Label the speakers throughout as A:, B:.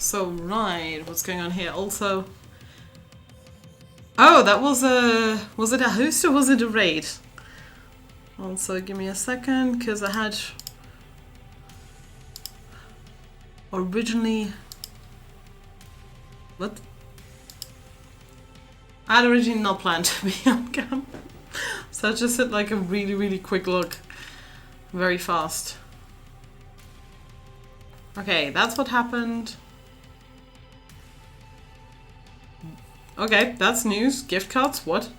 A: So, right, what's going on here? Also... Oh, that was a... Was it a host or was it a raid? Also, give me a second, because I had... Originally... What? I had originally not planned to be on cam. So I just did like a really, really quick look. Very fast. Okay, that's what happened. Okay, that's news. Gift cards? What?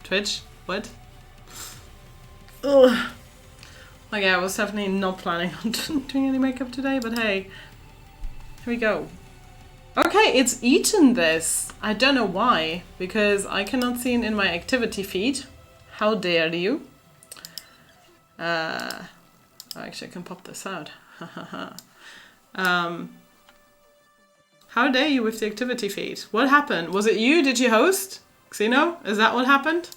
A: Twitch? What? Ugh. Okay, I was definitely not planning on doing any makeup today, but hey. Here we go. Okay, it's eaten this. I don't know why, because I cannot see it in my activity feed. How dare you? Actually, I can pop this out. How dare you with the activity feed? What happened? Was it you? Did you host? Xeno? Is that what happened?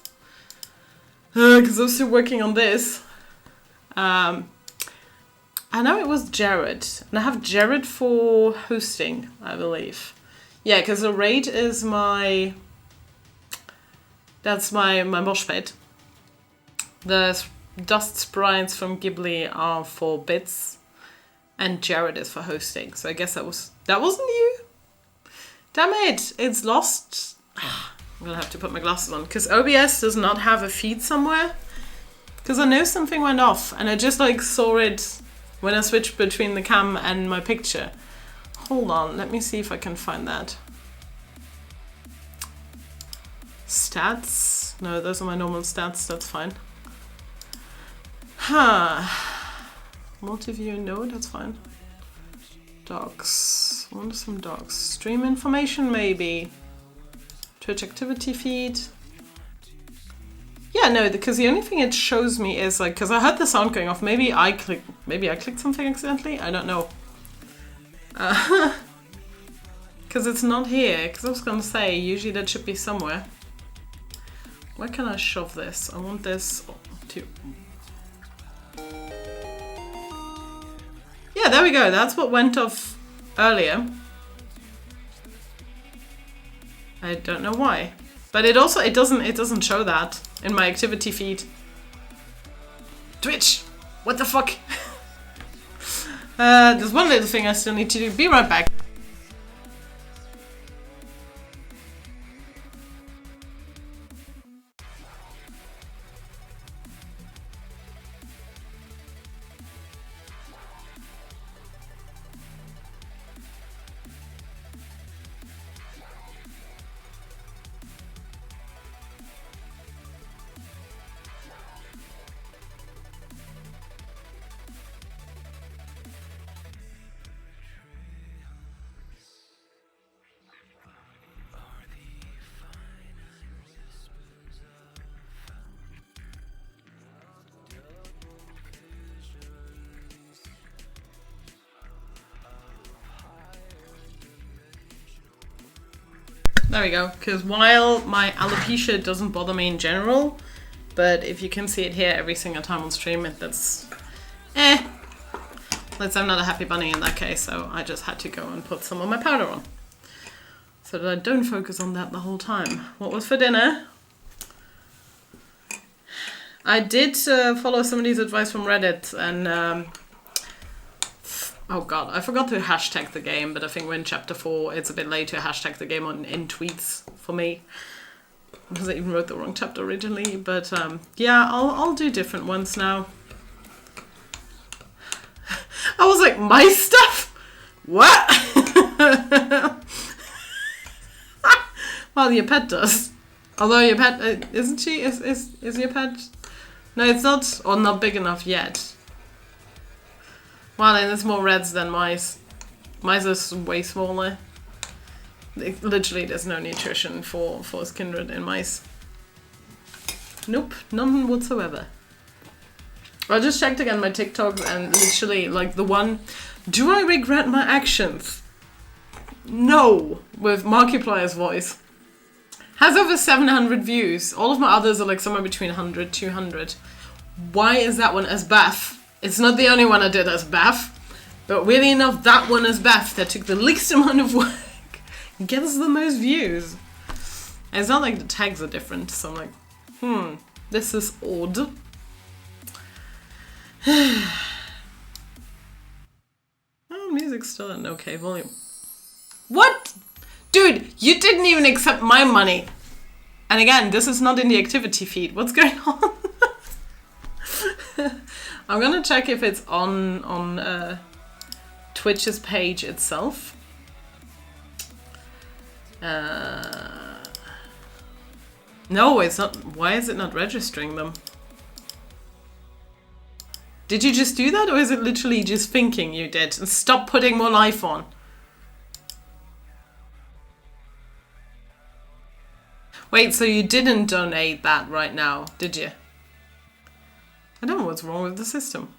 A: Because I'm still working on this. I know it was Jared, and I have Jared for hosting, I believe. Yeah, because the raid is my... That's my mosh pit. The dust sprites from Ghibli are for bits, and Jared is for hosting. So I guess that wasn't you? Damn it, it's lost. I'm gonna have to put my glasses on, because OBS does not have a feed somewhere. Because I know something went off, and I just like saw it when I switched between the cam and my picture. Hold on, let me see if I can find that. Stats? No, those are my normal stats, that's fine. Huh. Multi-view, no, that's fine. Docs. I want some docs. Stream information, maybe. Twitch activity feed. Yeah, no, because the only thing it shows me is like, because I heard the sound going off. Maybe I clicked something accidentally. I don't know. Because it's not here. Because I was gonna say usually that should be somewhere. Where can I shove this? I want this to. Yeah, there we go. That's what went off earlier. I don't know why. But it doesn't show that in my activity feed. Twitch! What the fuck? There's one little thing I still need to do. Be right back. There we go, because while my alopecia doesn't bother me in general, but if you can see it here every single time on stream, that's... Let's say I'm not a happy bunny in that case, so I just had to go and put some of my powder on. So that I don't focus on that the whole time. What was for dinner? I did follow somebody's advice from Reddit, and... oh god, I forgot to hashtag the game, but I think we're in chapter 4. It's a bit late to hashtag the game in tweets for me. Because I even wrote the wrong chapter originally. But yeah, I'll do different ones now. I was like, my stuff? What? Well, your pet does. Although your pet, isn't she? Is your pet? No, it's not, or not big enough yet. Well, and there's more reds than mice. Mice are way smaller. Literally, there's no nutrition for kindred in mice. Nope, none whatsoever. I just checked again my TikToks and literally, like the one, do I regret my actions? No, with Markiplier's voice. Has over 700 views. All of my others are like somewhere between 100, 200. Why is that one as Beth? It's not the only one I did as Beth. But weirdly enough, that one is Beth that took the least amount of work and gets the most views. And it's not like the tags are different, so I'm like, this is odd. Oh, music's still at an okay volume. What? Dude, you didn't even accept my money. And again, this is not in the activity feed. What's going on? I'm gonna check if it's on Twitch's page itself. No, it's not. Why is it not registering them? Did you just do that, or is it literally just thinking you did? And stop putting more life on. Wait, so you didn't donate that right now, did you? I don't know what's wrong with the system.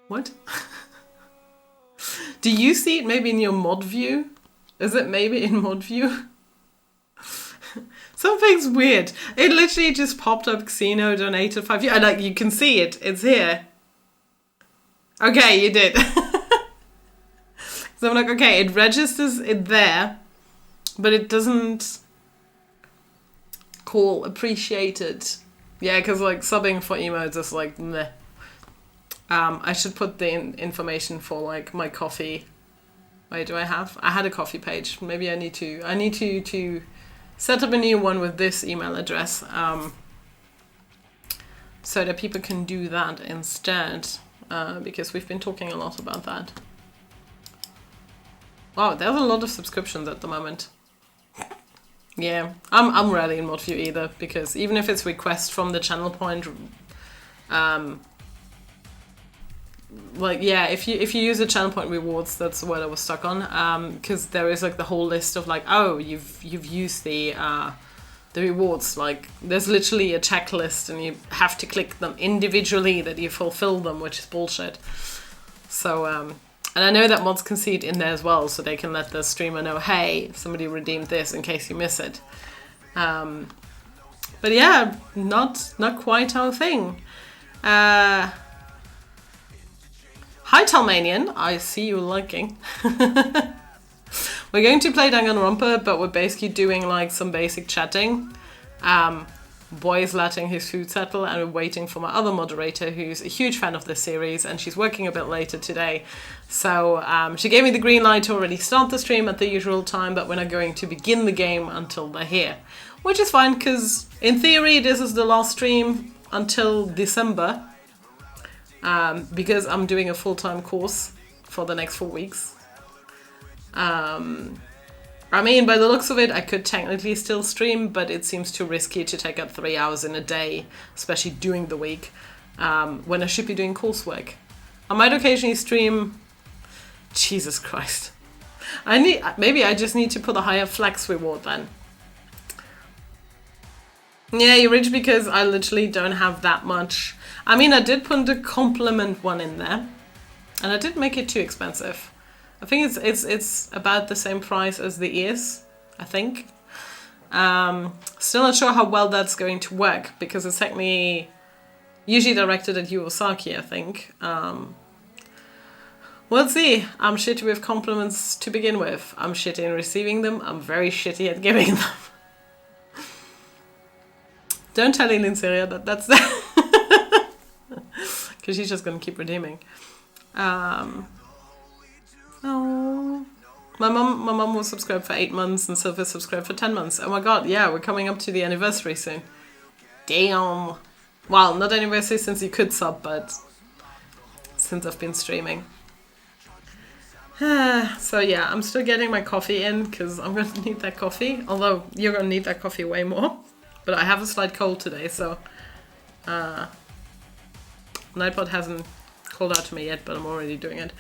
A: What? Do you see it maybe in your mod view? Is it maybe in mod view? Something's weird. It literally just popped up. Xeno donated 5 years. Like, you can see it. It's here. Okay, you did. So I'm like, okay, it registers it there, but it doesn't call appreciated. Yeah, because like subbing for emotes is like meh. I should put the information for like my coffee. Wait, do I have? I had a coffee page. Maybe I need to set up a new one with this email address, so that people can do that instead, because we've been talking a lot about that. Wow, there's a lot of subscriptions at the moment. Yeah, I'm rarely in mod view either, because even if it's request from the channel point, like yeah, if you use the channel point rewards, that's what I was stuck on, because there is like the whole list of like, oh, you've used the rewards, like there's literally a checklist and you have to click them individually that you fulfill them, which is bullshit. So and I know that mods can see it in there as well, so they can let the streamer know, hey, somebody redeemed this in case you miss it. But yeah, not quite our thing. Hi Talmanian, I see you liking. We're going to play Danganronpa, but we're basically doing like some basic chatting. Boy is letting his food settle, and we're waiting for my other moderator who's a huge fan of this series, and she's working a bit later today. So she gave me the green light to already start the stream at the usual time, but we're not going to begin the game until they're here. Which is fine, because in theory this is the last stream until December. Because I'm doing a full-time course for the next 4 weeks. I mean, by the looks of it, I could technically still stream, but it seems too risky to take up 3 hours in a day, especially during the week, when I should be doing coursework. I might occasionally stream... Jesus Christ. Maybe I just need to put a higher flex reward then. Yeah, you're rich because I literally don't have that much. I mean, I did put the compliment one in there, and I didn't make it too expensive. I think it's about the same price as the ears, I think. Still not sure how well that's going to work, because it's technically usually directed at Yuosaki, I think. We'll see. I'm shitty with compliments to begin with. I'm shitty in receiving them. I'm very shitty at giving them. Don't tell Eileen Syria that that's that. Because she's just going to keep redeeming. Oh. My mum was subscribed for 8 months and Sylvia subscribed for 10 months. Oh my god, yeah, we're coming up to the anniversary soon. Damn. Well, not anniversary since you could sub, but since I've been streaming. So yeah, I'm still getting my coffee in because I'm going to need that coffee. Although you're going to need that coffee way more. But I have a slight cold today, so... Nightbot hasn't called out to me yet, but I'm already doing it.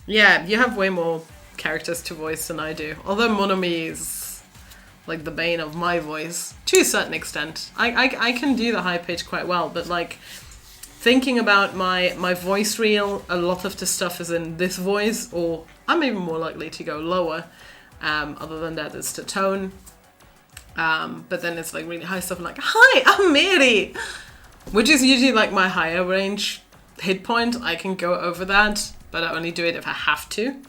A: Yeah, you have way more characters to voice than I do. Although Monomi is like the bane of my voice, to a certain extent. I can do the high pitch quite well, but like thinking about my voice reel, a lot of the stuff is in this voice, or I'm even more likely to go lower. Other than that, it's the tone. But then it's like really high stuff, like, hi, I'm Mary! Which is usually like my higher range hit point. I can go over that, but I only do it if I have to.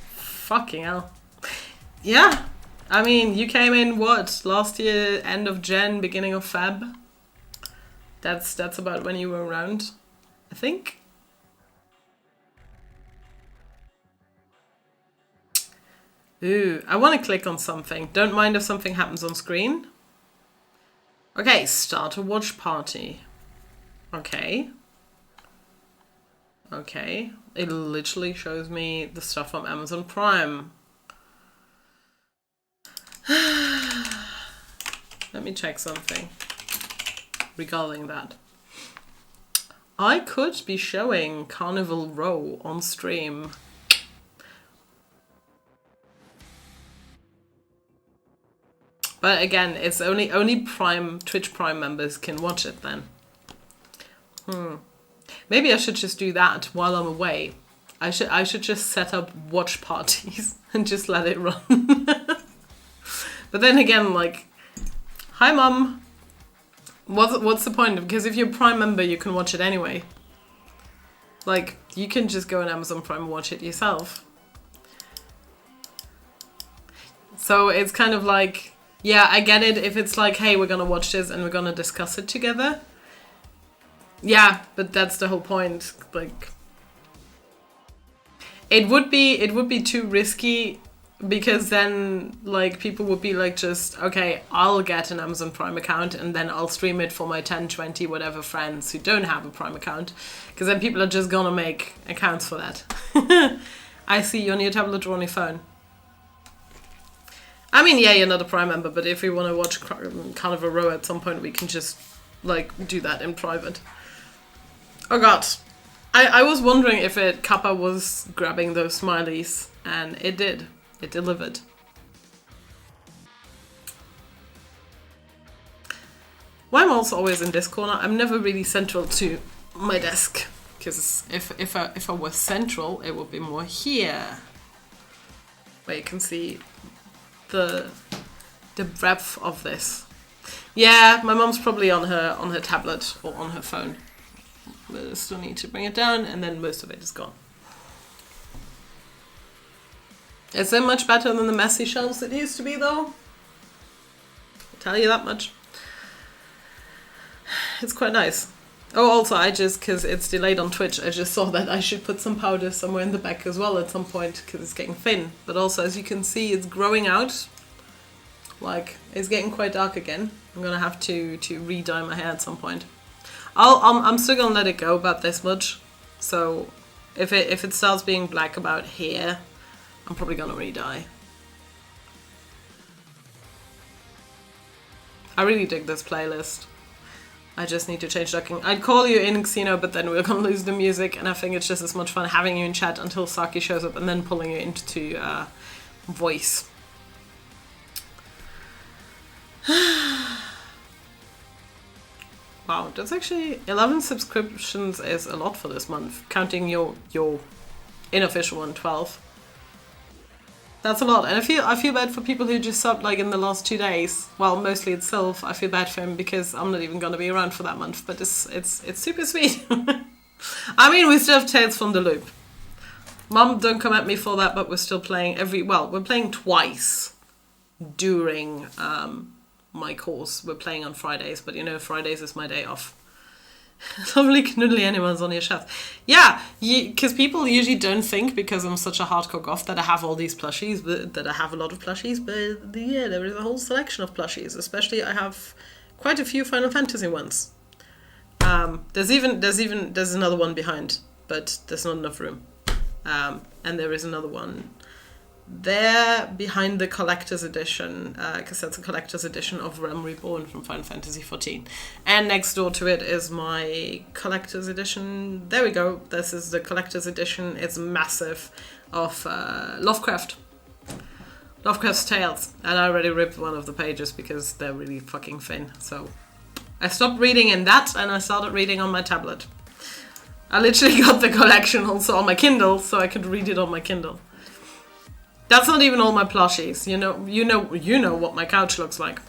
A: Fucking hell. Yeah. I mean, you came in, what, last year, end of Jan, beginning of Feb? That's about when you were around, I think. Ooh, I want to click on something. Don't mind if something happens on screen. Okay, start a watch party. Okay. Okay. It literally shows me the stuff from Amazon Prime. Let me check something regarding that. I could be showing Carnival Row on stream. But again, it's only Prime Twitch Prime members can watch it then. Maybe I should just do that while I'm away. I should just set up watch parties and just let it run. But then again, like, hi mum. What's the point? Because if you're a Prime member, you can watch it anyway. Like, you can just go on Amazon Prime and watch it yourself. So it's kind of like, yeah, I get it if it's like, hey, we're gonna watch this and we're gonna discuss it together. Yeah, but that's the whole point. Like, it would be too risky, because then, like, people would be like, just, okay, I'll get an Amazon Prime account and then I'll stream it for my 10, 20, whatever friends who don't have a Prime account. Because then people are just gonna make accounts for that. I see you on your tablet or on your phone. I mean, yeah, you're not a Prime member, but if we want to watch Carnival Row at some point, we can just, like, do that in private. Oh god. I was wondering if Kappa was grabbing those smileys, and it did. It delivered. Why I'm also always in this corner, I'm never really central to my desk. Because if I was central, it would be more here. Where you can see the breadth of this. Yeah, my mom's probably on her tablet or on her phone. But I still need to bring it down, and then most of it is gone. Is it much better than the messy shelves it used to be, though? I'll tell you that much. It's quite nice. Oh, also, because it's delayed on Twitch, I just saw that I should put some powder somewhere in the back as well at some point, because it's getting thin. But also, as you can see, it's growing out. Like, it's getting quite dark again. I'm gonna have to re-dye my hair at some point. I'm still gonna let it go about this much. So, if it starts being black about here, I'm probably gonna re-dye. I really dig this playlist. I just need to change ducking. I'd call you in Xeno, but then we're gonna lose the music, and I think it's just as much fun having you in chat until Saki shows up and then pulling you into voice. Wow, that's actually 11 subscriptions is a lot for this month, counting your unofficial one, 12. That's a lot, and I feel bad for people who just subbed like in the last 2 days. Well, mostly it's Sylph. I feel bad for him because I'm not even gonna be around for that month, but it's super sweet. I mean, we still have Tales from the Loop. Mom, don't come at me for that, but we're still playing we're playing twice during my course. We're playing on Fridays, but you know, Fridays is my day off. Lovely knuddly animals on your shelf. Yeah, because people usually don't think, because I'm such a hardcore goth, that I have all these plushies, that I have a lot of plushies, but yeah, there is a whole selection of plushies. Especially I have quite a few Final Fantasy ones. There's another one behind, but there's not enough room. And there is another one there behind the collector's edition, because that's a collector's edition of Realm Reborn from Final Fantasy XIV. And next door to it is my collector's edition. There we go. This is the collector's edition. It's massive, of Lovecraft's Tales. And I already ripped one of the pages because they're really fucking thin. So I stopped reading in that and I started reading on my tablet. I literally got the collection also on my Kindle, so I could read it on my Kindle. That's not even all my plushies. You know what my couch looks like.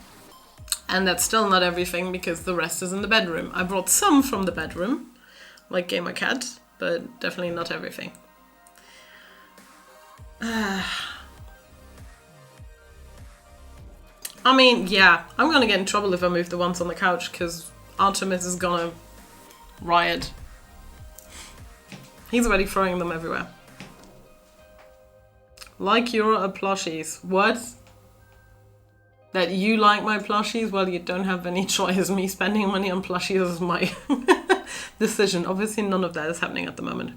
A: And that's still not everything because the rest is in the bedroom. I brought some from the bedroom, like Gamer Cat, but definitely not everything. I mean, yeah, I'm gonna get in trouble if I move the ones on the couch because Artemis is gonna riot. He's already throwing them everywhere. Like you're a plushies. What? That you like my plushies? Well, you don't have any choice. Me spending money on plushies is my decision. Obviously, none of that is happening at the moment.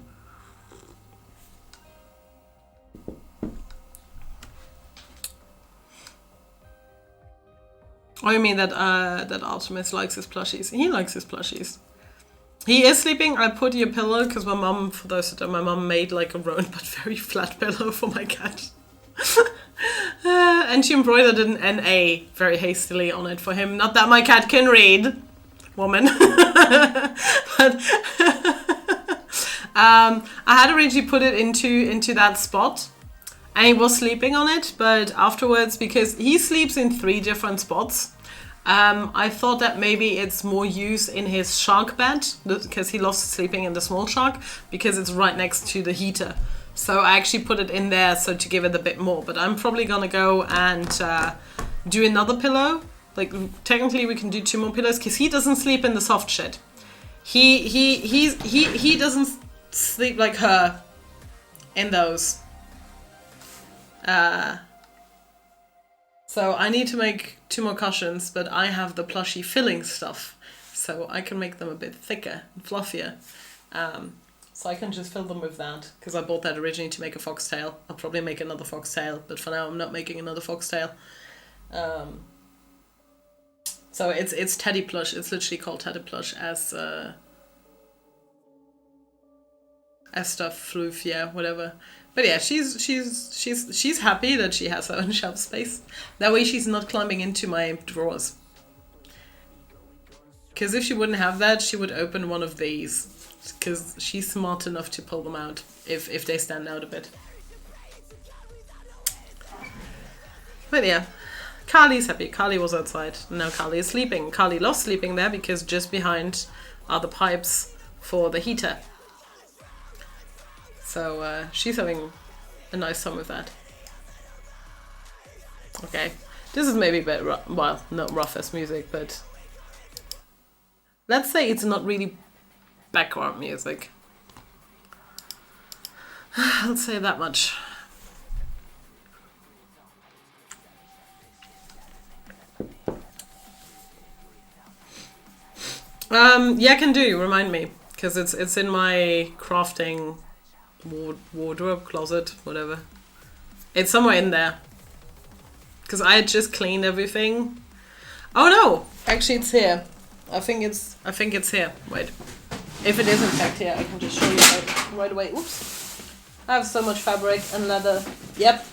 A: Oh, you mean that that Artemis likes his plushies? He likes his plushies. He is sleeping. I put your pillow because my mom, for those that don't, my mom made like a round but very flat pillow for my cat. And she embroidered an NA very hastily on it for him. Not that my cat can read, woman. But I had originally put it into that spot. And he was sleeping on it, but afterwards, because he sleeps in 3 different spots, I thought that maybe it's more use in his shark bed, because he loves sleeping in the small shark, because it's right next to the heater. So I actually put it in there so to give it a bit more. But I'm probably gonna go and do another pillow. Like technically we can do 2 more pillows, because he doesn't sleep in the soft shit. He doesn't sleep like her in those. So I need to make 2 more cushions, but I have the plushy filling stuff, so I can make them a bit thicker and fluffier. So I can just fill them with that, because I bought that originally to make a foxtail. I'll probably make another foxtail, but for now I'm not making another foxtail. So it's teddy plush. It's literally called teddy plush as stuff, floof, yeah, whatever. But yeah, she's happy that she has her own shelf space. That way she's not climbing into my drawers. Because if she wouldn't have that, she would open one of these. Because she's smart enough to pull them out if they stand out a bit. But yeah, Carly's happy. Carly was outside. Now Carly is sleeping. Carly loves sleeping there because just behind are the pipes for the heater. So she's having a nice time with that. Okay, this is maybe a bit rough, well, not rough as music, but let's say it's not really background music. I'll say that much. Yeah, can do. Remind me, because it's in my crafting wardrobe, closet, whatever. It's somewhere in there. Because I had just cleaned everything. Oh no! Actually, it's here. I think it's here. Wait. If it is in fact here, I can just show you right away. Oops. I have so much fabric and leather. Yep.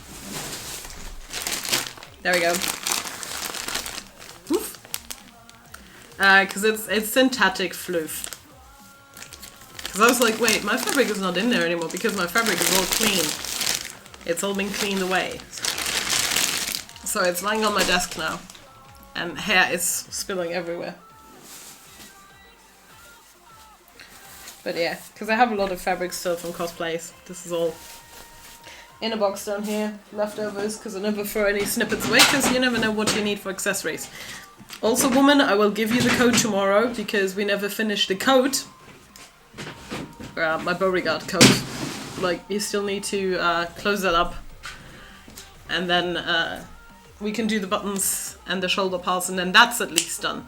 A: There we go. Because it's synthetic floof. Because I was like, wait, my fabric is not in there anymore because my fabric is all clean. It's all been cleaned away. So it's lying on my desk now. And hair is spilling everywhere. But yeah, because I have a lot of fabric still from cosplays. This is all in a box down here. Leftovers, because I never throw any snippets away because you never know what you need for accessories. Also, woman, I will give you the code tomorrow because we never finished the code. My Beauregard code. Like, you still need to close that up. And then we can do the buttons and the shoulder parts, and then that's at least done.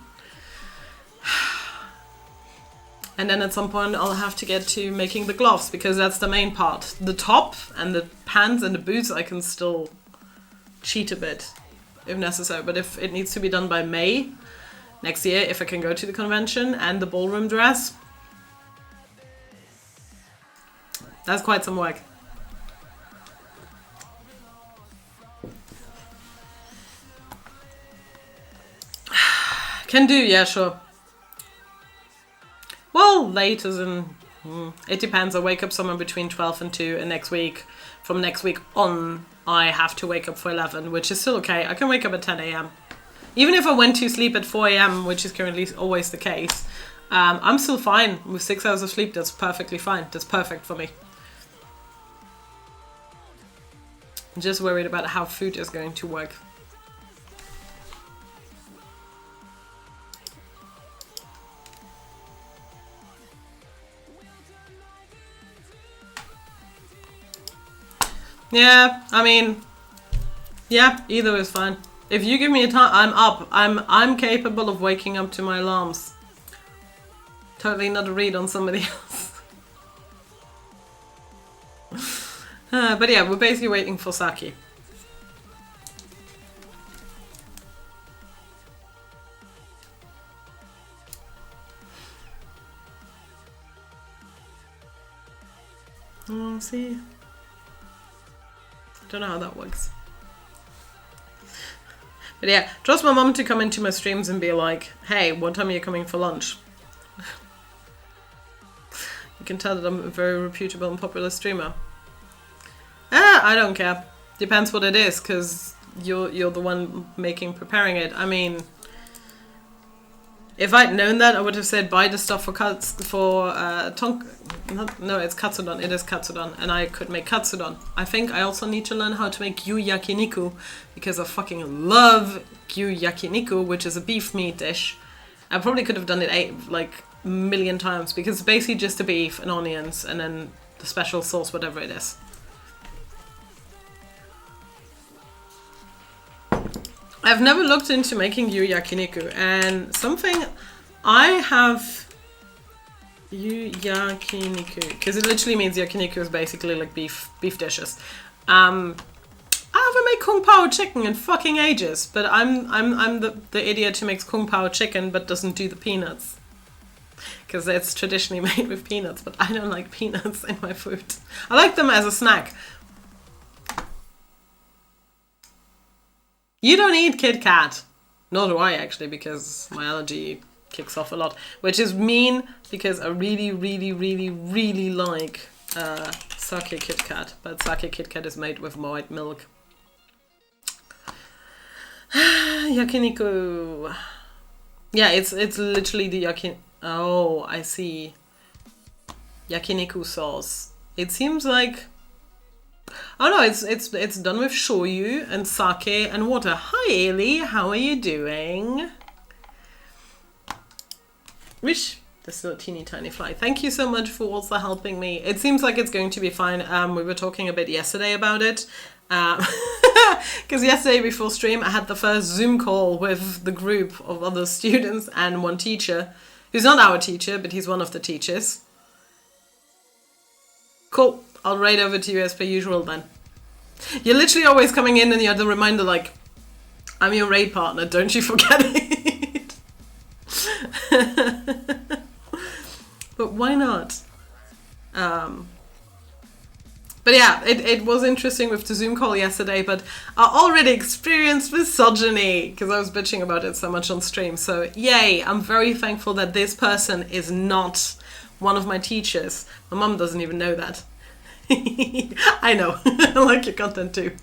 A: And then at some point I'll have to get to making the gloves because that's the main part. The top and the pants and the boots I can still cheat a bit if necessary. But if it needs to be done by May next year, if I can go to the convention, and the ballroom dress, that's quite some work. Can do, yeah, sure. Well, late as in... it depends. I wake up somewhere between 12 and 2, and next week, from next week on, I have to wake up for 11, which is still okay. I can wake up at 10 a.m. Even if I went to sleep at 4 a.m., which is currently always the case, I'm still fine with 6 hours of sleep. That's perfectly fine. That's perfect for me. I'm just worried about how food is going to work. Yeah, I mean, yeah, either is fine. If you give me a time, I'm up. I'm capable of waking up to my alarms. Totally not a read on somebody else. But yeah, we're basically waiting for Saki. See. Don't know how that works. But yeah, trust my mom to come into my streams and be like, hey, what time are you coming for lunch? You can tell that I'm a very reputable and popular streamer. I don't care. Depends what it is, because you're the one preparing it. I mean, if I'd known that, I would have said buy the stuff for no, it's katsudon. It is katsudon, and I could make katsudon. I think I also need to learn how to make gyu yakiniku, because I fucking love gyu yakiniku, which is a beef meat dish. I probably could have done it a million times, because it's basically just a beef and onions, and then the special sauce, whatever it is. I've never looked into making gyu yakiniku, and something I have gyu yakiniku, because it literally means yakiniku is basically like beef dishes. I haven't made kung pao chicken in fucking ages, but I'm the idiot who makes kung pao chicken but doesn't do the peanuts, because it's traditionally made with peanuts, but I don't like peanuts in my food. I like them as a snack. You don't eat Kit Kat. Nor do I, actually, because my allergy kicks off a lot. Which is mean, because I really, really, really, really like sake Kit Kat. But sake Kit Kat is made with white milk. Yakiniku. Yeah, it's literally the yakin... Oh, I see. Yakiniku sauce. It seems like... Oh no, it's done with shoyu and sake and water. Hi Ailey, how are you doing? Wish this little teeny tiny fly. Thank you so much for also helping me. It seems like it's going to be fine. We were talking a bit yesterday about it. Because yesterday before stream I had the first Zoom call with the group of other students and one teacher, who's not our teacher, but he's one of the teachers. Cool. I'll raid over to you as per usual then. You're literally always coming in and you're the reminder like, I'm your raid partner, don't you forget it. But why not? But yeah, it was interesting with the Zoom call yesterday, but I already experienced misogyny because I was bitching about it so much on stream. So yay, I'm very thankful that this person is not one of my teachers. My mum doesn't even know that. I know. I like your content too.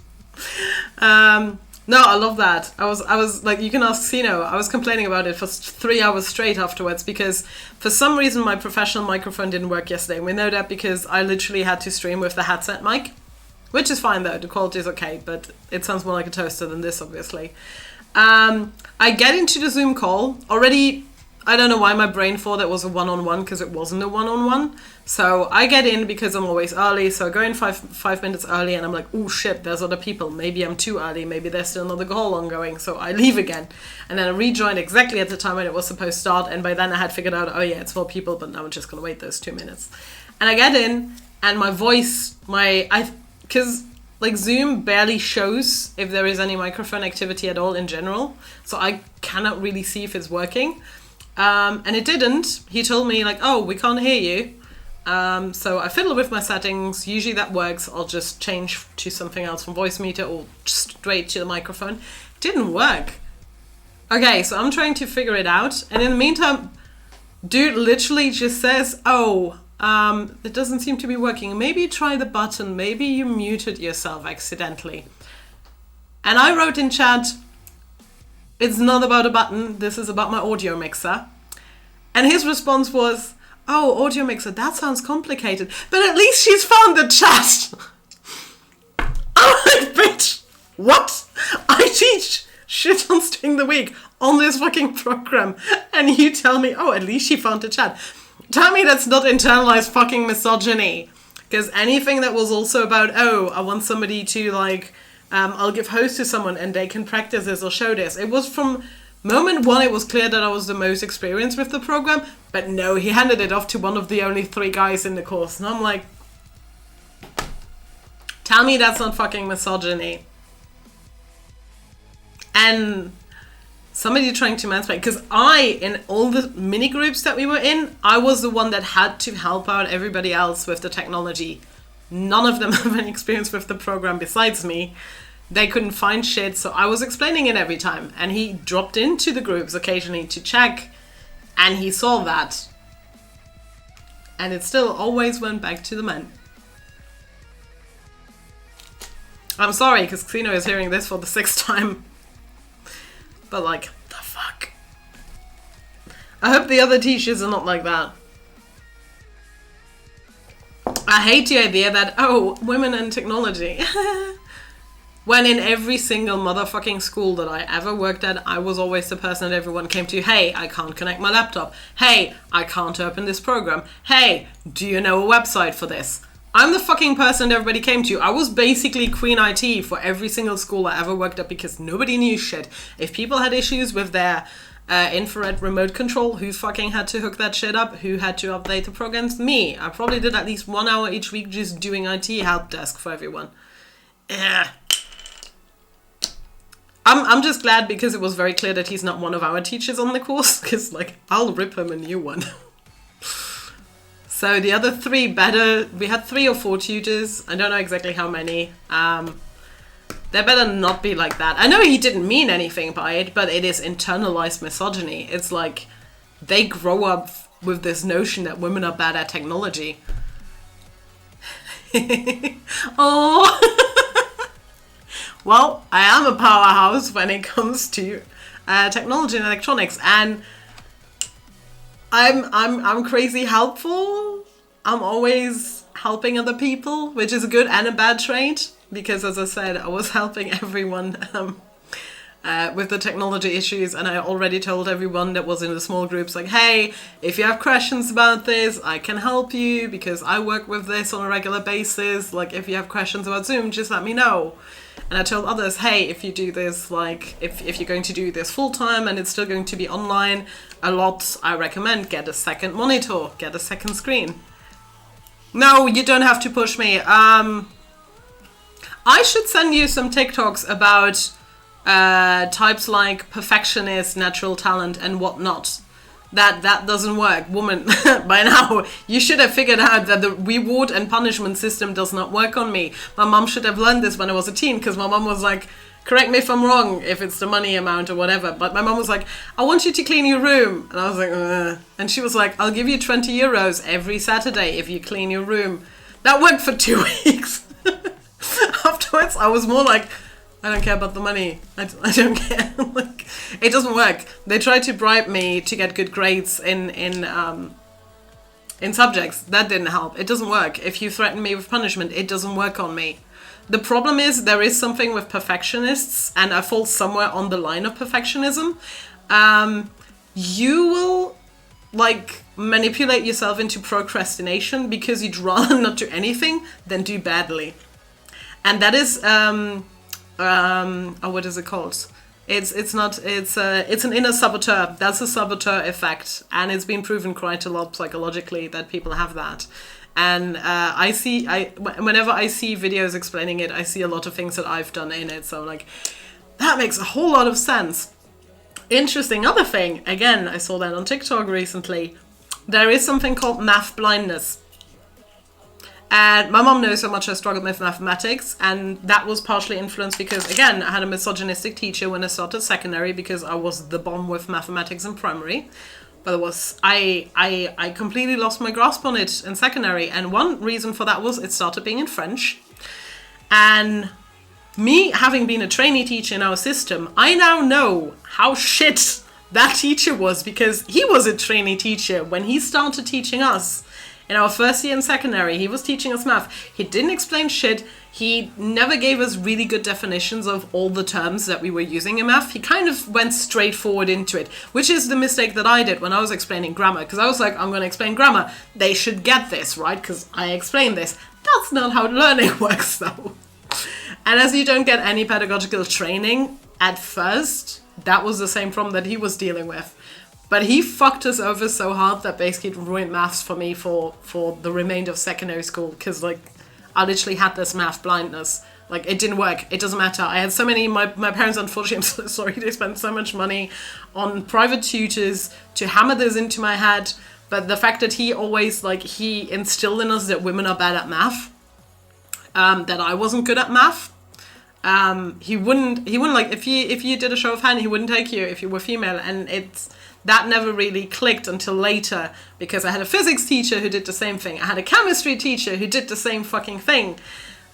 A: No, I love that. I was like, you can ask Xeno. I was complaining about it for 3 hours straight afterwards because for some reason my professional microphone didn't work yesterday. We know that because I literally had to stream with the headset mic, which is fine though. The quality is okay, but it sounds more like a toaster than this, obviously. I get into the Zoom call already. I don't know why my brain thought it was a one-on-one because it wasn't a one-on-one. So I get in because I'm always early. So I go in five minutes early and I'm like, oh shit, there's other people. Maybe I'm too early. Maybe there's still another call ongoing. So I leave again. And then I rejoin exactly at the time when it was supposed to start. And by then I had figured out, oh yeah, it's 4 people, but now I'm just going to wait those 2 minutes. And I get in and my voice, because like Zoom barely shows if there is any microphone activity at all in general. So I cannot really see if it's working. And it didn't. He told me like, oh, we can't hear you. So I fiddle with my settings. Usually that works. I'll just change to something else from voice meter or straight to the microphone. Didn't work. Okay, so I'm trying to figure it out. And in the meantime, dude literally just says, oh, it doesn't seem to be working. Maybe try the button. Maybe you muted yourself accidentally. And I wrote in chat, It's not about a button. This is about my audio mixer. And his response was, oh, audio mixer, that sounds complicated. But at least she's found the chat. I'm like, bitch, what? I teach shit on during the week on this fucking program. And you tell me, oh, at least she found the chat. Tell me that's not internalized fucking misogyny. Because anything that was also about, oh, I want somebody to like, I'll give host to someone and they can practice this or show this. It was from moment one, it was clear that I was the most experienced with the program. But no, he handed it off to one of the only 3 guys in the course. And I'm like, tell me that's not fucking misogyny. And somebody trying to mansplain, because in all the mini groups that we were in, I was the one that had to help out everybody else with the technology. None of them have any experience with the program besides me. They couldn't find shit, so I was explaining it every time. And he dropped into the groups occasionally to check, and he saw that. And it still always went back to the men. I'm sorry, because Xeno is hearing this for the 6th time. But like, the fuck? I hope the other teachers are not like that. I hate the idea that, oh, women and technology. When in every single motherfucking school that I ever worked at, I was always the person that everyone came to. Hey, I can't connect my laptop. Hey, I can't open this program. Hey, do you know a website for this? I'm the fucking person that everybody came to. I was basically Queen IT for every single school I ever worked at because nobody knew shit. If people had issues with their infrared remote control, who fucking had to hook that shit up? Who had to update the programs? Me. I probably did at least 1 hour each week just doing IT help desk for everyone. Yeah. I'm just glad because it was very clear that he's not one of our teachers on the course, because like I'll rip him a new one. So the other 3 we had 3 or 4 tutors. I don't know exactly how many. They better not be like that. I know he didn't mean anything by it, but it is internalized misogyny. It's like they grow up with this notion that women are bad at technology. Oh. Well, I am a powerhouse when it comes to technology and electronics, and I'm crazy helpful. I'm always helping other people, which is a good and a bad trait, because as I said, I was helping everyone with the technology issues, and I already told everyone that was in the small groups, like, hey, if you have questions about this, I can help you, because I work with this on a regular basis. Like, if you have questions about Zoom, just let me know. And I told others, hey, if you do this, like, if you're going to do this full-time and it's still going to be online a lot, I recommend get a second monitor, get a second screen. No, you don't have to push me. I should send you some TikToks about types like perfectionist, natural talent, and whatnot. That doesn't work. Woman, by now, you should have figured out that the reward and punishment system does not work on me. My mom should have learned this when I was a teen, because my mom was like, correct me if I'm wrong, if it's the money amount or whatever, but my mom was like, I want you to clean your room. And I was like, ugh. And she was like, I'll give you 20 euros every Saturday if you clean your room. That worked for 2 weeks. Afterwards, I was more like, I don't care about the money. I don't care. Like, it doesn't work. They tried to bribe me to get good grades in subjects. That didn't help. It doesn't work. If you threaten me with punishment, it doesn't work on me. The problem is there is something with perfectionists, and I fall somewhere on the line of perfectionism. You will like manipulate yourself into procrastination because you'd rather not do anything than do badly. And that is what is it called? It's an inner saboteur. That's a saboteur effect, and it's been proven quite a lot psychologically that people have that. And whenever I see videos explaining it, I see a lot of things that I've done in it. So I'm like, that makes a whole lot of sense. Interesting other thing, again, I saw that on TikTok recently. There is something called math blindness. And my mom knows how much I struggled with mathematics, and that was partially influenced because, again, I had a misogynistic teacher when I started secondary because I was the bomb with mathematics in primary. But I completely lost my grasp on it in secondary, and one reason for that was it started being in French. And Me having been a trainee teacher in our system, I now know how shit that teacher was, because he was a trainee teacher when he started teaching us. In our first year in secondary, he was teaching us math. He didn't explain shit. He never gave us really good definitions of all the terms that we were using in math. He kind of went straight forward into it, which is the mistake that I did when I was explaining grammar. Because I was like, I'm going to explain grammar. They should get this, right? Because I explained this. That's not how learning works, though. And as you don't get any pedagogical training at first, that was the same problem that he was dealing with. But he fucked us over so hard that basically it ruined maths for me for the remainder of secondary school. Because, like, I literally had this math blindness. Like, it didn't work. It doesn't matter. I had so many... My parents, unfortunately, I'm so sorry, they spent so much money on private tutors to hammer this into my head. But the fact that he always, like, he instilled in us that women are bad at math. That I wasn't good at math. He wouldn't like, if you did a show of hand, he wouldn't take you if you were female. And that never really clicked until later, because I had a physics teacher who did the same thing. I had a chemistry teacher who did the same fucking thing.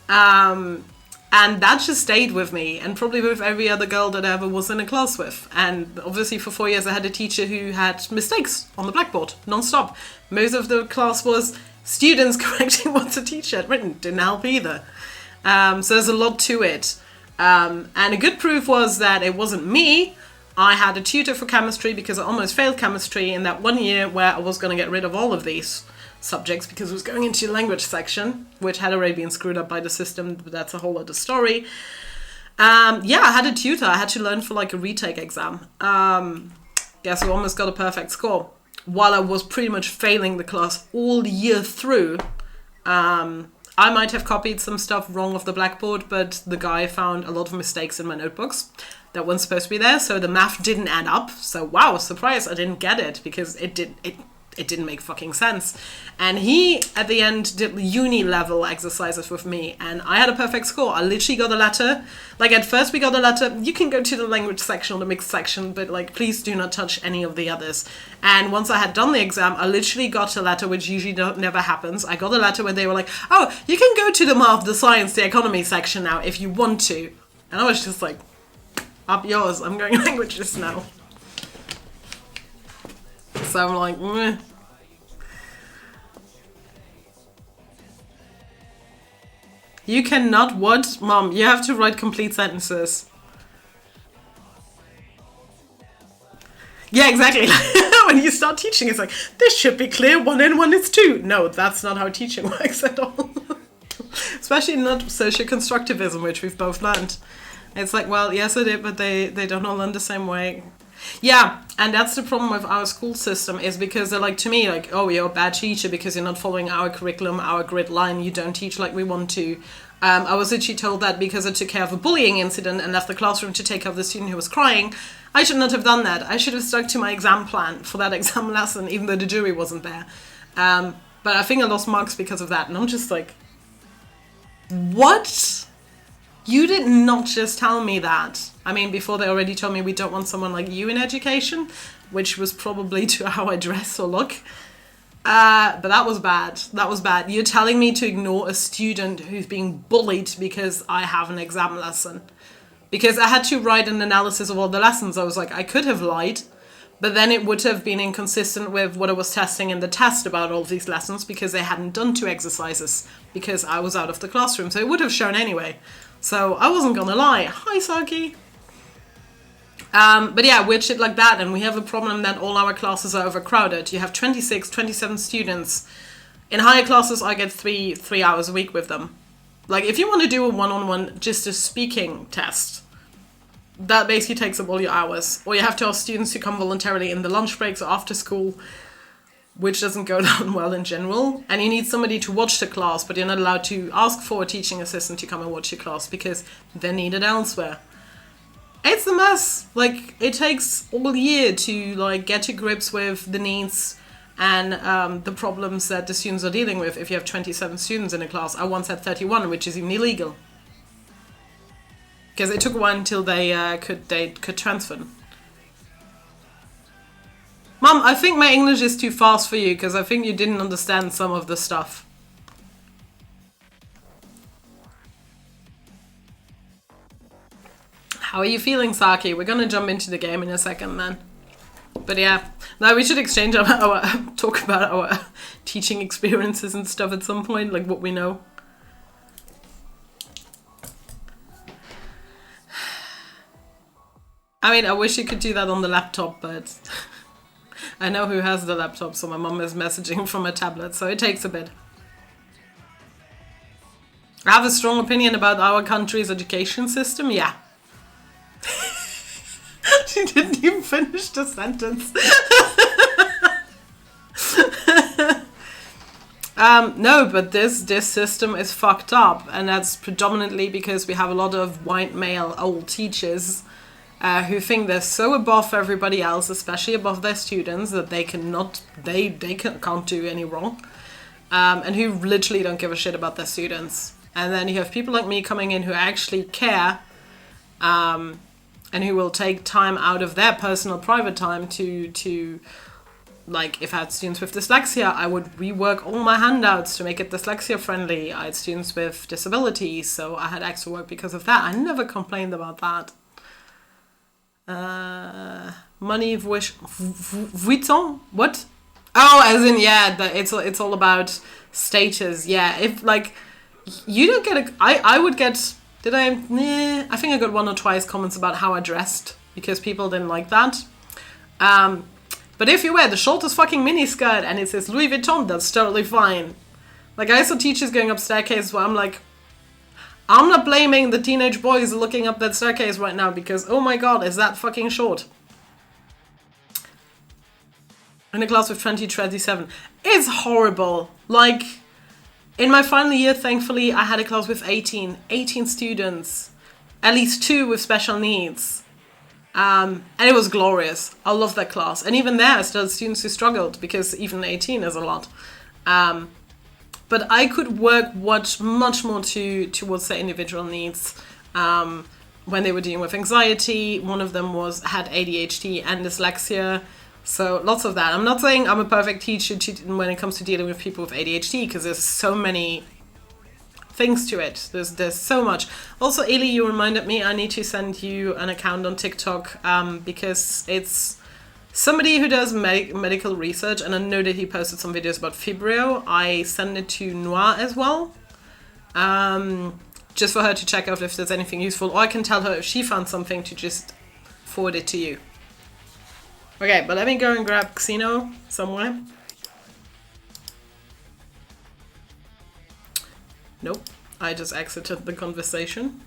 A: And that just stayed with me, and probably with every other girl that I ever was in a class with. And obviously for 4 years I had a teacher who had mistakes on the blackboard, non-stop. Most of the class was students correcting what the teacher had written. Didn't help either. So there's a lot to it. And a good proof was that it wasn't me. I had a tutor for chemistry, because I almost failed chemistry in that 1 year where I was going to get rid of all of these subjects because it was going into the language section, which had already been screwed up by the system, but that's a whole other story. Yeah, I had a tutor. I had to learn for like a retake exam. Guess I almost got a perfect score, while I was pretty much failing the class all year through. I might have copied some stuff wrong off the blackboard, but the guy found a lot of mistakes in my notebooks that weren't supposed to be there, so the math didn't add up. So wow, surprise, I didn't get it, because it didn't make fucking sense. And he, at the end, did uni level exercises with me, and I had a perfect score. I literally got a letter. Like, at first we got a letter, you can go to the language section or the mixed section, but like, please do not touch any of the others. And once I had done the exam, I literally got a letter, which usually never happens. I got a letter where they were like, oh, you can go to the math, the science, the economy section now if you want to. And I was just like, up yours, I'm going languages now. So I'm like, meh. You cannot what? Mom, you have to write complete sentences. Yeah, exactly. When you start teaching, it's like, this should be clear, 1 and 1 is 2. No, that's not how teaching works at all. Especially not social constructivism, which we've both learned. It's like, well, yes I did, but they don't all learn the same way. Yeah, and that's the problem with our school system, is because they're like, to me, like, oh, you're a bad teacher because you're not following our curriculum, our grid line, you don't teach like we want to. I was literally told that because I took care of a bullying incident and left the classroom to take care of the student who was crying. I should not have done that. I should have stuck to my exam plan for that exam lesson, even though the jury wasn't there. But I think I lost marks because of that, and I'm just like, what? You did not just tell me that. I mean, before they already told me we don't want someone like you in education, which was probably to how I dress or look. But that was bad. That was bad. You're telling me to ignore a student who's being bullied because I have an exam lesson. Because I had to write an analysis of all the lessons. I was like, I could have lied, but then it would have been inconsistent with what I was testing in the test about all these lessons, because they hadn't done 2 exercises because I was out of the classroom. So it would have shown anyway. So I wasn't gonna lie. Hi, Saki. But yeah, weird shit like that. And we have a problem that all our classes are overcrowded. You have 26, 27 students. In higher classes, I get three hours a week with them. Like, if you want to do a one-on-one, just a speaking test, that basically takes up all your hours. Or you have to ask students to come voluntarily in the lunch breaks or after school, which doesn't go down well in general. And you need somebody to watch the class, but you're not allowed to ask for a teaching assistant to come and watch your class because they're needed elsewhere. It's a mess. Like, it takes all year to like get to grips with the needs and the problems that the students are dealing with. If you have 27 students in a class, I once had 31, which is even illegal. Because it took a while until they could transfer. Mom, I think my English is too fast for you, because I think you didn't understand some of the stuff. How are you feeling, Saki? We're gonna jump into the game in a second then. But yeah, now we should exchange our talk about our teaching experiences and stuff at some point, like what we know. I mean, I wish you could do that on the laptop, but I know who has the laptop, so my mom is messaging from a tablet, so it takes a bit. I have a strong opinion about our country's education system, yeah. She didn't even finish the sentence. No, but this system is fucked up, and that's predominantly because we have a lot of white male old teachers who think they're so above everybody else, especially above their students, that they can't do any wrong, and who literally don't give a shit about their students. And then you have people like me coming in who actually care, and who will take time out of their personal private time to like, if I had students with dyslexia, I would rework all my handouts to make it dyslexia friendly. I had students with disabilities, so I had extra work because of that. I never complained about that. Money, Vuitton? What? Oh, as in, yeah, it's all about status. Yeah, if, like, you don't get I would get, I think I got 1 or twice comments about how I dressed, because people didn't like that. But if you wear the shortest fucking miniskirt and it says Louis Vuitton, that's totally fine. Like, I saw teachers going up staircases where I'm like, I'm not blaming the teenage boys looking up that staircase right now because, oh my god, is that fucking short? In a class of 27. It's horrible. Like, in my final year, thankfully, I had a class with 18 students. At least 2 with special needs. And it was glorious. I love that class. And even there, I still had students who struggled, because even 18 is a lot. But I could work much more towards their individual needs. When they were dealing with anxiety, one of them had ADHD and dyslexia. So lots of that. I'm not saying I'm a perfect teacher when it comes to dealing with people with ADHD, because there's so many things to it. There's so much. Also, Eli, you reminded me I need to send you an account on TikTok, because it's somebody who does medical research, and I know that he posted some videos about Fibrio. I send it to Noir as well, just for her to check out if there's anything useful, or I can tell her if she found something to just forward it to you. Okay, but let me go and grab Xeno somewhere. Nope, I just exited the conversation.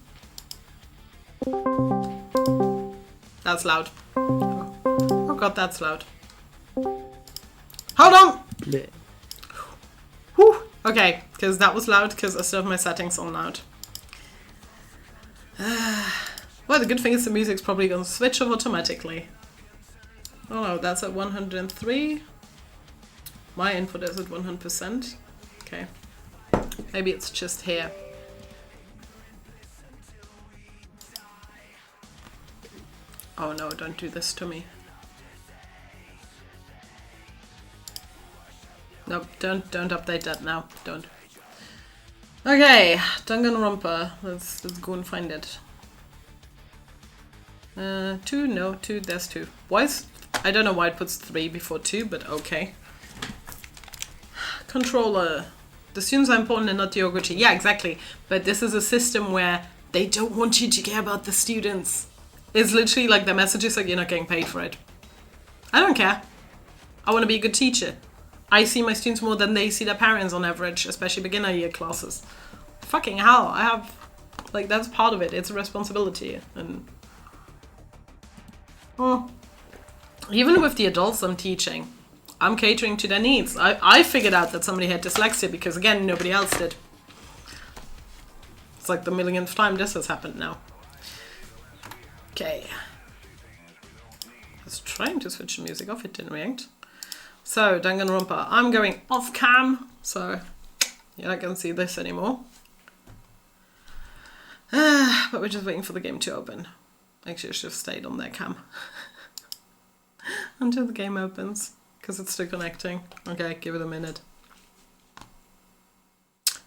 A: That's loud. Oh god, that's loud. Hold on!
B: Bleh.
A: Whew. Okay, because that was loud, because I still have my settings on loud. Well, the good thing is the music's probably going to switch off automatically. Oh no, that's at 103. My input is at 100%. Okay. Maybe it's just here. Oh no, don't do this to me. Nope, don't update that now. Don't. Okay, Danganronpa. Let's go and find it. 2, no, 2, there's 2. Why is... I don't know why it puts 3 before 2, but okay. Controller. The students are important and not the Yoguchi. Yeah, exactly. But this is a system where they don't want you to care about the students. It's literally like the message is like, you're not getting paid for it. I don't care. I want to be a good teacher. I see my students more than they see their parents on average, especially beginner year classes. Fucking hell, I have... Like, that's part of it. It's a responsibility. And... Well, even with the adults I'm teaching, I'm catering to their needs. I figured out that somebody had dyslexia because, again, nobody else did. It's like the millionth time this has happened now. Okay. I was trying to switch the music off, it didn't react. So, Danganronpa. I'm going off cam, so you're not going to see this anymore. But we're just waiting for the game to open. Actually, I should have stayed on their cam. Until the game opens, because it's still connecting. Okay, give it a minute.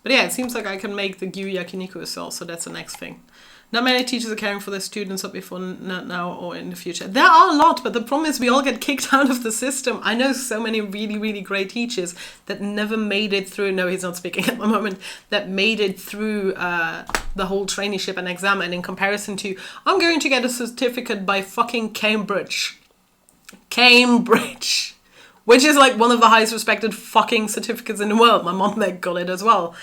A: But yeah, it seems like I can make the Gyu Yakiniku as well, so that's the next thing. Not many teachers are caring for their students up before now or in the future. There are a lot, but the problem is we all get kicked out of the system. I know so many really, really great teachers that never made it through. No, he's not speaking at the moment. That made it through the whole traineeship and exam. And in comparison to, I'm going to get a certificate by fucking Cambridge. Cambridge. Which is like one of the highest respected fucking certificates in the world. My mom there got it as well.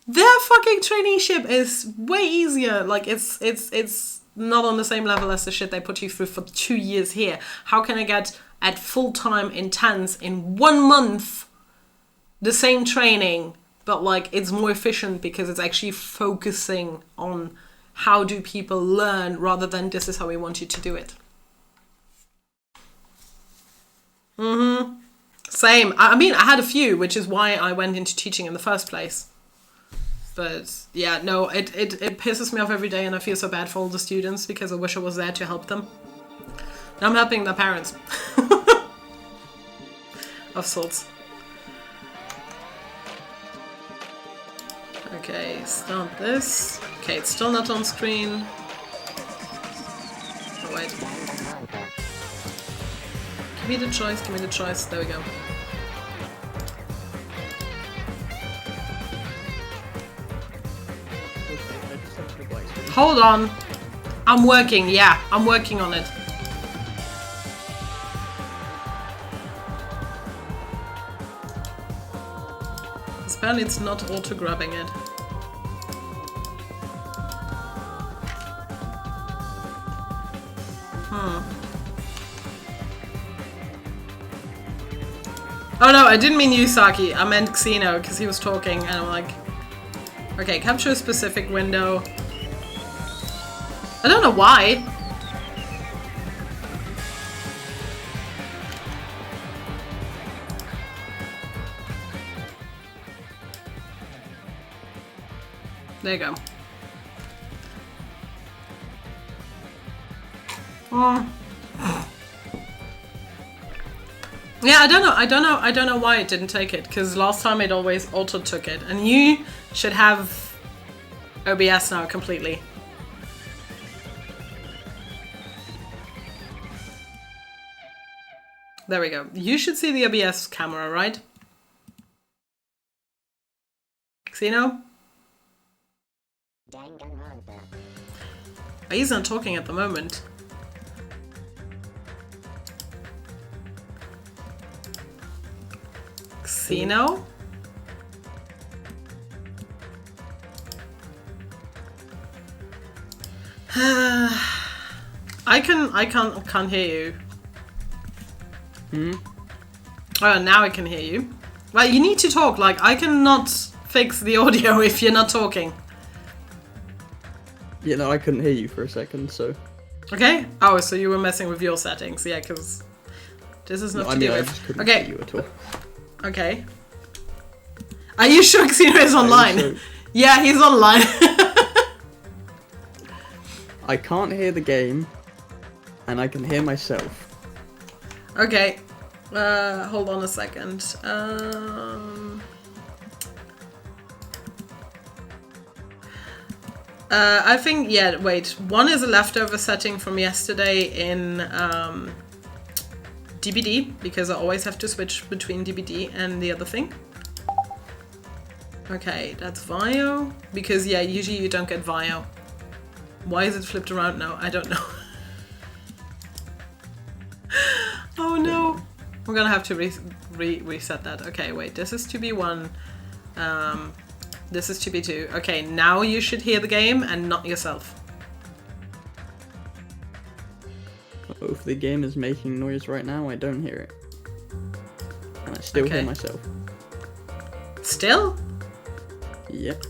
A: Their fucking traineeship is way easier. Like it's not on the same level as the shit they put you through for 2 years here. How can I get at full-time intense in 1 month the same training, but like it's more efficient because it's actually focusing on how do people learn rather than this is how we want you to do it. Same. I mean, I had a few, which is why I went into teaching in the first place. But yeah, no, it pisses me off every day, and I feel so bad for all the students because I wish I was there to help them. Now I'm helping their parents. Of sorts. Okay, start this. Okay, it's still not on screen. Oh, wait. Give me the choice, give me the choice. There we go. Hold on. I'm working, yeah. I'm working on it. Apparently it's not auto-grabbing it. Oh no, I didn't mean Yusaki. I meant Xeno, because he was talking, and I'm like... Okay, capture a specific window. I don't know why. There you go. Yeah, I don't know why it didn't take it, because last time it always auto took it, and you should have OBS now completely. There we go. You should see the OBS camera, right? Xeno? Danganronpa. Oh, he's not talking at the moment. Xeno? I can't hear you. Oh, now I can hear you. Well, you need to talk. Like, I cannot fix the audio if you're not talking.
B: Yeah, no, I couldn't hear you for a second, so...
A: Okay. Oh, so you were messing with your settings. Yeah, because this is not to do with... Okay.
B: Hear you at all.
A: Okay. Are you sure Xeno is online?
B: So...
A: Yeah, he's online.
B: I can't hear the game, and I can hear myself.
A: Okay. Hold on a second. I think, yeah, wait. One is a leftover setting from yesterday in DBD, because I always have to switch between DBD and the other thing. Okay, that's Vio, because, yeah, usually you don't get Vio. Why is it flipped around now? I don't know. Oh no. We're gonna have to reset that. Okay, wait, this is 2B1. This is 2B2. Okay, now you should hear the game and not yourself.
B: Oh, if the game is making noise right now, I don't hear it. And I still hear myself.
A: Still?
B: Yep.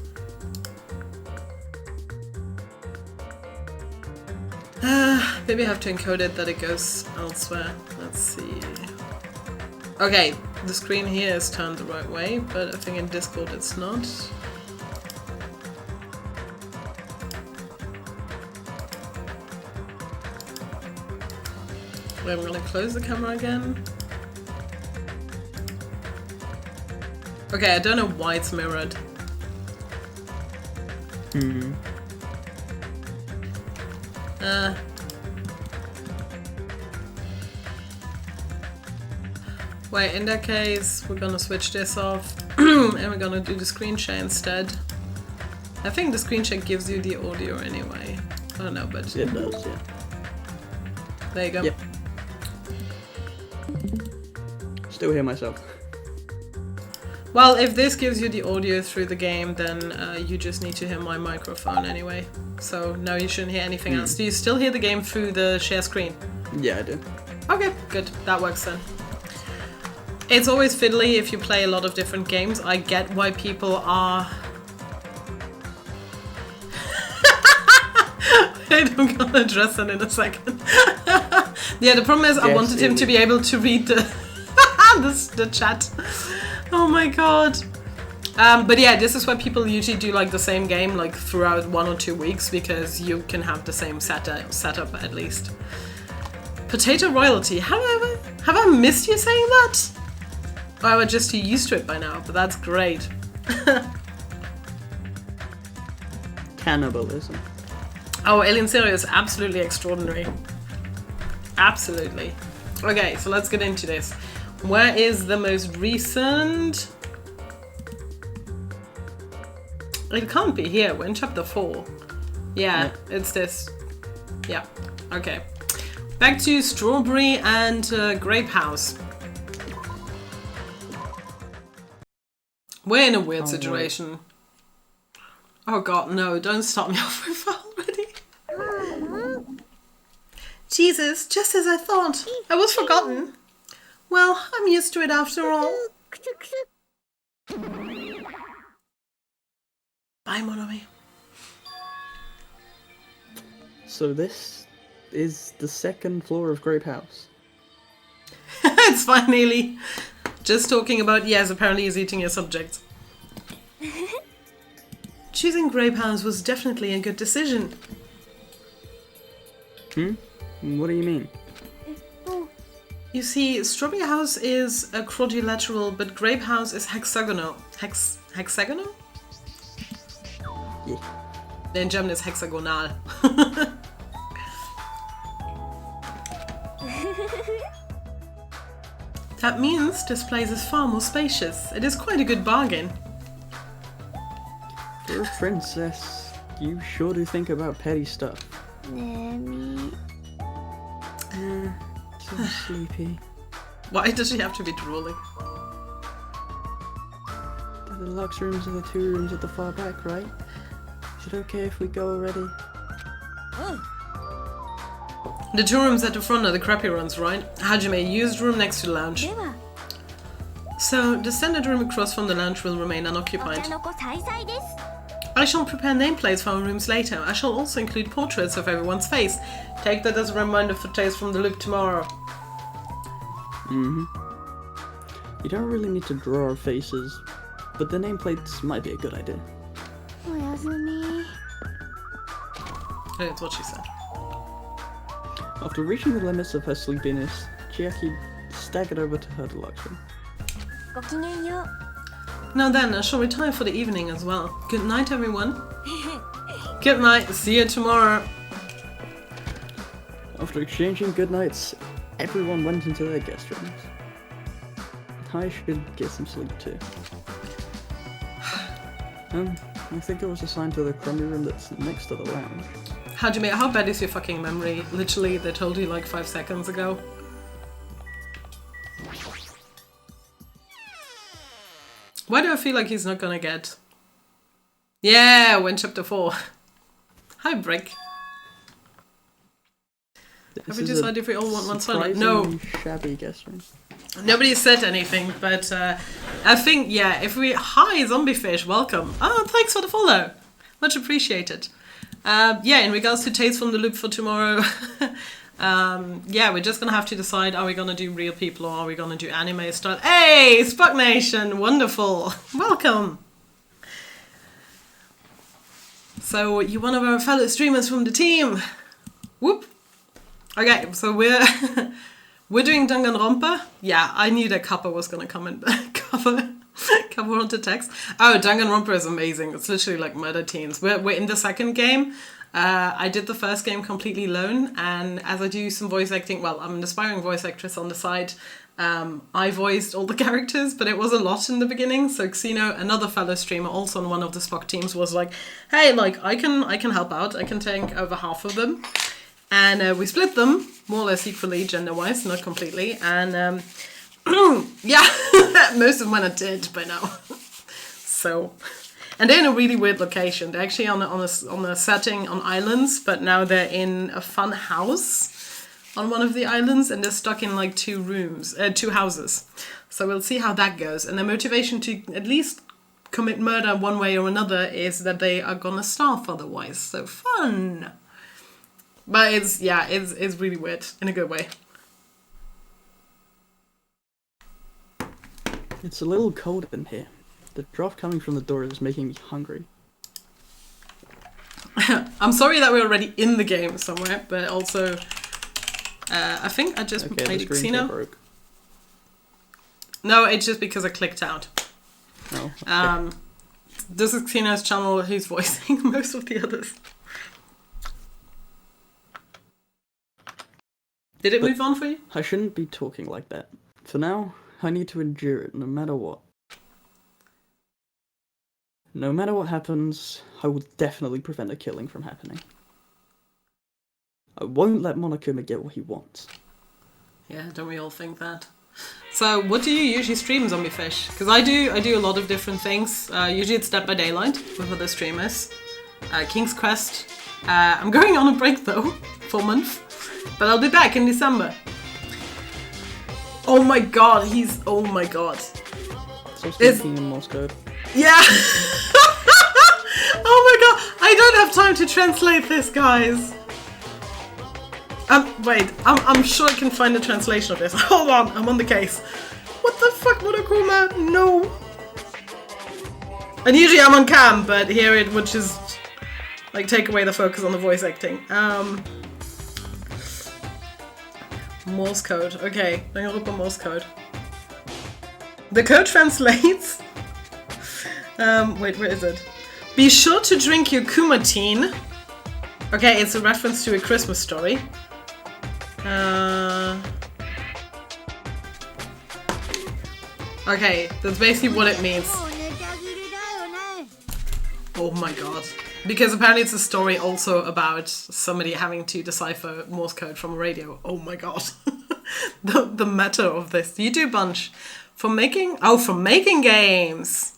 A: Maybe I have to encode it that it goes elsewhere. Let's see. Okay, the screen here is turned the right way, but I think in Discord it's not. Wait, I'm gonna close the camera again. Okay, I don't know why it's mirrored. Wait, in that case, we're gonna switch this off and we're gonna do the screen share instead. I think the screen share gives you the audio anyway. I don't know, but...
B: It does, yeah.
A: There you go.
B: Yep. Still hear myself.
A: Well, if this gives you the audio through the game, then you just need to hear my microphone anyway. So, no, you shouldn't hear anything else. Do you still hear the game through the share screen?
B: Yeah, I do.
A: Okay, good. That works then. It's always fiddly if you play a lot of different games. I get why people are... I'm gonna address that in a second. Yeah, the problem is I wanted him to be able to read the, the chat. Oh my god. But yeah, this is why people usually do like the same game like throughout 1 or 2 weeks, because you can have the same setup at least. Potato royalty. Have I missed you saying that? Or am I just too used to it by now? But that's great.
B: Cannibalism.
A: Oh, Alien Zero is absolutely extraordinary. Absolutely. Okay, so let's get into this. Where is the most recent? It can't be here. We're in chapter 4. Yeah, it's this. Yeah. Okay. Back to Strawberry and Grape House. We're in a weird situation. Wait. Oh god, no, don't start me off with that already. Jesus, just as I thought. I was forgotten. Well, I'm used to it after all. Bye, Monomi.
B: So this is the 2nd floor of Grape House.
A: It's fine, Neely. Just talking about, yes, apparently he's eating your subject. Choosing Grape House was definitely a good decision.
B: What do you mean?
A: You see, Strawberry House is a quadrilateral, but Grape House is hexagonal. Hexagonal?
B: Yeah.
A: In German is hexagonal. That means this place is far more spacious. It is quite a good bargain.
B: For a princess, you sure do think about petty stuff. So sleepy.
A: Why does she have to be drooling?
B: The deluxe rooms are the 2 rooms at the far back, right? Is it okay if we go already?
A: The 2 rooms at the front are the crappy ones, right? Hajime, used room next to the lounge. So, the standard room across from the lounge will remain unoccupied. I shall prepare nameplates for our rooms later. I shall also include portraits of everyone's face. Take that as a reminder for Tales from the Loop tomorrow.
B: You don't really need to draw our faces, but the nameplates might be a good idea.
A: That's what she said.
B: After reaching the limits of her sleepiness, Chiaki staggered over to her deluxe room.
A: Now then, I shall retire for the evening as well. Good night, everyone. Good night. See you tomorrow.
B: After exchanging goodnights, everyone went into their guest rooms. I should get some sleep too. I think I was assigned to the crummy room that's next to the lounge.
A: Hajime, how bad is your fucking memory? Literally, they told you like 5 seconds ago. Why do I feel like he's not gonna get? Yeah, when chapter 4. Hi, Brick. Have we decided if we all want one silent? No.
B: Shabby guest room.
A: Nobody said anything, but I think, yeah, if we... Hi, Zombiefish, welcome. Oh, thanks for the follow. Much appreciated. Yeah, in regards to Tales from the Loop for tomorrow, yeah, we're just going to have to decide, are we going to do real people or are we going to do anime style? Hey, Spock Nation, wonderful. Welcome. So, you're one of our fellow streamers from the team. Whoop. Okay, so we're doing Danganronpa. Yeah, I knew that Kappa was going to come and cover onto text. Oh, Danganronpa is amazing. It's literally like murder teens. We're in the 2nd game. I did the first game completely alone, and as I do some voice acting, well, I'm an aspiring voice actress on the side. I voiced all the characters, but it was a lot in the beginning. So Xeno, another fellow streamer, also on one of the Spock teams, was like, "Hey, like I can help out. I can take over half of them," and we split them more or less equally, gender-wise, not completely. And yeah, most of mine I did by now. So. And they're in a really weird location. They're actually on a setting on islands, but now they're in a fun house on one of the islands, and they're stuck in like two houses. So we'll see how that goes. And their motivation to at least commit murder one way or another is that they are gonna starve otherwise. So fun. But it's really weird in a good way.
B: It's a little cold in here. The draft coming from the door is making me hungry.
A: I'm sorry that we're already in the game somewhere, but also I think I just played Xeno. Broke. No, it's just because I clicked out.
B: Oh, okay.
A: This is Xeno's channel, who's voicing most of the others. Did it move on for you?
B: I shouldn't be talking like that. For now, I need to endure it no matter what. No matter what happens, I will definitely prevent a killing from happening. I won't let Monokuma get what he wants.
A: Yeah, don't we all think that? So, what do you usually stream, Zombiefish? Because I do a lot of different things. Usually it's Dead by Daylight with other streamers. King's Quest. I'm going on a break though, for a month. But I'll be back in December. Oh my god, oh my god.
B: So speaking in Morse code.
A: Yeah! Oh my god! I don't have time to translate this, guys! Wait, I'm sure I can find a translation of this. Hold on, I'm on the case. What the fuck, Monokuma? No! And usually I'm on cam, but here it would just like take away the focus on the voice acting. Morse code. Okay, Danganronpa Morse code. The code translates. Wait, where is it? Be sure to drink your Kumatine. Okay, it's a reference to A Christmas Story. Okay, that's basically what it means. Oh my god. Because apparently it's a story also about somebody having to decipher Morse code from a radio. Oh my god. the meta of this. You do a bunch. From making games.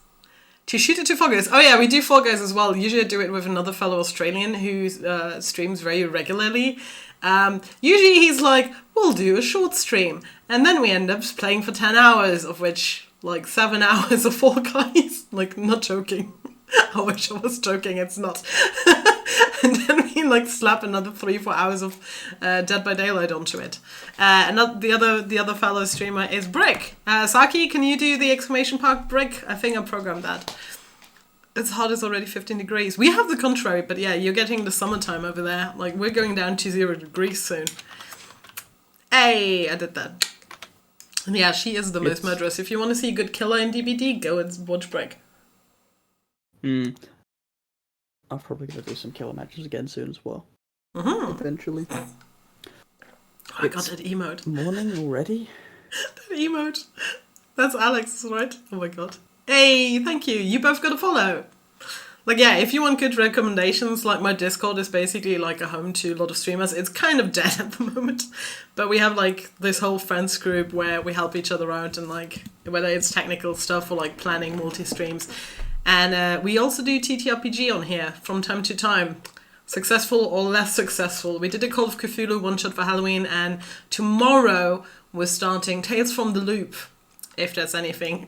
A: To shoot it to Fall Guys. Oh yeah, we do Fall Guys as well. Usually I do it with another fellow Australian who streams very regularly. Usually he's like, we'll do a short stream. And then we end up playing for 10 hours, of which like 7 hours of Fall Guys. Like, not joking. I wish I was joking, it's not. And then we like slap another 3-4 hours of Dead by Daylight onto it. And the other fellow streamer is Brick. Saki, can you do the exclamation mark Brick? I think I programmed that. It's hot, it's already 15 degrees. We have the contrary, but yeah, you're getting the summertime over there. Like, we're going down to 0 degrees soon. Hey, I did that. And yeah, she is the most murderous. If you want to see a good killer in DBD, go and watch Brick.
B: I'm probably going to do some killer matches again soon as well. Eventually.
A: Oh, I got that emote.
B: Morning already?
A: That emote. That's Alex, right? Oh my god. Hey, thank you. You both got a follow. Like, yeah, if you want good recommendations, like my Discord is basically like a home to a lot of streamers. It's kind of dead at the moment. But we have like this whole friends group where we help each other out and like, whether it's technical stuff or like planning multi-streams. And we also do TTRPG on here from time to time. Successful or less successful. We did a Call of Cthulhu one-shot for Halloween, and tomorrow we're starting Tales from the Loop, if there's anything.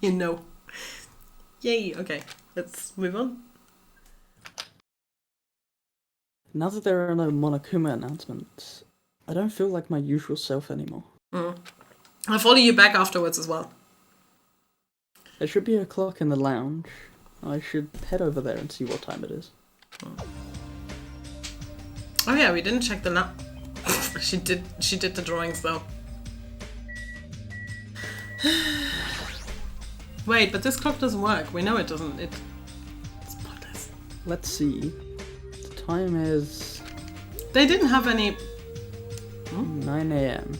A: You know. Yay, okay, let's move on.
B: Now that there are no Monokuma announcements, I don't feel like my usual self anymore.
A: I'll follow you back afterwards as well.
B: There should be a clock in the lounge. I should head over there and see what time it is.
A: Oh yeah, we didn't check the map. She did the drawings though. Wait, but this clock doesn't work. We know it doesn't. It's pointless.
B: Let's see. The time is...
A: They didn't have any...
B: 9 a.m.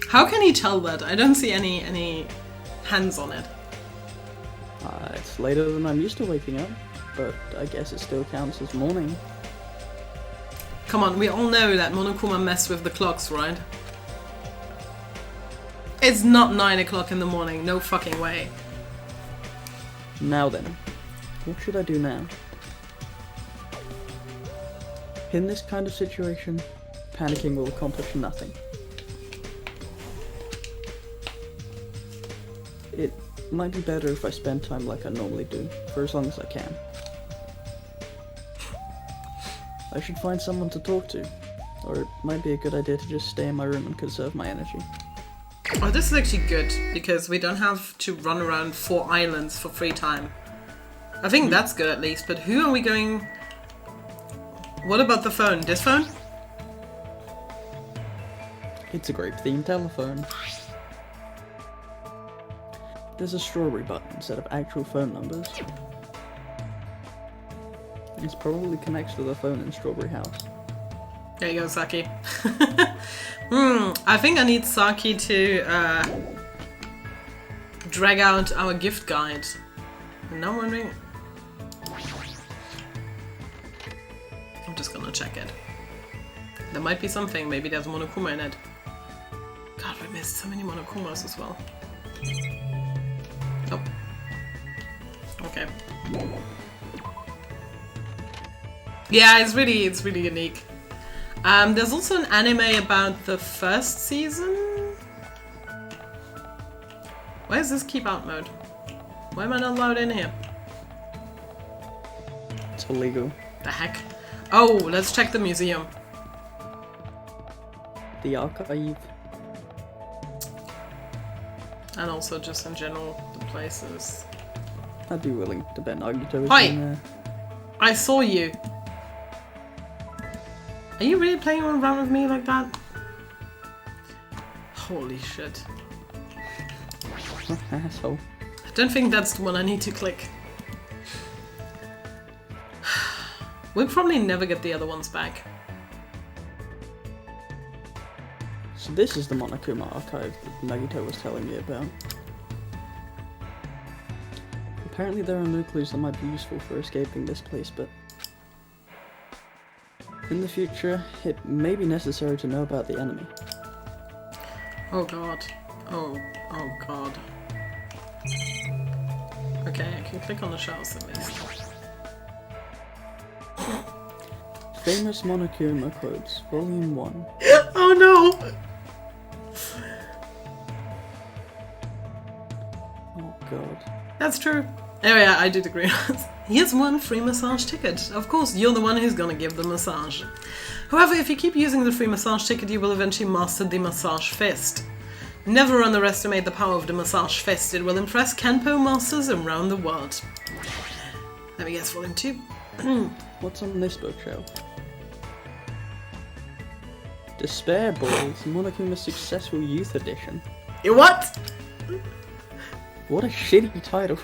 A: How can you tell that? I don't see any hands on it.
B: It's later than I'm used to waking up, but I guess it still counts as morning.
A: Come on, we all know that Monokuma messed with the clocks, right? It's not 9 o'clock in the morning, no fucking way.
B: Now then, what should I do now? In this kind of situation, panicking will accomplish nothing. It might be better if I spend time like I normally do, for as long as I can. I should find someone to talk to, or it might be a good idea to just stay in my room and conserve my energy.
A: Oh, this is actually good, because we don't have to run around 4 islands for free time. I think that's good at least, but who are we going... What about the phone? This phone?
B: It's a grape-themed telephone. There's a strawberry button instead of actual phone numbers. This probably connects to the phone in Strawberry House.
A: There you go, Saki. I think I need Saki to drag out our gift guide. And now I'm wondering... I'm just gonna check it. There might be something, maybe there's Monokuma in it. God, we missed so many Monokumas as well. Oh. Okay. Yeah, it's really unique. There's also an anime about the first season. Why is this keep out mode? Why am I not allowed in here?
B: It's illegal.
A: The heck? Oh, let's check the museum.
B: The archive.
A: And also just in general, the places.
B: I'd be willing to bet Nagito is
A: Hi!
B: in there.
A: I saw you. Are you really playing around with me like that? Holy shit.
B: Asshole.
A: I don't think that's the one I need to click. We'll probably never get the other ones back.
B: So this is the Monokuma archive that Nagito was telling me about. Apparently there are no clues that might be useful for escaping this place, but... in the future, it may be necessary to know about the enemy.
A: Oh god. Oh god. Okay, I can click on the shells at least.
B: Famous Monokuma Quotes, Volume 1.
A: Oh no!
B: Oh god.
A: That's true. Oh yeah, I did agree. Here's one free massage ticket. Of course, you're the one who's gonna give the massage. However, if you keep using the free massage ticket, you will eventually master the massage fist. Never underestimate the power of the massage fist. It will impress Kenpo masters around the world. Let me guess, volume 2.
B: What's on this bookshelf? Despair Boys, Monokuma's Successful Youth Edition.
A: What?
B: What a shitty title.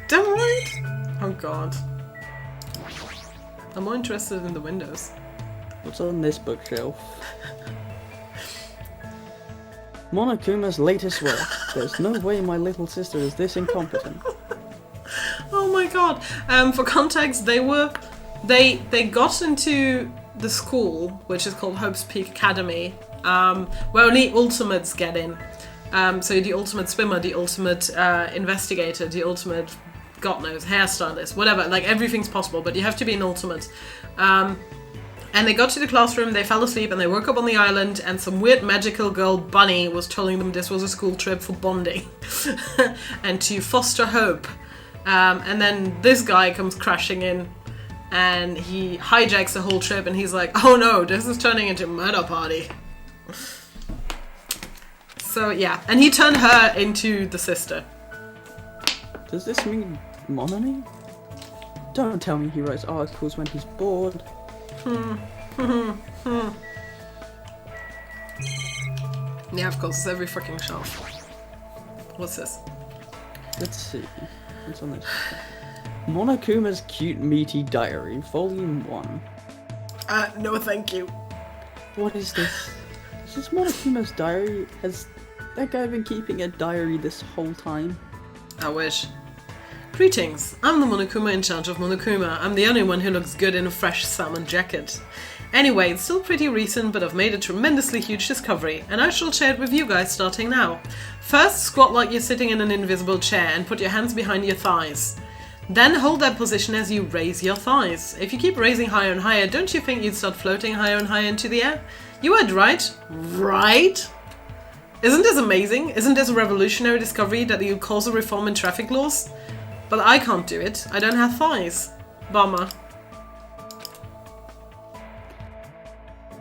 A: Damn right. Oh god. I'm more interested in the windows.
B: What's on this bookshelf? Monokuma's latest work. There's no way my little sister is this incompetent.
A: Oh my god. For context, they got into the school, which is called Hope's Peak Academy, where only ultimates get in. So the ultimate swimmer, the ultimate investigator, the ultimate, God knows, hairstylist, whatever, like everything's possible, but you have to be an ultimate. And they got to the classroom, they fell asleep, and they woke up on the island, and some weird magical girl, Bunny, was telling them this was a school trip for bonding and to foster hope. And then this guy comes crashing in, and he hijacks the whole trip, and he's like, oh no, this is turning into a murder party. So yeah, and he turned her into the sister.
B: Does this mean Monami? Don't tell me he writes articles when he's bored.
A: Yeah, of course, it's every freaking shelf. What's this?
B: Let's see. What's on this? Monokuma's Cute Meaty Diary, Volume 1.
A: No thank you.
B: What is this? Is this Monokuma's diary? Has that guy been keeping a diary this whole time?
A: I wish. Greetings, I'm the Monokuma in charge of Monokuma. I'm the only one who looks good in a fresh salmon jacket. Anyway, it's still pretty recent, but I've made a tremendously huge discovery, and I shall share it with you guys starting now. First, squat like you're sitting in an invisible chair and put your hands behind your thighs. Then hold that position as you raise your thighs. If you keep raising higher and higher, don't you think you'd start floating higher and higher into the air? You heard right. Right? Isn't this amazing? Isn't this a revolutionary discovery that you'll cause a reform in traffic laws? But I can't do it. I don't have thighs. Bummer.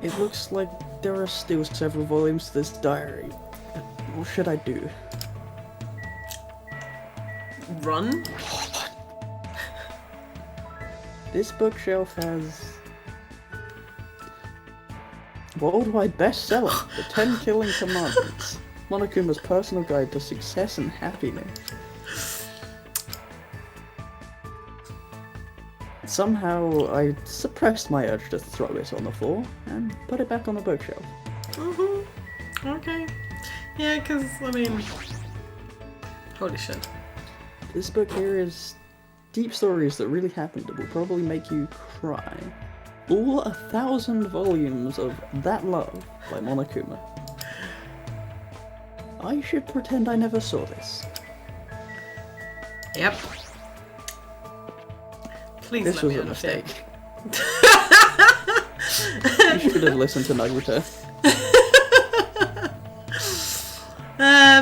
B: It looks like there are still several volumes to this diary. What should I do?
A: Run?
B: This bookshelf has... Worldwide bestseller, The 10 Killing Commandments. Monokuma's personal guide to success and happiness. Somehow, I suppressed my urge to throw it on the floor and put it back on the bookshelf.
A: Okay. Yeah, because, I mean... Holy shit.
B: This book here is deep stories that really happened that will probably make you cry. All 1,000 volumes of That Love by Monokuma. I should pretend I never saw this.
A: Yep. Please
B: This
A: let
B: was
A: me
B: a
A: understand.
B: mistake. You should have listened to Naruto.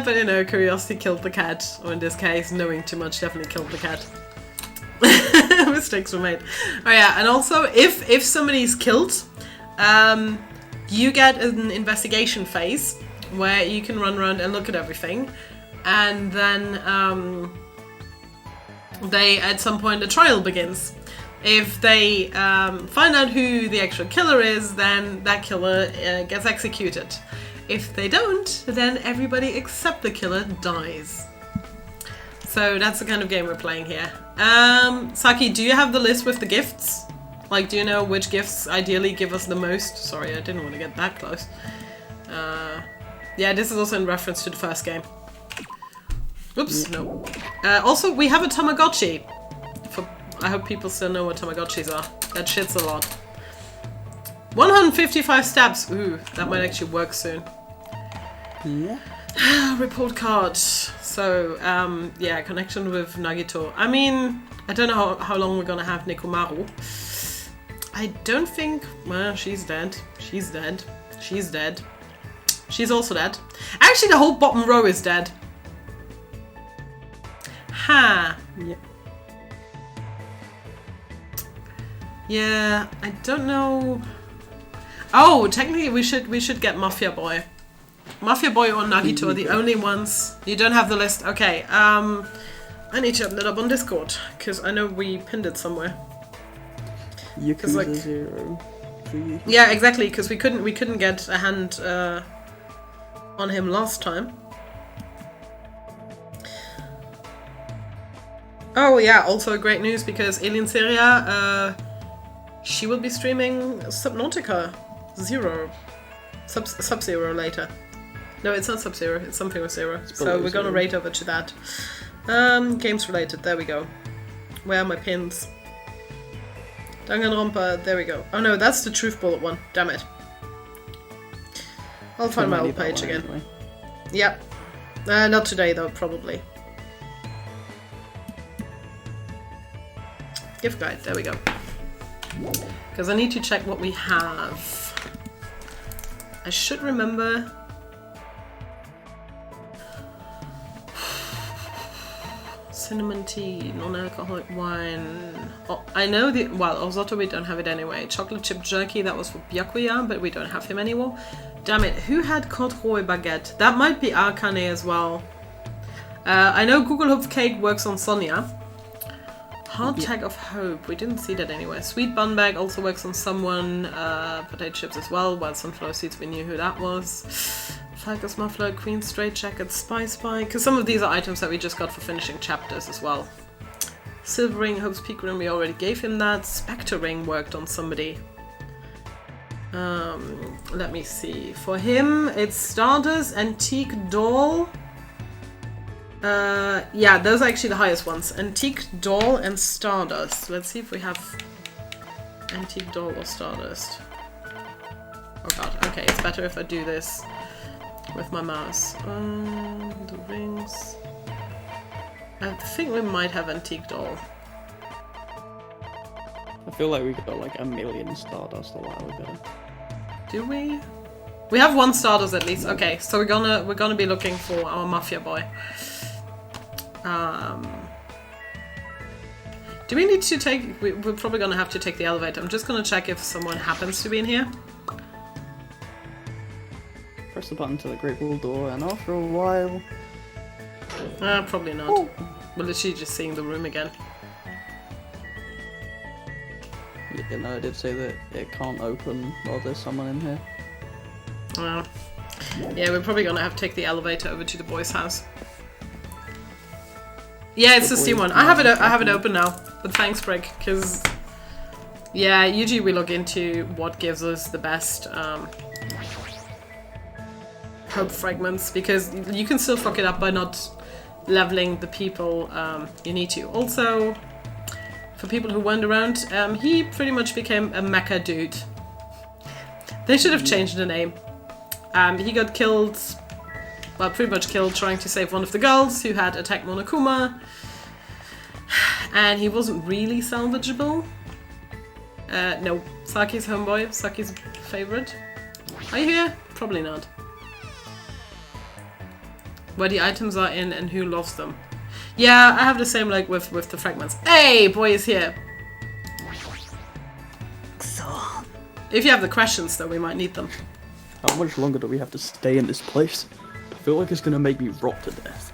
A: But you know, curiosity killed the cat, or in this case, knowing too much definitely killed the cat. Mistakes were made. Oh yeah, and also, if somebody's killed, you get an investigation phase where you can run around and look at everything, and then they, at some point, the trial begins. If they find out who the actual killer is, then that killer gets executed. If they don't, then everybody except the killer dies. So that's the kind of game we're playing here. Saki, do you have the list with the gifts? Like, do you know which gifts ideally give us the most? Sorry, I didn't want to get that close. Yeah, this is also in reference to the first game. Oops, no. Also, we have a Tamagotchi. I hope people still know what Tamagotchis are. That shit's a lot. 155 steps. Ooh, that might actually work soon.
B: Yeah.
A: Report card. So, yeah, connection with Nagito. I mean, I don't know how long we're gonna have Nekomaru. I don't think... Well, she's dead. She's dead. She's dead. She's also dead. Actually, the whole bottom row is dead. Ha!
B: Yep.
A: Yeah, I don't know... Oh, technically we should get Mafia Boy. Mafia Boy or Nagito are the only ones. You don't have the list. Okay, I need to open it up on Discord, because I know we pinned it somewhere.
B: Yakuza
A: like,
B: 0.
A: Yeah, exactly, because we couldn't get a hand on him last time. Oh yeah, also great news, because Alien Seria, she will be streaming Subnautica Zero. Sub-Zero later. No, it's not Sub-Zero, it's something with Zero. So we're gonna rate over to that. Games related, there we go. Where are my pins? Danganronpa, there we go. Oh no, that's the Truth Bullet one, damn it. I'll find my old page again. Anyway. Yep. Not today though, probably. Gift guide, there we go. Because I need to check what we have. I should remember... Cinnamon tea, non-alcoholic wine... Oh, I know the... Well, Ozoto we don't have it anyway. Chocolate chip jerky, that was for Byakuya, but we don't have him anymore. Damn it, who had Côte baguette? That might be Akane as well. I know Google Hopf Cake works on Sonia. Hardtack of Hope, we didn't see that anywhere. Sweet Bun Bag also works on someone. Potato chips as well. Wild Sunflower Seeds, we knew who that was. Falcus Muffler, Queen Straight Jacket, Spice Spy. Because some of these are items that we just got for finishing chapters as well. Silver Ring, Hope's Peak Ring, we already gave him that. Spectre Ring worked on somebody. Let me see. For him, it's Stardust, Antique Doll. Yeah, those are actually the highest ones. Antique Doll and Stardust. Let's see if we have Antique Doll or Stardust. Oh god, okay, it's better if I do this with my mouse. The rings. I think we might have Antique Doll.
B: I feel like we got like 1,000,000 Stardust a while ago.
A: Do we? We have 1 Stardust at least. Okay, so we're gonna be looking for our Mafia boy. Do we need to take... We're probably gonna have to take the elevator. I'm just gonna check if someone happens to be in here.
B: Press the button to the Great Wall door, and after a while...
A: Probably not.
B: Oh.
A: We're literally just seeing the room again.
B: Yeah, no, I did say that it can't open while there's someone in here.
A: Yeah, we're probably gonna have to take the elevator over to the boys' house. Yeah, it's the Steam one. I have it open now. But thanks, Brick, because yeah, usually we look into what gives us the best hope fragments, because you can still fuck it up by not leveling the people you need to. Also, for people who weren't around, he pretty much became a mecha dude. They should have changed the name. He got killed, well, pretty much killed trying to save one of the girls who had attacked Monokuma. And he wasn't really salvageable. No, Saki's homeboy, Saki's favorite. Are you here? Probably not. Where the items are in and who loves them. Yeah, I have the same like with the fragments. Hey, boy is here. If you have the questions though, we might need them.
B: How much longer do we have to stay in this place? I feel like it's gonna make me rot to death.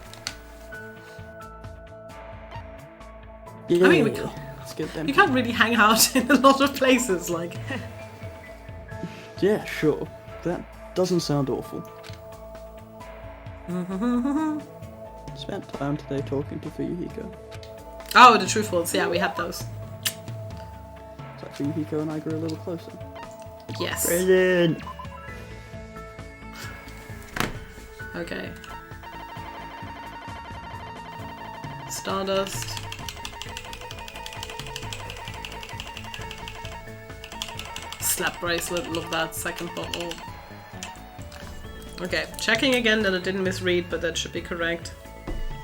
B: Yeah,
A: I mean,
B: let's get them.
A: you can't really hang out in a lot of places, like.
B: Yeah, sure. That doesn't sound awful. Spent time today talking to Fuyuhiko.
A: Oh, the truthfuls, yeah, we had those.
B: It's like Fuyuhiko and I grew a little closer.
A: Yes.
B: Brilliant!
A: Okay. Stardust. Slap bracelet, love that. Second bottle. Okay, checking again that I didn't misread, but that should be correct.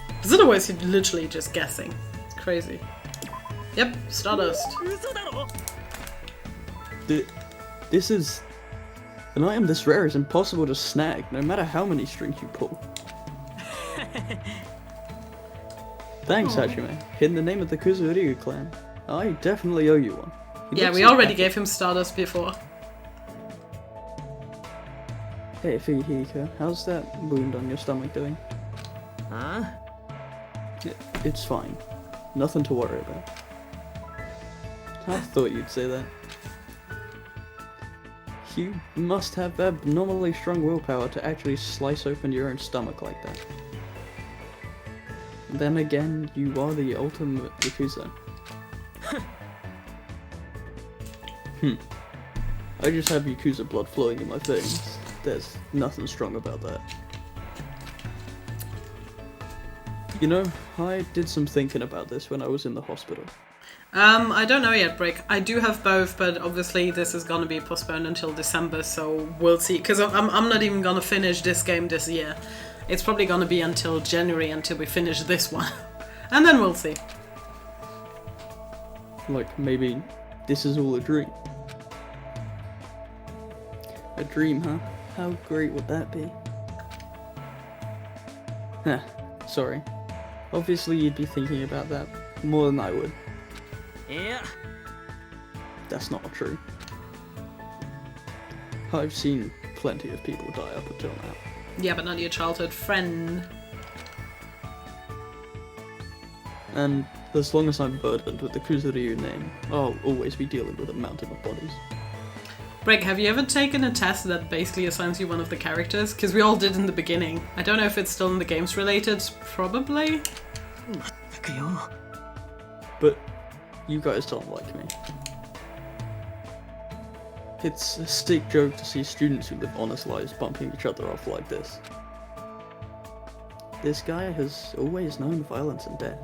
A: Because otherwise you're literally just guessing. It's crazy. Yep, Stardust.
B: This is... An item this rare is impossible to snag, no matter how many strings you pull. Thanks, Hachime. In the name of the Kuzuryu clan, I definitely owe you one.
A: Yeah, we already gave him Stardust before.
B: Hey, Fuyuhiko, how's that wound on your stomach doing?
C: Huh?
B: It's fine. Nothing to worry about. I thought you'd say that. You must have abnormally strong willpower to actually slice open your own stomach like that. Then again, you are the ultimate Yakuza. I just have Yakuza blood flowing in my veins. There's nothing strong about that. You know, I did some thinking about this when I was in the hospital.
A: I don't know yet, Brick. I do have both, but obviously this is gonna be postponed until December, so we'll see. Because I'm not even gonna finish this game this year. It's probably gonna be until January until we finish this one. And then we'll see.
B: Like, maybe this is all a dream. A dream, huh? How great would that be? Huh, sorry. Obviously you'd be thinking about that more than I would.
C: Yeah.
B: That's not true. I've seen plenty of people die up until now.
A: Yeah, but not your childhood friend.
B: And as long as I'm burdened with the Kuzuryu name, I'll always be dealing with a mountain of bodies.
A: Brick, have you ever taken a test that basically assigns you one of the characters? Because we all did in the beginning. I don't know if it's still in the games related. Probably?
B: But you guys don't like me. It's a sick joke to see students who live honest lives bumping each other off like this. This guy has always known violence and death.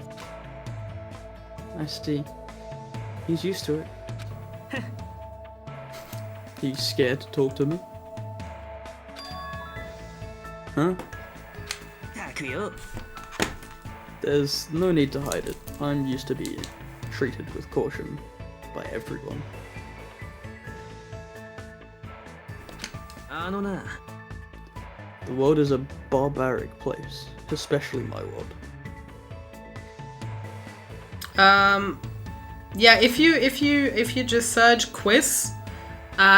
B: I see. He's used to it. He's scared to talk to me. Huh?
C: たくよ
B: There's no need to hide it. I'm used to being treated with caution by everyone.
C: あのな
B: The world is a barbaric place, especially my world.
A: Yeah, if you just search quiz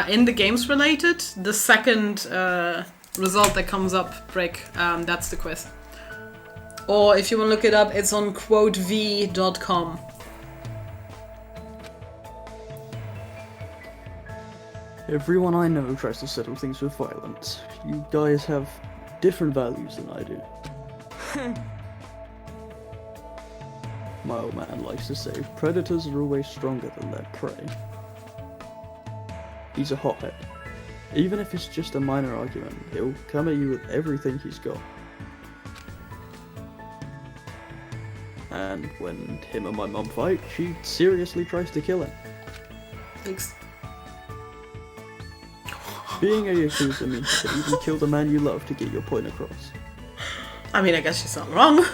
A: in the games related, the second result that comes up, Brick, that's the quiz. Or if you want to look it up, it's on quotev.com.
B: Everyone I know tries to settle things with violence. You guys have different values than I do. My old man likes to say, predators are always stronger than their prey. He's a hothead. Even if it's just a minor argument, he'll come at you with everything he's got. And when him and my mum fight, she seriously tries to kill him.
A: Thanks.
B: Being a Yakuza means you can even kill the man you love to get your point across.
A: I mean, I guess she's not wrong.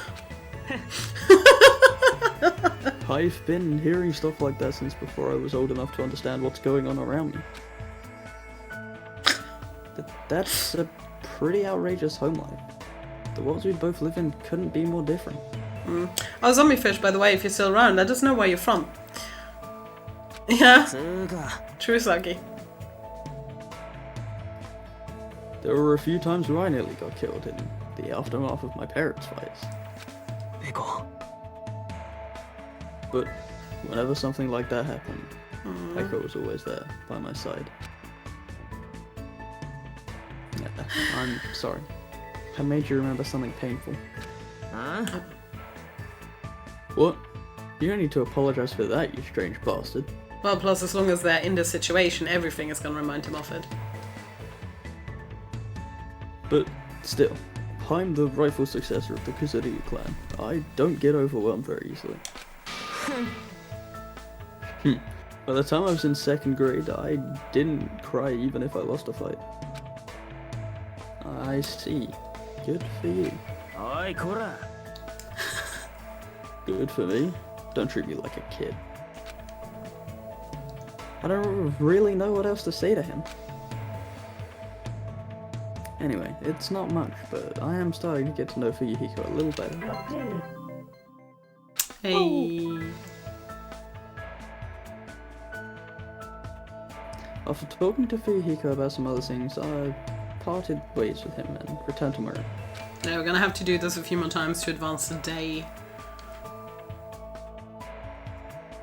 B: I've been hearing stuff like that since before I was old enough to understand what's going on around me. That's a pretty outrageous home life. The worlds we both live in couldn't be more different.
A: Oh, Zombie Fish, by the way, if you're still around, let us know where you're from. Yeah,
C: つうか
A: true, Saki.
B: There were a few times where I nearly got killed in the aftermath of my parents' fights.
C: エコ
B: But whenever something like that happened, Echo was always there, by my side. Yeah, I'm sorry. I made you remember something painful.
C: あ
B: What? You don't need to apologize for that, you strange bastard.
A: Well, plus, as long as they're in the situation, everything is gonna remind him of it.
B: But still, I'm the rightful successor of the Kazuryu clan. I don't get overwhelmed very easily. By the time I was in 2nd grade, I didn't cry even if I lost a fight. I see. Good for you.
C: おいこら
B: Good for me. Don't treat me like a kid. I don't really know what else to say to him. Anyway, it's not much, but I am starting to get to know Fuyuhiko a little better.
A: Hey.
B: After talking to Fuyuhiko about some other things, I parted ways with him and returned to my room.
A: Yeah, we're gonna have to do this a few more times to advance the day.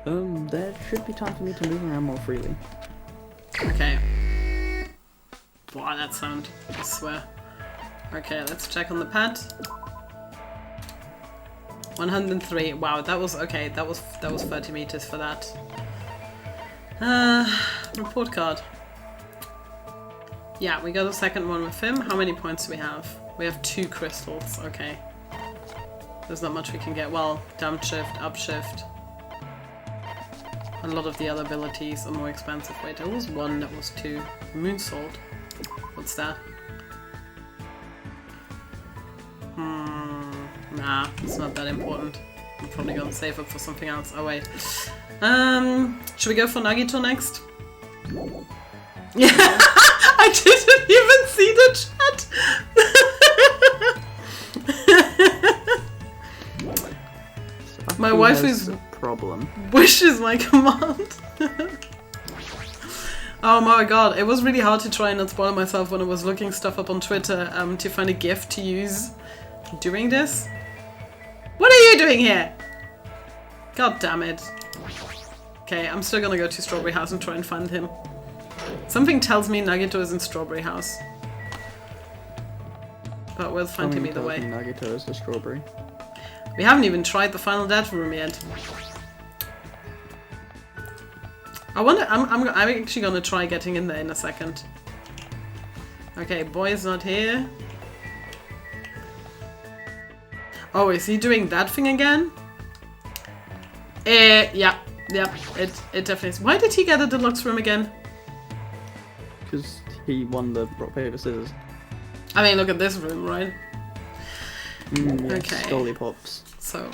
B: There should be time for me to move around more freely.
A: Okay. Wow, that sound, I swear. Okay, let's check on the pad. 103. Wow, that was okay. That was 30 meters for that. Report card. Yeah, we got a second one with him. How many points do we have? We have 2 crystals. Okay. There's not much we can get. Well, down shift, up shift. A lot of the other abilities are more expensive. Wait, there was one that was 2. Moonsault. What's that? Nah, it's not that important. I'm probably gonna save up for something else. Oh wait. Should we go for Nagito next? Yeah, I didn't even see the chat. My wife is
B: a problem.
A: wishes my command. Oh my god, it was really hard to try and not spoil myself when I was looking stuff up on Twitter to find a GIF to use during this. What are you doing here? God damn it. Okay, I'm still gonna go to Strawberry House and try and find him. Something tells me Nagito is in Strawberry House. But we'll find him either way.
B: Nagito is the strawberry.
A: We haven't even tried the final death room yet. I wonder. I'm actually gonna try getting in there in a second. Okay, boy is not here. Oh, is he doing that thing again? Yeah. It definitely is. Why did he get a deluxe room again?
B: Because he won the rock, paper, scissors.
A: I mean, look at this room, right?
B: Yes,
A: Okay.
B: Scully pops.
A: So,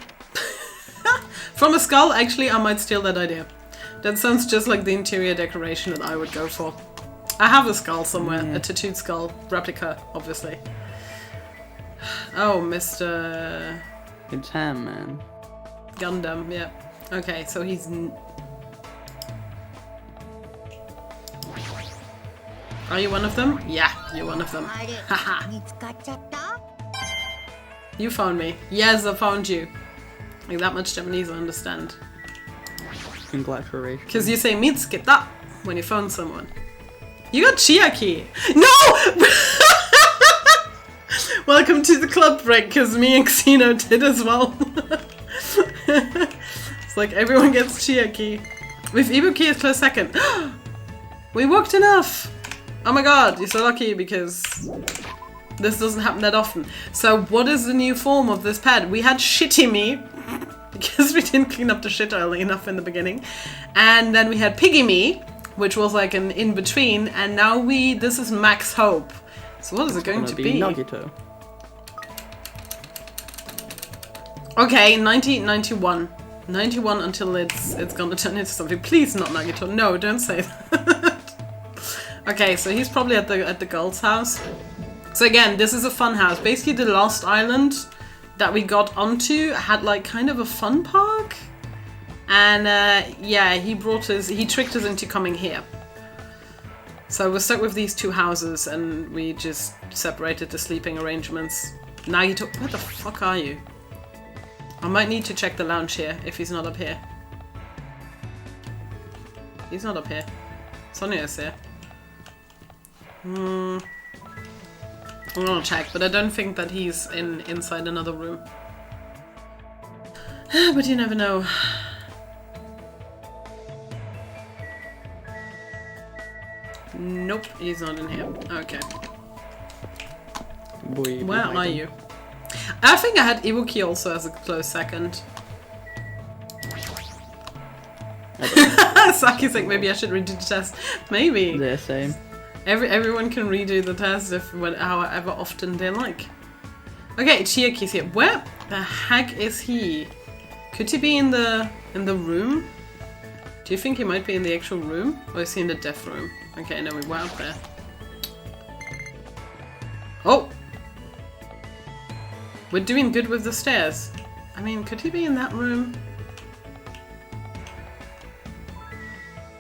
A: from a skull, actually, I might steal that idea. That sounds just like the interior decoration that I would go for. I have a skull somewhere, a tattooed skull replica, obviously. Oh, Mr.
B: It's Ham Man.
A: Gundam, yeah. Okay, so he's. Are you one of them? Yeah, you're one of them. Haha. You found me. Yes, I found you. Like that much Japanese I understand.
B: Congratulations.
A: Because you say "mitsketa" when you found someone. You got Chiaki! No! Welcome to the club break, because me and Xeno did as well. It's like everyone gets Chiaki. With Ibuki is close second. We walked enough! Oh my god, you're so lucky because this doesn't happen that often. So what is the new form of this pad? We had Shitty Me, because we didn't clean up the shit early enough in the beginning. And then we had Piggy Me, which was like an in-between. And now this is Max Hope. So what is it going to be?
B: Nagito.
A: Okay, 91. 91 until it's gonna turn into something. Please not Nagito. No, don't say that. Okay, so he's probably at the girl's house. So again, this is a fun house. Basically, the last island that we got onto had like kind of a fun park, and yeah, he tricked us into coming here. So we're stuck with these two houses, and we just separated the sleeping arrangements. Nagito, where the fuck are you? I might need to check the lounge here if he's not up here. He's not up here. Sonia is here. I'm gonna check, but I don't think that he's inside another room. But you never know. Nope, he's not in here. Okay. Where are you? I think I had Ibuki also as a close second. Saki's like, maybe I should redo the test. Maybe.
B: They're same.
A: Everyone can redo the test however often they like. Okay, Chiaki's here. Where the heck is he? Could he be in the room? Do you think he might be in the actual room? Or is he in the deaf room? Okay, no, we were up there. Oh! We're doing good with the stairs. I mean, could he be in that room?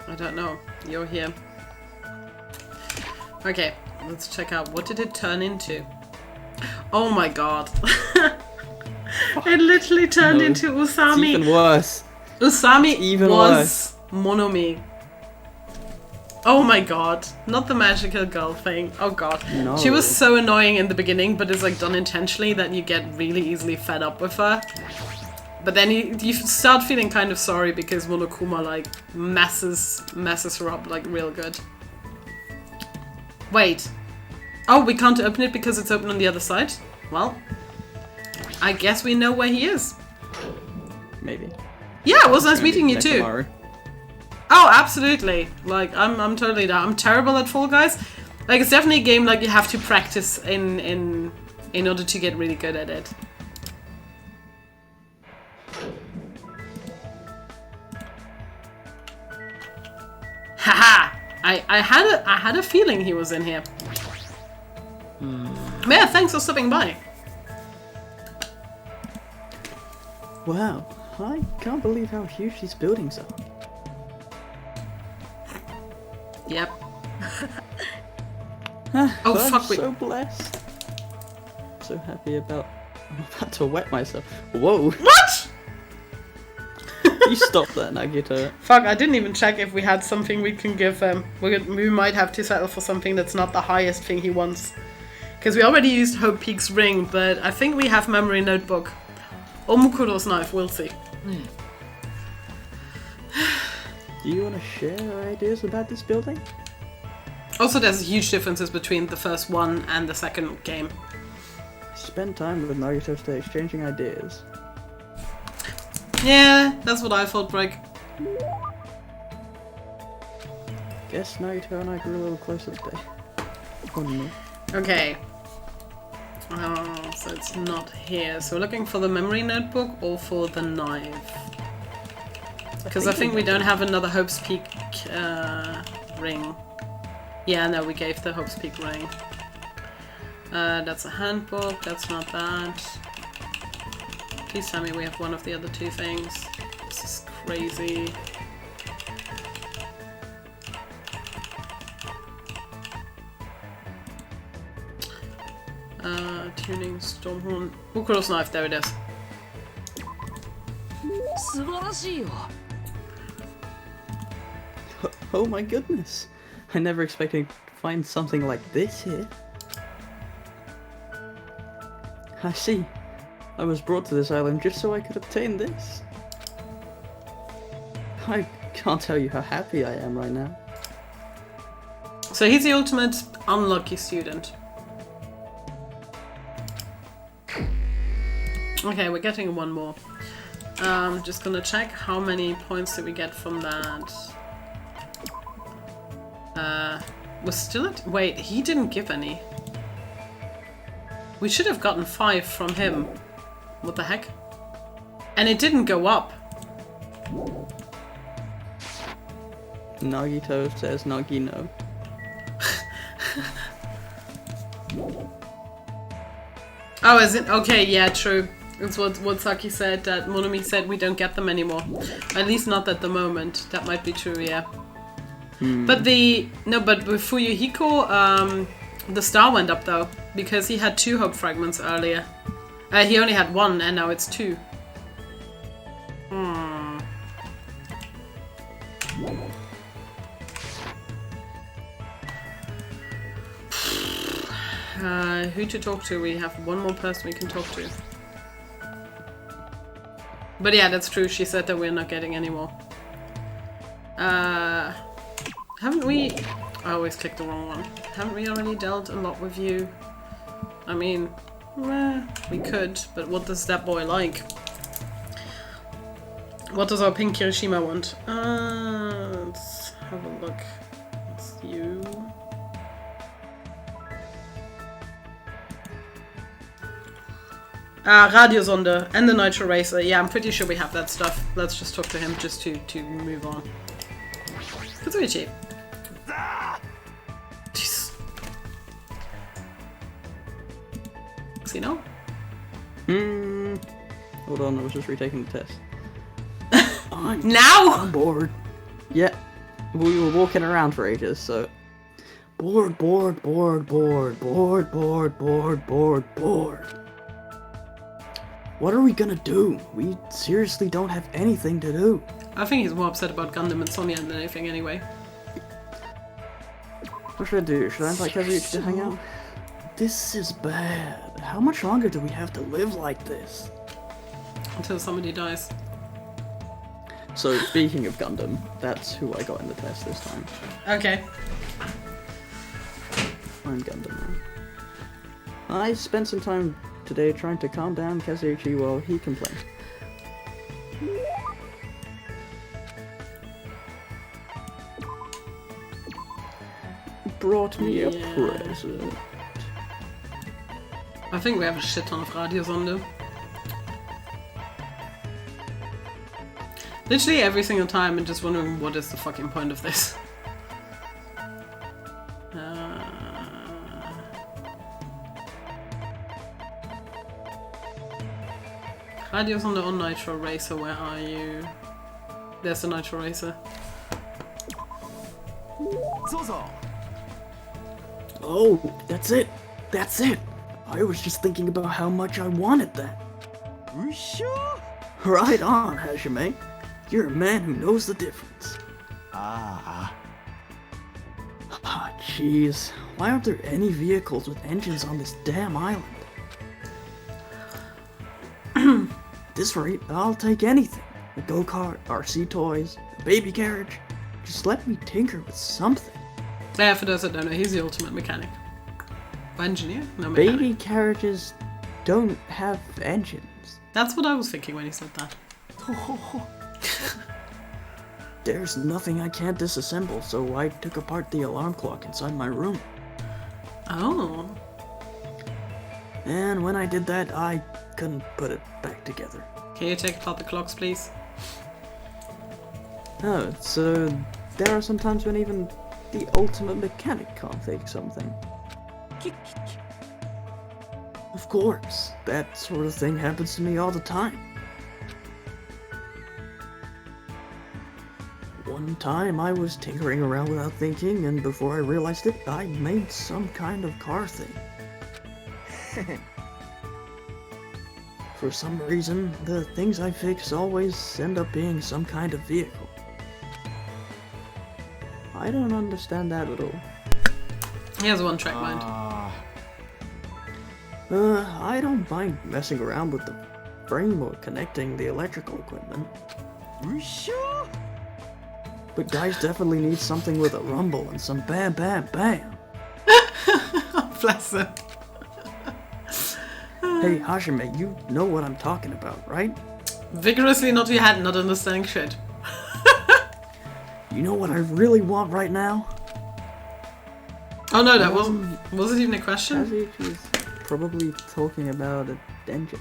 A: I don't know. You're here. Okay, let's check out. What did it turn into? Oh my god. It literally turned into Usami.
B: It's even worse.
A: Usami
B: even
A: was Monomi. Oh my god. Not the magical girl thing. Oh god.
B: No.
A: She was so annoying in the beginning, but it's like done intentionally that you get really easily fed up with her. But then you start feeling kind of sorry because Monokuma like messes her up like real good. Wait. Oh, we can't open it because it's open on the other side? Well, I guess we know where he is.
B: Maybe.
A: Yeah, it was nice meeting you too.
B: Tomorrow.
A: Oh, absolutely. Like, I'm totally down. I'm terrible at Fall Guys. Like, it's definitely a game like you have to practice in order to get really good at it. Haha! I had a feeling he was in here. Yeah, thanks for stopping by.
B: Wow, I can't believe how huge these buildings are.
A: Yep.
B: Oh
A: Oh, fuck,
B: I'm
A: wait.
B: so blessed. So happy about. I'm about to wet myself. Whoa!
A: What?
B: You stop that, Nagito.
A: Fuck, I didn't even check if we had something we can give him. We might have to settle for something that's not the highest thing he wants. Because we already used Hope Peak's ring, but I think we have Memory Notebook. Or Mukuro's knife, we'll see.
B: Do you want to share ideas about this building?
A: Also, there's huge differences between the first one and the second game.
B: Spend time with Nagito today exchanging ideas.
A: Yeah, that's what I thought, Greg.
B: Guess Nagito and I grew a little closer today. Wouldn't we?
A: Okay. Oh, so it's not here. So we're looking for the memory notebook or for the knife? Because I think we don't have another Hope's Peak ring. Yeah, no, we gave the Hope's Peak ring. That's a handbook, that's not that. Please tell me we have one of the other two things. This is crazy. Tuning, Stormhorn. Ukuro's knife, there it is.
B: Oh my goodness! I never expected to find something like this here. I see. I was brought to this island just so I could obtain this. I can't tell you how happy I am right now.
A: So he's the ultimate unlucky student. Okay, we're getting one more. Just gonna check how many points did we get from that. We're still at... Wait, he didn't give any. We should have gotten 5 from him. What the heck? And it didn't go up.
B: Nagito says Nagino.
A: Oh, is it? Okay, yeah, true. It's what Saki said, that Monomi said we don't get them anymore. At least not at the moment. That might be true, yeah. But but with Fuyuhiko, the star went up though, because he had 2 hope fragments earlier. He only had 1 and now it's 2. Who to talk to? We have one more person we can talk to. But yeah, that's true. She said that we're not getting any more. Haven't we... I always click the wrong one. Haven't we already dealt a lot with you? I mean, we could, but what does that boy like? What does our pink Kirishima want? Let's have a look. It's you. Radiosonde and the Nitro Racer. Yeah, I'm pretty sure we have that stuff. Let's just talk to him just to move on. Katsuichi. Jeez. Xeno?
B: Hold on, I was just retaking the test.
A: Now?
B: I'm bored. Yeah, we were walking around for ages, so... Bored. What are we gonna do? We seriously don't have anything to do.
A: I think he's more upset about Gundam and Sonya than anything anyway.
B: What should I do? Should I invite Kazuki to hang out? This is bad. How much longer do we have to live like this?
A: Until somebody dies.
B: So, speaking of Gundam, that's who I got in the test this time.
A: Okay.
B: I'm Gundam now. I spent some time today trying to calm down Kazuki while he complained. Brought me a present.
A: I think we have a shit ton of Radiosonde. Literally every single time I'm just wondering what is the fucking point of this. Radiosonde on Nitro Racer, where are you? There's the Nitro Racer.
B: Oh, that's it! That's it! I was just thinking about how much I wanted that. Right on, Hajime. You're a man who knows the difference. Ah, jeez. Why aren't there any vehicles with engines on this damn island? At this rate, I'll take anything. A go-kart, RC toys, a baby carriage. Just let me tinker with something.
A: Yeah, for those that don't know, he's the ultimate mechanic. Or engineer? No, mechanic.
B: Baby carriages don't have engines.
A: That's what I was thinking when he said that.
B: There's nothing I can't disassemble, so I took apart the alarm clock inside my room.
A: Oh.
B: And when I did that, I couldn't put it back together.
A: Can you take apart the clocks, please?
B: Oh, so there are some times when even the ultimate mechanic can't fix something. Of course, that sort of thing happens to me all the time. One time I was tinkering around without thinking, and before I realized it, I made some kind of car thing. For some reason, the things I fix always end up being some kind of vehicle. I don't understand that at all.
A: He has one track mind.
B: I don't mind messing around with the frame or connecting the electrical equipment. But guys definitely need something with a rumble and some bam bam bam.
A: Bless him.
B: Hey Hajime, you know what I'm talking about, right?
A: Vigorously nod your head, not understanding shit.
B: You know what I really want right now?
A: Oh no, that was it even a question?
B: Kazuchi's probably talking about an engine,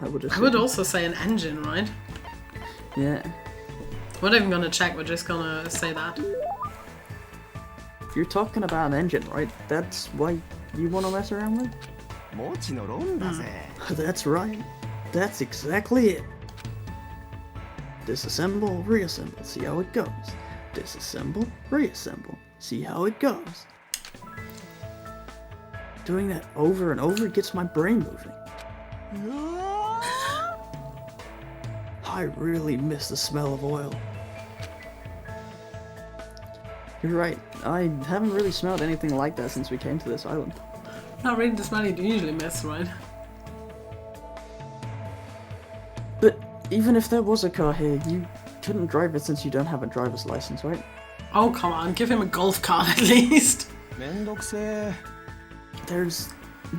B: I would assume.
A: I would also say an engine, right?
B: Yeah.
A: We're not even gonna check, we're just gonna say that.
B: If you're talking about an engine, right? That's why you want to mess around with? That's right. That's exactly it. Disassemble, reassemble, see how it goes. Disassemble, reassemble, see how it goes. Doing that over and over gets my brain moving. I really miss the smell of oil. You're right, I haven't really smelled anything like that since we came to this island.
A: Not really the smell you usually miss, right?
B: But even if there was a car here, you couldn't drive it since you don't have a driver's license, right?
A: Oh, come on, give him a golf cart at least.
B: There's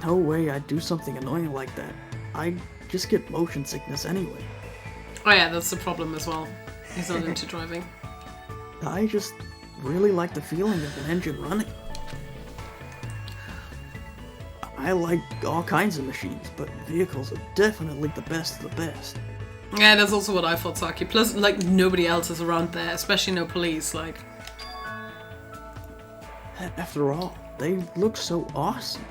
B: no way I'd do something annoying like that. I'd just get motion sickness anyway.
A: Oh yeah, that's the problem as well. He's not into driving.
B: I just really like the feeling of an engine running. I like all kinds of machines, but vehicles are definitely the best of the best.
A: Yeah, that's also what I thought, Saki. Plus, like, nobody else is around there, especially no police, like...
B: After all, they look so awesome.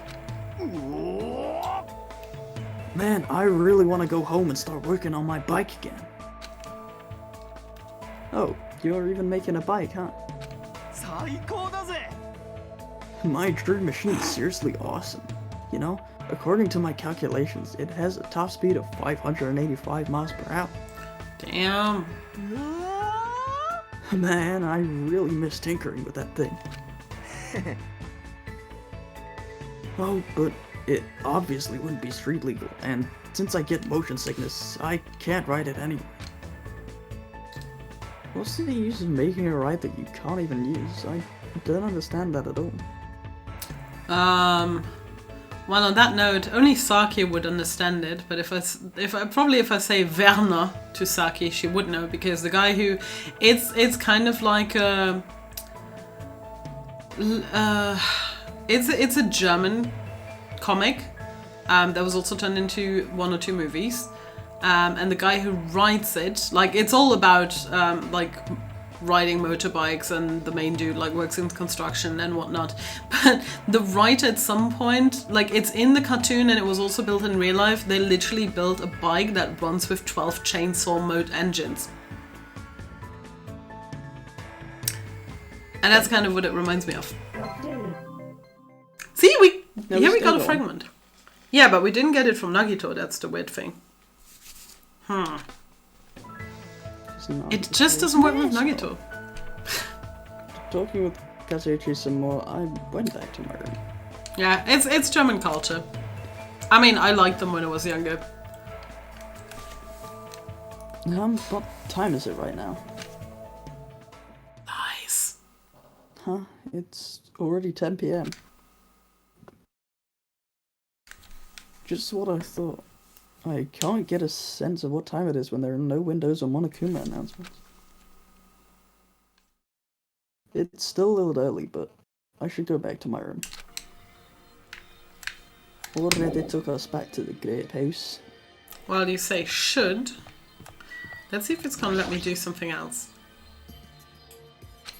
B: Man, I really want to go home and start working on my bike again. Oh, you're even making a bike, huh? My dream machine is seriously awesome. You know, according to my calculations, it has a top speed of 585 miles per hour.
A: Damn.
B: Man, I really miss tinkering with that thing. Oh, but it obviously wouldn't be street legal, and since I get motion sickness, I can't ride it anyway. What's the use of making a ride that you can't even use? I don't understand that at all.
A: Well, on that note, only Saki would understand it. But if I say Werner to Saki, she would know, because the guy who, it's kind of like a, it's a German comic that was also turned into 1 or 2 movies, and the guy who writes it, like, it's all about like riding motorbikes, and the main dude like works in construction and whatnot. But the writer at some point, like, it's in the cartoon and it was also built in real life, they literally built a bike that runs with 12 chainsaw mode engines. And that's kind of what it reminds me of. See, we got a fragment. Yeah, but we didn't get it from Nagito, that's the weird thing. It just doesn't work with Nagito.
B: Talking with Kazuchi some more, I went back to my room.
A: Yeah, it's German culture. I mean, I liked them when I was younger.
B: What time is it right now?
A: Nice.
B: Huh? It's already 10 PM. Just what I thought. I can't get a sense of what time it is when there are no Windows or Monokuma announcements. It's still a little early, but I should go back to my room. Already took us back to the Great House.
A: Well, you say should. Let's see if it's gonna let me do something else.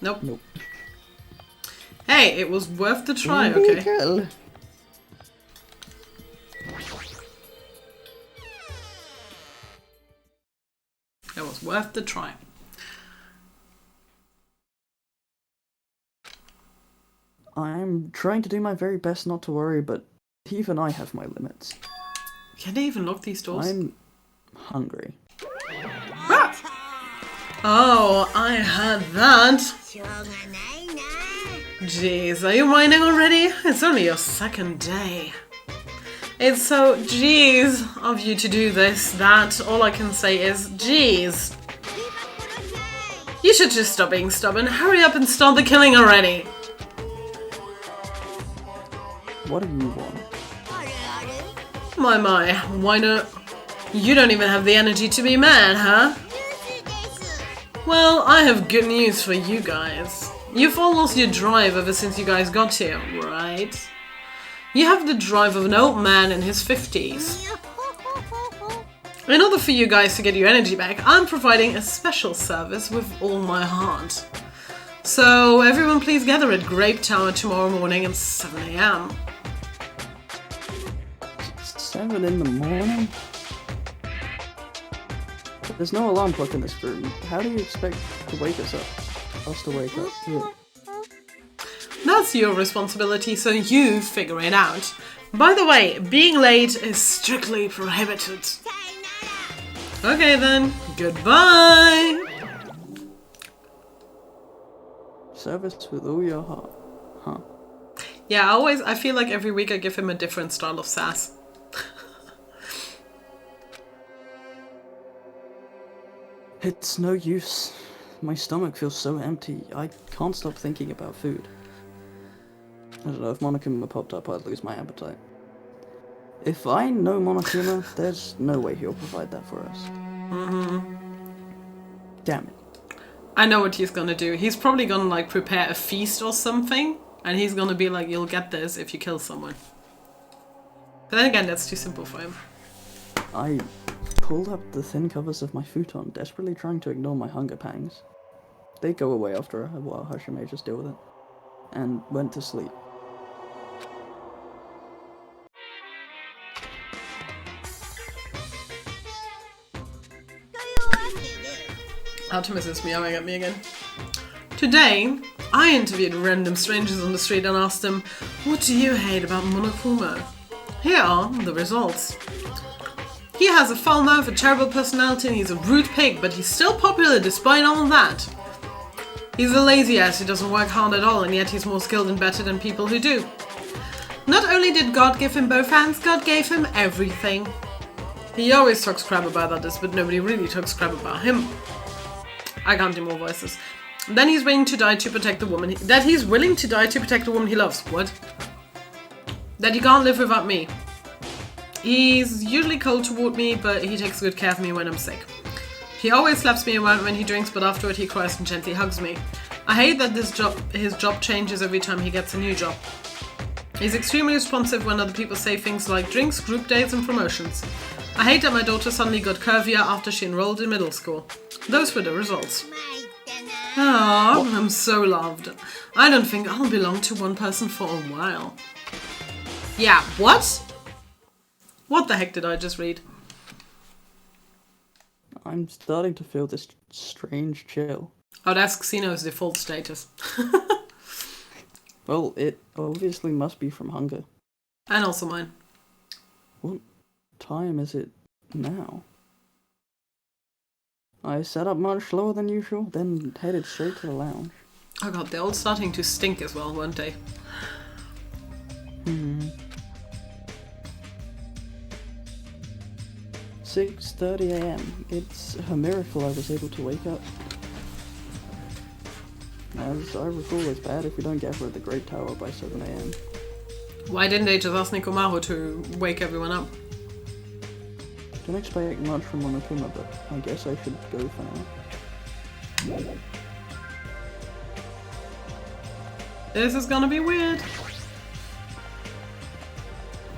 A: Nope.
B: Nope.
A: Hey, it was worth the try, okay?
B: Girl.
A: It was worth the try.
B: I'm trying to do my very best not to worry, but even I have my limits.
A: Can they even lock these doors?
B: I'm hungry.
A: Ah! Oh, I heard that. Jeez, are you whining already? It's only your second day. It's so jeez of you to do this that all I can say is jeez. You should just stop being stubborn. Hurry up and start the killing already.
B: What do you want?
A: My, why not? You don't even have the energy to be mad, huh? Well, I have good news for you guys. You've all lost your drive ever since you guys got here, right? You have the drive of an old man in his 50s. In order for you guys to get your energy back, I'm providing a special service with all my heart. So everyone please gather at Grape Tower tomorrow morning at 7 AM.
B: 7 in the morning? There's no alarm clock in this room. How do you expect to wake us up? Us to wake up? Yeah.
A: That's your responsibility, so you figure it out. By the way, being late is strictly prohibited. Okay then, goodbye!
B: Service with all your heart. Huh.
A: Yeah, I feel like every week I give him a different style of sass.
B: It's no use. My stomach feels so empty. I can't stop thinking about food. I don't know, if Monokuma popped up, I'd lose my appetite. If I know Monokuma, there's no way he'll provide that for us.
A: Mm-hmm.
B: Damn it.
A: I know what he's gonna do. He's probably gonna like prepare a feast or something, and he's gonna be like, you'll get this if you kill someone. But then again, that's too simple for him.
B: I pulled up the thin covers of my futon, desperately trying to ignore my hunger pangs. They go away after a while, Hashime just deal with it. And went to sleep.
A: Artemis is meowing at me again. Today, I interviewed random strangers on the street and asked them, what do you hate about Monokuma? Here are the results. He has a foul mouth, a terrible personality, and he's a rude pig, but he's still popular despite all that. He's a lazy ass who doesn't work hard at all, and yet he's more skilled and better than people who do. Not only did God give him both hands, God gave him everything. He always talks crap about others, but nobody really talks crap about him. I can't do more voices. Then he's willing to die to protect the woman. That he's willing to die to protect the woman he loves. What? That he can't live without me. He's usually cold toward me, but he takes good care of me when I'm sick. He always slaps me around when he drinks, but afterward he cries and gently hugs me. I hate that his job changes every time he gets a new job. He's extremely responsive when other people say things like drinks, group dates, and promotions. I hate that my daughter suddenly got curvier after she enrolled in middle school. Those were the results. Aww, I'm so loved. I don't think I'll belong to one person for a while. Yeah, what? What the heck did I just read?
B: I'm starting to feel this strange chill.
A: Oh, that's Xeno's default status.
B: Well, it obviously must be from hunger.
A: And also mine.
B: What time is it now? I sat up much slower than usual, then headed straight to the lounge.
A: Oh god, they're all starting to stink as well, weren't they?
B: 6:30 AM. It's a miracle I was able to wake up. As I recall, it's bad if you don't gather at the Great Tower by 7 AM.
A: Why didn't they just ask Nikomaru to wake everyone up?
B: Don't expect much from Monokuma, but I guess I should go for now.
A: This is gonna be weird.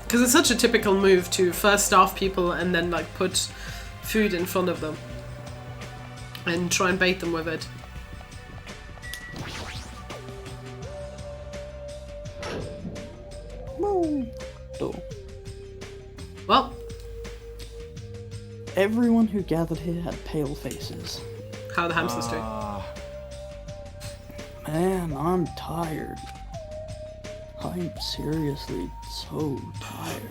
A: Because it's such a typical move to first starve people and then like put food in front of them. And try and bait them with it.
B: Woo! Door.
A: Well,
B: everyone who gathered here had pale faces.
A: how are the hamsters doing?
B: Man, I'm tired. I'm seriously so tired.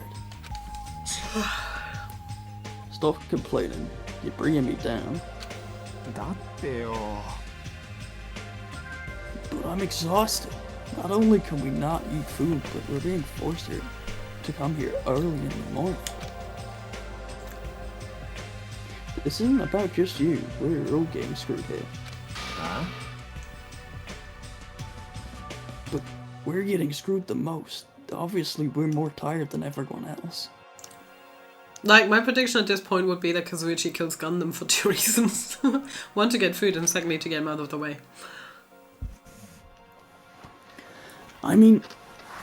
B: Stop complaining. You're bringing me down. But I'm exhausted. Not only can we not eat food, but we're being forced here to come here early in the morning. This isn't about just you. We're all getting screwed here.
C: Huh?
B: But we're getting screwed the most. Obviously, we're more tired than everyone else.
A: Like, my prediction at this point would be that Kazuichi kills Gundam for 2 reasons. One, to get food, and secondly, to get him out of the way.
B: I mean,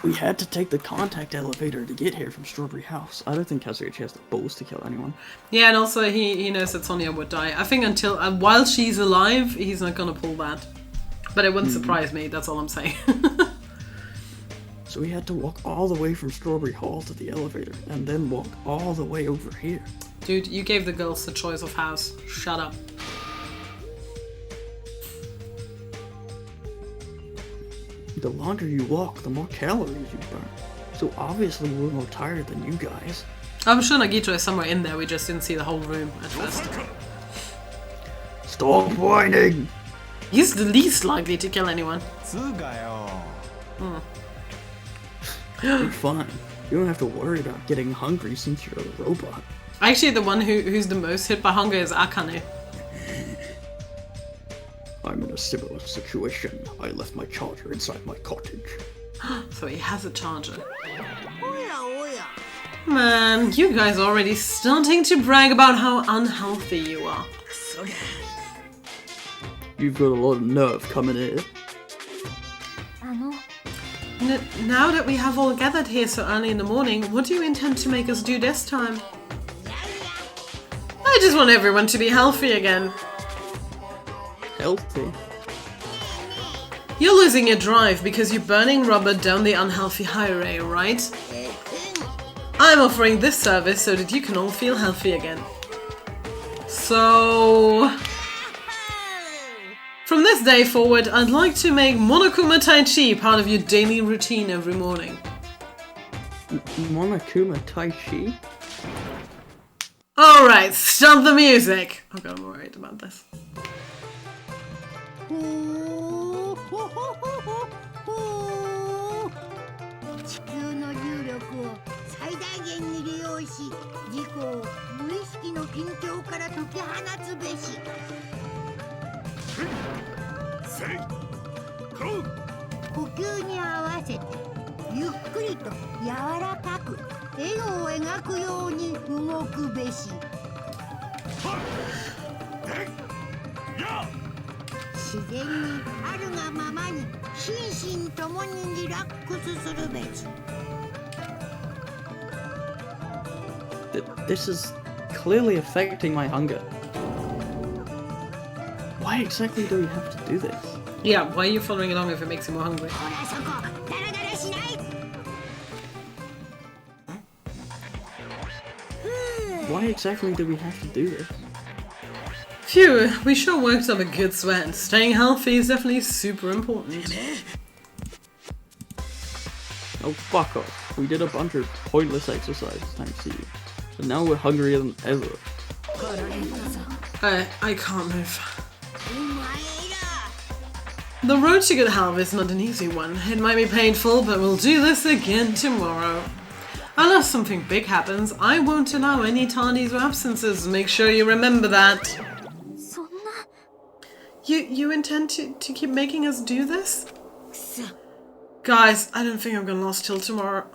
B: we had to take the contact elevator to get here from Strawberry House. I don't think Kazuichi has the balls to kill anyone.
A: Yeah, and also he knows that Sonia would die. I think until while she's alive, he's not gonna pull that. But it wouldn't surprise me, that's all I'm saying.
B: So we had to walk all the way from Strawberry Hall to the elevator, and then walk all the way over here.
A: Dude, you gave the girls the choice of house. Shut up.
B: The longer you walk, the more calories you burn. So obviously we're more tired than you guys.
A: I'm sure Nagito is somewhere in there, we just didn't see the whole room at first.
B: Stop whining!
A: He's the least likely to kill anyone.
B: You're fine. You don't have to worry about getting hungry since you're a robot.
A: Actually, the one who's the most hit by hunger is Akane.
B: I'm in a similar situation. I left my charger inside my cottage.
A: So he has a charger. Man, you guys are already starting to brag about how unhealthy you are.
B: You've got a lot of nerve coming in.
A: Now that we have all gathered here so early in the morning, what do you intend to make us do this time? I just want everyone to be healthy again.
B: Healthy?
A: You're losing your drive because you're burning rubber down the unhealthy highway, right? I'm offering this service so that you can all feel healthy again. So... from this day forward, I'd like to make Monokuma Tai Chi part of your daily routine every morning.
B: Monokuma Tai Chi?
A: Alright, stop the music! Oh god, I'm worried about this.
B: This is clearly affecting my hunger. Why exactly do we have to do this?
A: Yeah, why are you following along if it makes you more hungry?
B: Why exactly do we have to do this?
A: Phew, we sure worked up a good sweat. Staying healthy is definitely super important.
B: Oh, fuck off. We did a bunch of pointless exercises thanks to you. So now we're hungrier than ever.
A: I can't move. The road to good health is not an easy one. It might be painful, but we'll do this again tomorrow. Unless something big happens, I won't allow any tardies or absences. Make sure you remember that. You intend to keep making us do this? Guys, I don't think I'm gonna last till tomorrow.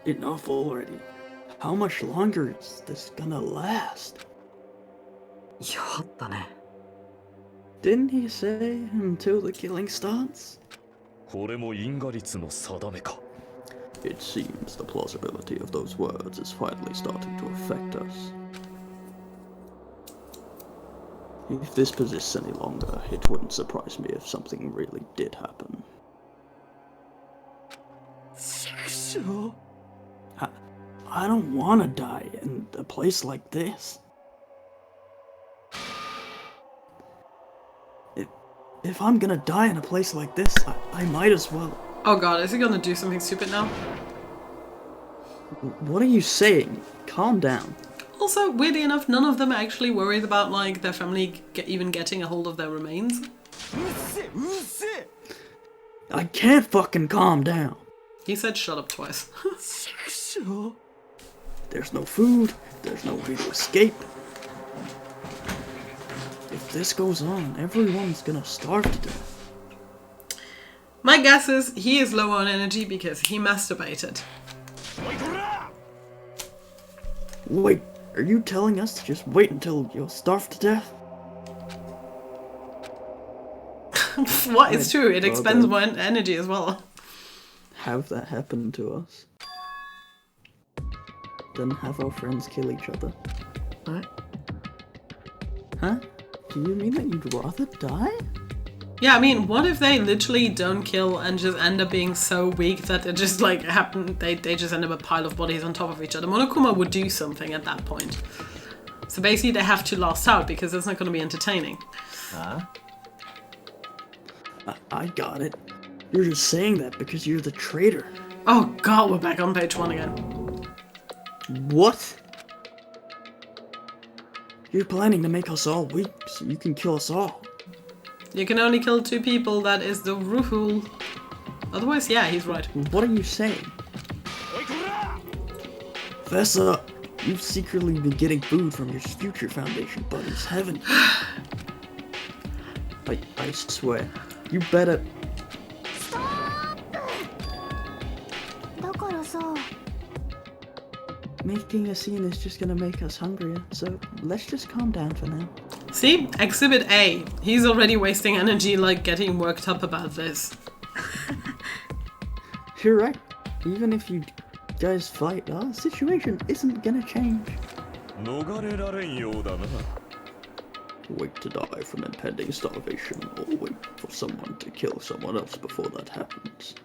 B: Enough already. How much longer is this gonna last?
C: やったね
B: Didn't he say until the killing starts?
D: これも因果律の定めか
B: It seems the plausibility of those words is finally starting to affect us. If this persists any longer, it wouldn't surprise me if something really did happen. I don't want to die in a place like this. If I'm gonna die in a place like this, I might as well.
A: Oh god, is he gonna do something stupid now?
B: What are you saying? Calm down.
A: Also, weirdly enough, none of them are actually worried about, like, their family even getting a hold of their remains.
B: I can't fucking calm down.
A: He said shut up twice.
B: There's no food, there's no way to escape. If this goes on, everyone's gonna starve to death.
A: My guess is he is low on energy because he masturbated.
B: Wait, are you telling us to just wait until you're starved to death?
A: What? It's true, it
B: Well,
A: expends
B: then-
A: more energy as well.
B: Have that happen to us? Then have our friends kill each other.
C: What?
B: Huh? Do you mean that you'd rather die?
A: Yeah, I mean, what if they literally don't kill and just end up being so weak that it just like happen? They just end up a pile of bodies on top of each other. Monokuma would do something at that point. So basically, they have to last out because it's not going to be entertaining.
C: Huh?
B: I got it. You're just saying that because you're the traitor.
A: Oh god, we're back on page 1 again.
B: What? You're planning to make us all weak so you can kill us all.
A: You can only kill 2 people. That is the rule. Otherwise, yeah, he's right.
B: What are you saying? Fess up. You've secretly been getting food from your future Foundation buddies, haven't you? I swear. You better...
E: だからさ
B: Making a scene is just gonna make us hungrier, so let's just calm down for now.
A: See? Exhibit A. He's already wasting energy, like, getting worked up about this.
B: You're right. Even if you guys fight, our situation isn't gonna change.
D: 逃れられんようだな
B: Wait to die from impending starvation, or wait for someone to kill someone else before that happens.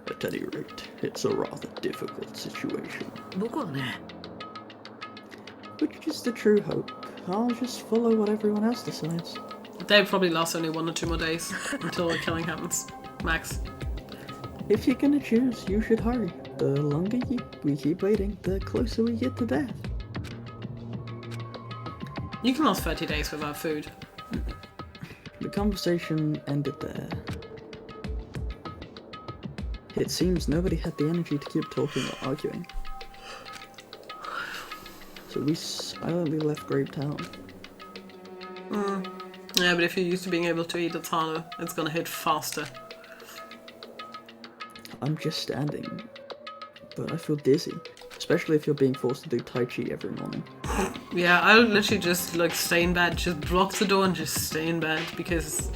B: At any rate, it's a rather difficult situation.
C: 僕はね
B: Which is the true hope. I'll just follow what everyone else decides.
A: They probably last only 1 or 2 more days until the killing happens. Max.
B: If you're gonna choose, you should hurry. The longer we keep waiting, the closer we get to death.
A: You can last 30 days without food.
B: The conversation ended there. It seems nobody had the energy to keep talking or arguing. So we silently left Gravetown.
A: Yeah, but if you're used to being able to eat, it's harder. It's gonna hit faster.
B: I'm just standing, but I feel dizzy. Especially if you're being forced to do Tai Chi every morning.
A: Yeah, I would literally just like stay in bed, just block the door and just stay in bed because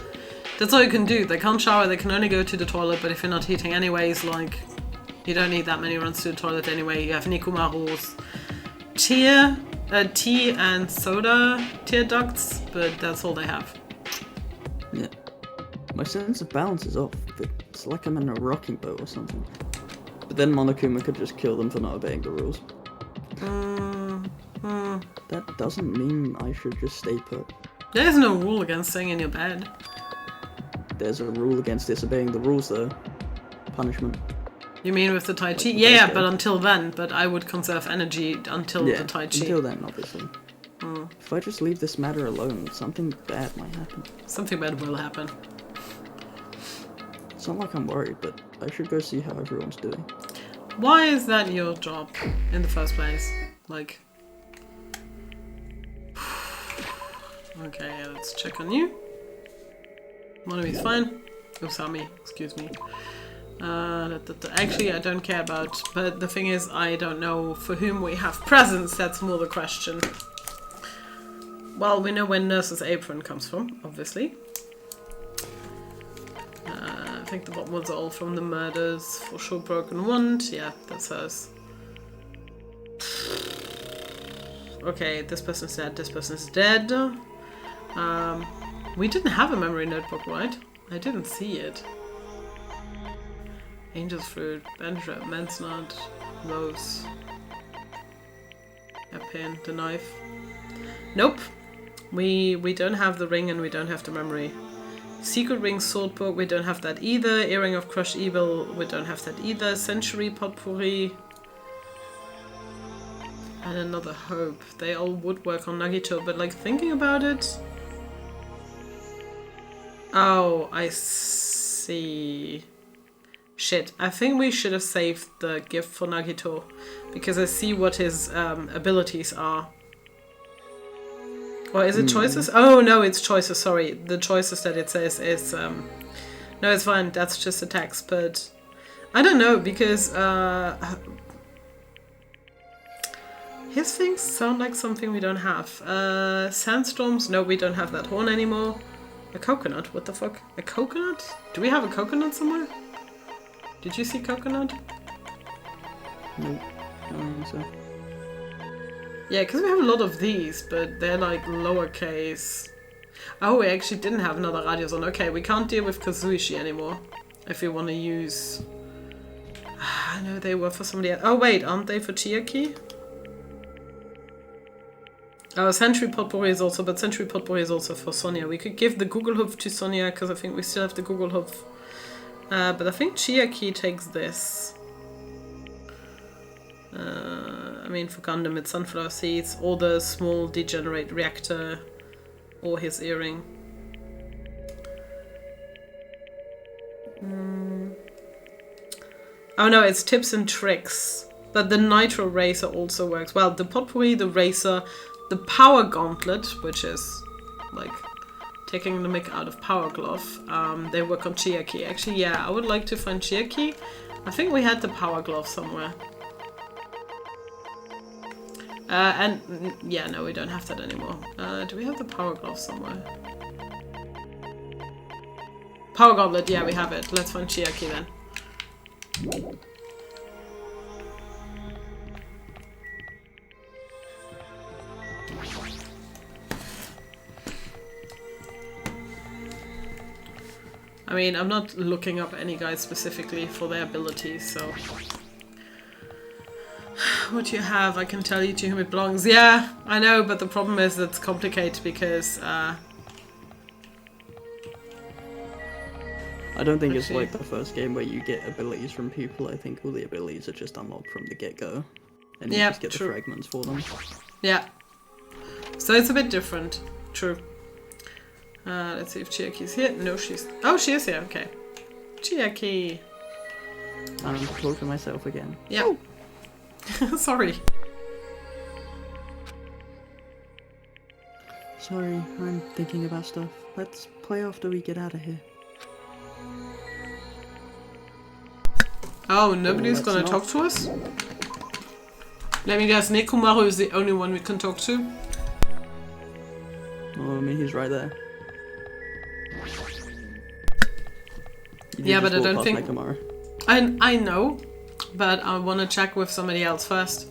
A: that's all you can do. They can't shower, they can only go to the toilet, but if you're not eating anyways, like, you don't need that many runs to the toilet anyway. You have Nikumaru's tea and soda tear ducts, but that's all they have.
B: Yeah. My sense of balance is off. It's like I'm in a rocking boat or something. But then Monokuma could just kill them for not obeying the rules. That doesn't mean I should just stay put.
A: There's no rule against staying in your bed.
B: There's a rule against disobeying the rules though. Punishment.
A: You mean with the Tai Chi?
B: Like
A: Yeah,
B: the
A: but until then. But I would conserve energy until the Tai Chi.
B: Until then, obviously. If I just leave this matter alone, something bad might happen.
A: Something bad will happen.
B: It's not like I'm worried, but I should go see how everyone's doing.
A: Why is that your job in the first place? Like, Okay, let's check on you. Monomi's fine. Usami, excuse me. Actually, I don't care about, but the thing is, I don't know for whom we have presents. That's more the question. Well, we know where Nurse's apron comes from, obviously. I think the bottom ones are all from the murders. For sure, Broken Wand. Yeah, that's hers. Okay, this person's dead. This person's dead. We didn't have a memory notebook, right? I didn't see it. Angel's Fruit, Benja, Man's Nut, Rose. A pin, the knife. Nope. We don't have the ring and we don't have the memory. Secret Ring Sword Book, we don't have that either. Earring of Crushed Evil, we don't have that either. Century Potpourri. And Another Hope. They all would work on Nagito, but like thinking about it... Oh, I see. Shit, I think we should have saved the gift for Nagito, because I see what his abilities are. Or is it choices? Oh no, it's choices, sorry. The choices that it says is... No, it's fine, that's just a text, but... I don't know, because... his things sound like something we don't have. Sandstorms? No, we don't have that horn anymore. A coconut? What the fuck? A coconut? Do we have a coconut somewhere? Did you see coconut?
B: Nope, I don't think so.
A: Yeah, because we have a lot of these, but they're like lowercase. Oh, we actually didn't have another Radiozone. Okay, we can't deal with Kazuishi anymore. If we want to use... I know they were for somebody else. Oh wait, aren't they for Chiaki? Oh, Century Potpourri is also, but Century Potpourri is also for Sonia. We could give the Google Hoof to Sonia, because I think we still have the Google Hoof. But I think Chiaki takes this. I mean, for Gundam it's sunflower seeds, or the small degenerate reactor, or his earring. Oh no, it's tips and tricks. But the Nitro Racer also works. Well, the Potpourri, the Racer, the Power Gauntlet, which is like taking the mick out of Power Glove, they work on Chiaki. Actually, yeah, I would like to find Chiaki. I think we had the Power Glove somewhere. And yeah, no, we don't have that anymore. Do we have the Power Glove somewhere? Power Goblet, yeah, we have it. Let's find Chiaki then. I mean, I'm not looking up any guys specifically for their abilities, so... What you have, I can tell you to whom it belongs. Yeah, I know, but the problem is it's complicated because...
B: I don't think it's like the first game where you get abilities from people. I think all the abilities are just unlocked from the get-go. And you just get the fragments for them.
A: Yeah. So it's a bit different. True. Let's see if Chiaki's here. No, she's... Oh, she is here. Okay. Chiaki.
B: I'm talking to myself again.
A: Yeah. Oh. Sorry.
B: Sorry, I'm thinking about stuff. Let's play after we get out of here.
A: Oh, nobody's gonna talk to us? Let me guess, Nekumaru is the only one we can talk to?
B: Oh, I mean, he's right there.
A: Yeah, but I don't think...
B: Nekumaru.
A: I know, but I want to check with somebody else first.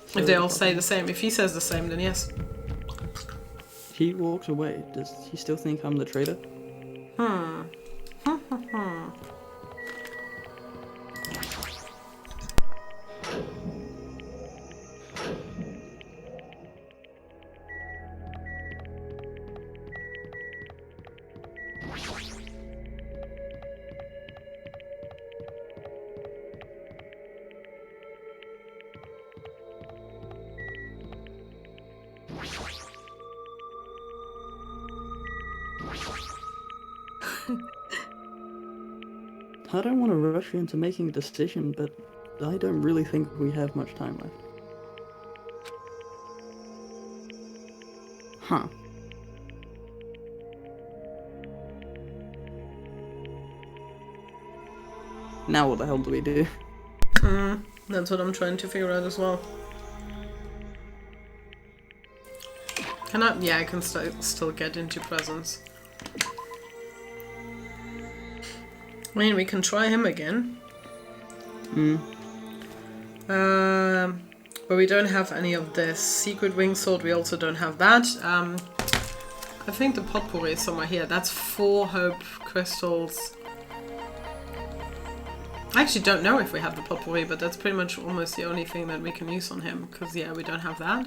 A: So if they all say the same. If he says the same, then yes.
B: He walked away. Does he still think I'm the traitor? I don't want to rush you into making a decision, but I don't really think we have much time left. Huh. Now what the hell do we do?
A: That's what I'm trying to figure out as well. Can I? Yeah, I can still get into presence. I mean, we can try him again. But we don't have any of this. Secret wing sword, we also don't have that. I think the potpourri is somewhere here. That's 4 hope crystals. I actually don't know if we have the potpourri, but that's pretty much almost the only thing that we can use on him. Because, yeah, we don't have that.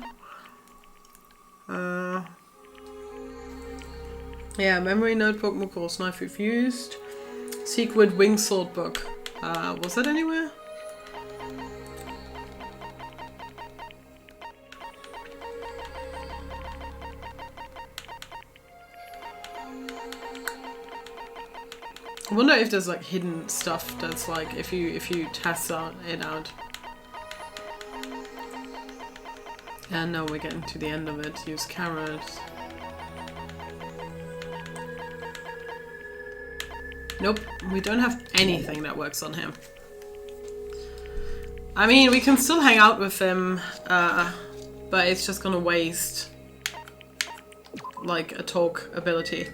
A: Yeah, memory notebook, Mukur's knife refused. Secret wing sword book. Was that anywhere? I wonder if there's like hidden stuff that's like if you test it out. And now we're getting to the end of it. Use carrots. Nope, we don't have anything that works on him. I mean, we can still hang out with him, but it's just gonna waste like a talk ability.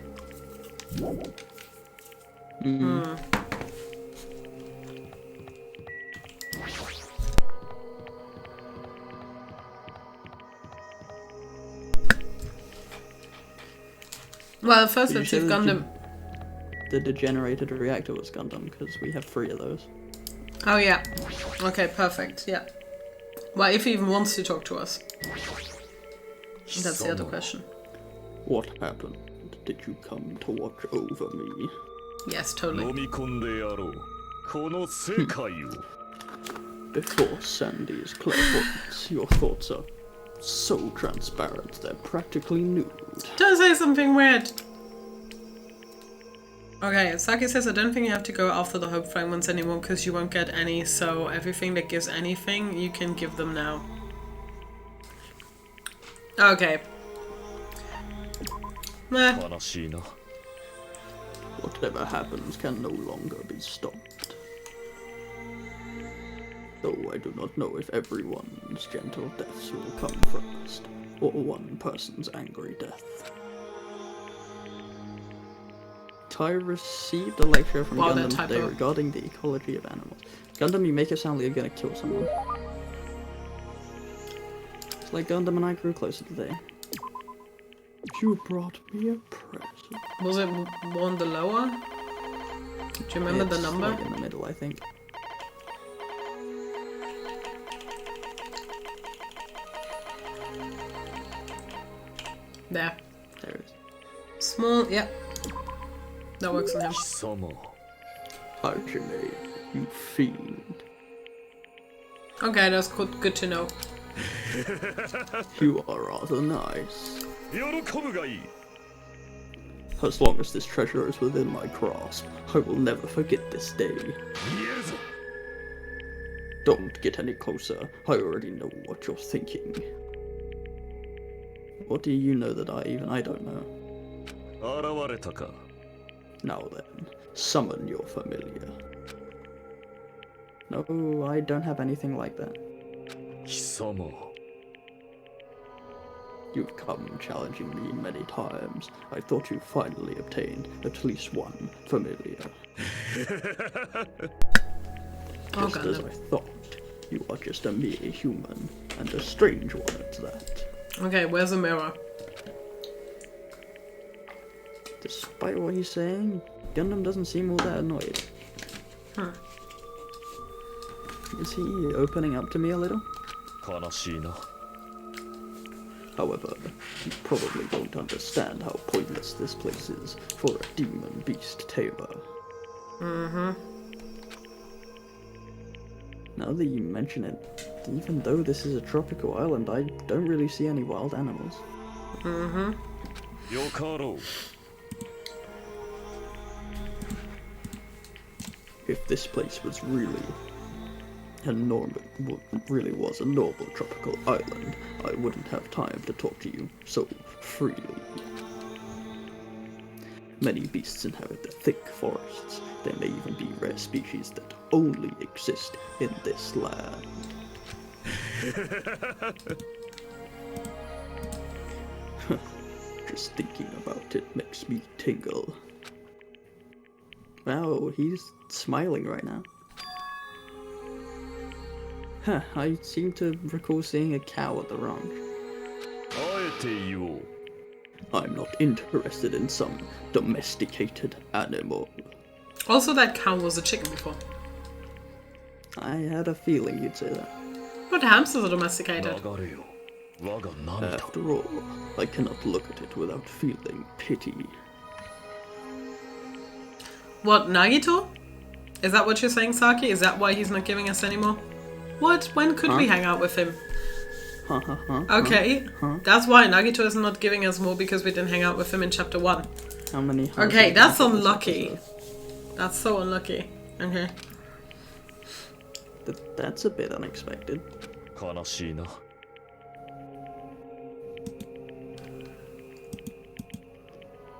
A: Well, first let's see if Gundam...
B: The degenerated reactor was Gundam, because we have 3 of those.
A: Oh yeah. Okay, perfect, yeah. Well, if he even wants to talk to us. That's the other question.
B: What happened? Did you come to watch over me?
A: Yes, totally.
B: Before Sandy's clairvoyance, your thoughts are so transparent they're practically nude.
A: Don't say something weird! Okay, Saki says, I don't think you have to go after the hope fragments anymore because you won't get any, so everything that gives anything, you can give them now. Okay. Meh.
B: Whatever happens can no longer be stopped. Though I do not know if everyone's gentle deaths will come first, or one person's angry death. I received a lecture from Gundam today regarding the ecology of animals. Gundam, you make it sound like you're gonna kill someone. It's like Gundam and I grew closer today. You brought me a present.
A: Was it one the lower? Do you remember the number?
B: Like in the middle, I think.
A: There.
B: There it is.
A: Small, yeah. That works on him.
B: Hajime, you fiend.
A: Okay, that's good to know.
B: You are rather nice. As long as this treasure is within my grasp, I will never forget this day. Don't get any closer. I already know what you're thinking. What do you know that I don't know? Now then, summon your familiar. No, I don't have anything like that. You've come challenging me many times. I thought you finally obtained at least one familiar. Just as I thought, you are just a mere human, and a strange one at that.
A: Okay, where's the mirror?
B: Despite what he's saying, Gundam doesn't seem all that annoyed.
A: Huh.
B: Is he opening up to me a little? However, you probably won't understand how pointless this place is for a demon beast tamer. Now that you mention it, even though this is a tropical island, I don't really see any wild animals. If this place was really really was a normal tropical island, I wouldn't have time to talk to you so freely. Many beasts inhabit the thick forests. There may even be rare species that only exist in this land. Just thinking about it makes me tingle. Wow, he's smiling right now. Huh, I seem to recall seeing a cow at the ranch.
D: あえて言おう。
B: I'm not interested in some domesticated animal.
A: Also, that cow was a chicken before.
B: I had a feeling you'd say that.
A: But hamsters are domesticated.
D: 流れよ。我が涙。
B: After all, I cannot look at it without feeling pity.
A: What, Nagito? Is that what you're saying, Saki? Is that why he's not giving us any more? What? When could we hang out with him? Okay, that's why Nagito is not giving us more, because we didn't hang out with him in chapter 1.
B: How many?
A: Okay, that's unlucky. That's so unlucky. Okay.
B: That's a bit unexpected.
D: 悲しいな。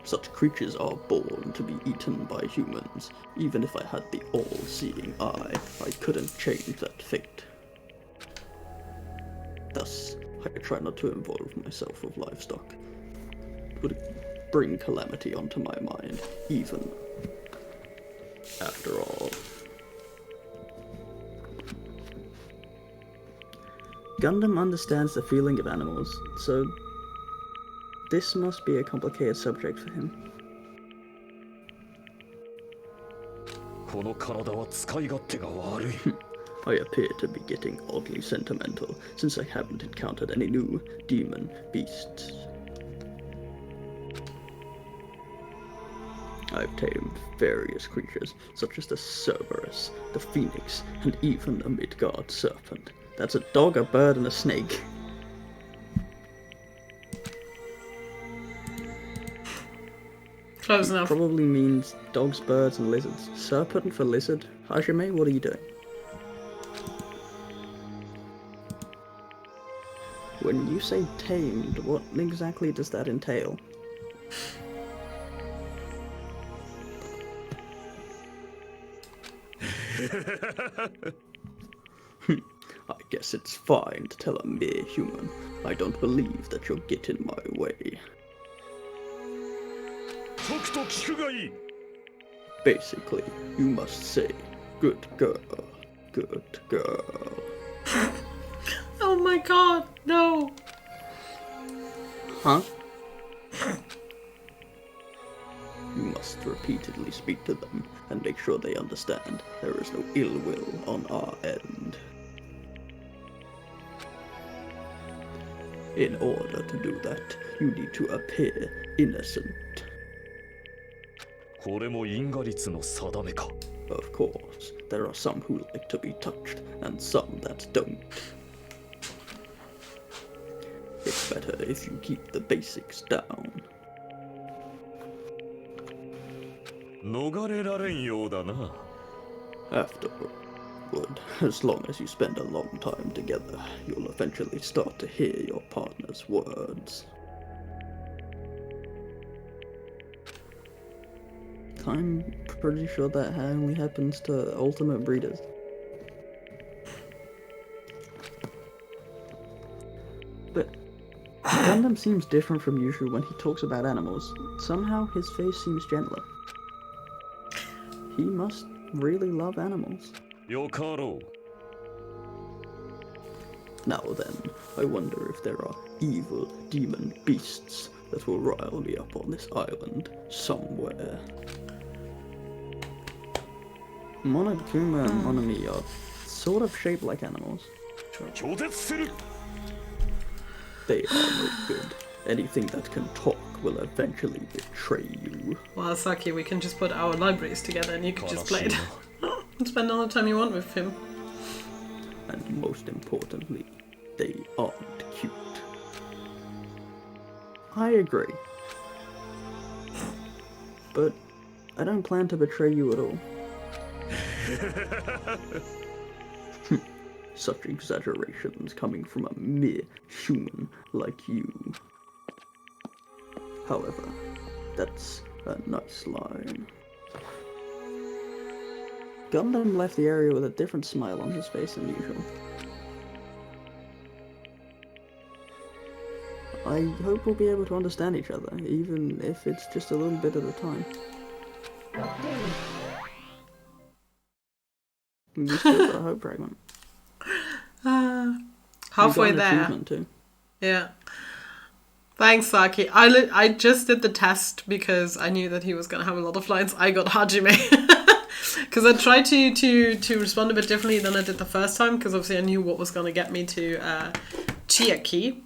B: Such creatures are born to be eaten by humans. Even if I had the all-seeing eye, I couldn't change that fate. Thus, I try not to involve myself with livestock. It would bring calamity onto my mind, even after all. Gundam understands the feeling of animals, so this must be a complicated subject for him.
D: この体は使い勝手が悪い。
B: I appear to be getting oddly sentimental, since I haven't encountered any new demon beasts. I've tamed various creatures, such as the Cerberus, the Phoenix, and even a Midgard serpent. That's a dog, a bird, and a snake.
A: Close enough.
B: Probably means dogs, birds, and lizards. Serpent for lizard? Hajime, what are you doing? When you say tamed, what exactly does that entail? I guess it's fine to tell a mere human. I don't believe that you'll get in my way.
D: とくと聞くがいい。
B: Basically, you must say, good girl, good girl.
A: Oh my god, no.
B: Huh? You must repeatedly speak to them and make sure they understand there is no ill will on our end. In order to do that, you need to appear innocent.
D: これも因果律の定めか。
B: Of course, there are some who like to be touched and some that don't. It's better if you keep the basics down.
D: 逃れられんようだな。
B: Afterward, as long as you spend a long time together, you'll eventually start to hear your partner's words. I'm pretty sure that only happens to ultimate breeders. But Gundam seems different from usual when he talks about animals. Somehow his face seems gentler. He must really love animals.
D: よかろう。
B: Now then, I wonder if there are evil demon beasts that will rile me up on this island somewhere. Monokuma and Monomi are sort of shaped like animals.
D: 拒絶する。
B: They are no good. Anything that can talk will eventually betray you.
A: Well, Saki, we can just put our libraries together and you can just play it. And spend all the time you want with him.
B: And most importantly, they aren't cute. I agree. But I don't plan to betray you at all. such exaggerations coming from a mere human like you. However, that's a nice line. Gundam left the area with a different smile on his face than usual. I hope we'll be able to understand each other, even if it's just a little bit at a time. We still got hope, Fragment.
A: Halfway
B: You got an
A: there.
B: achievement too.
A: Yeah. Thanks, Saki. I just did the test because I knew that he was going to have a lot of lines. I got Hajime. Because I tried to respond a bit differently than I did the first time, because obviously I knew what was going to get me to Chiaki.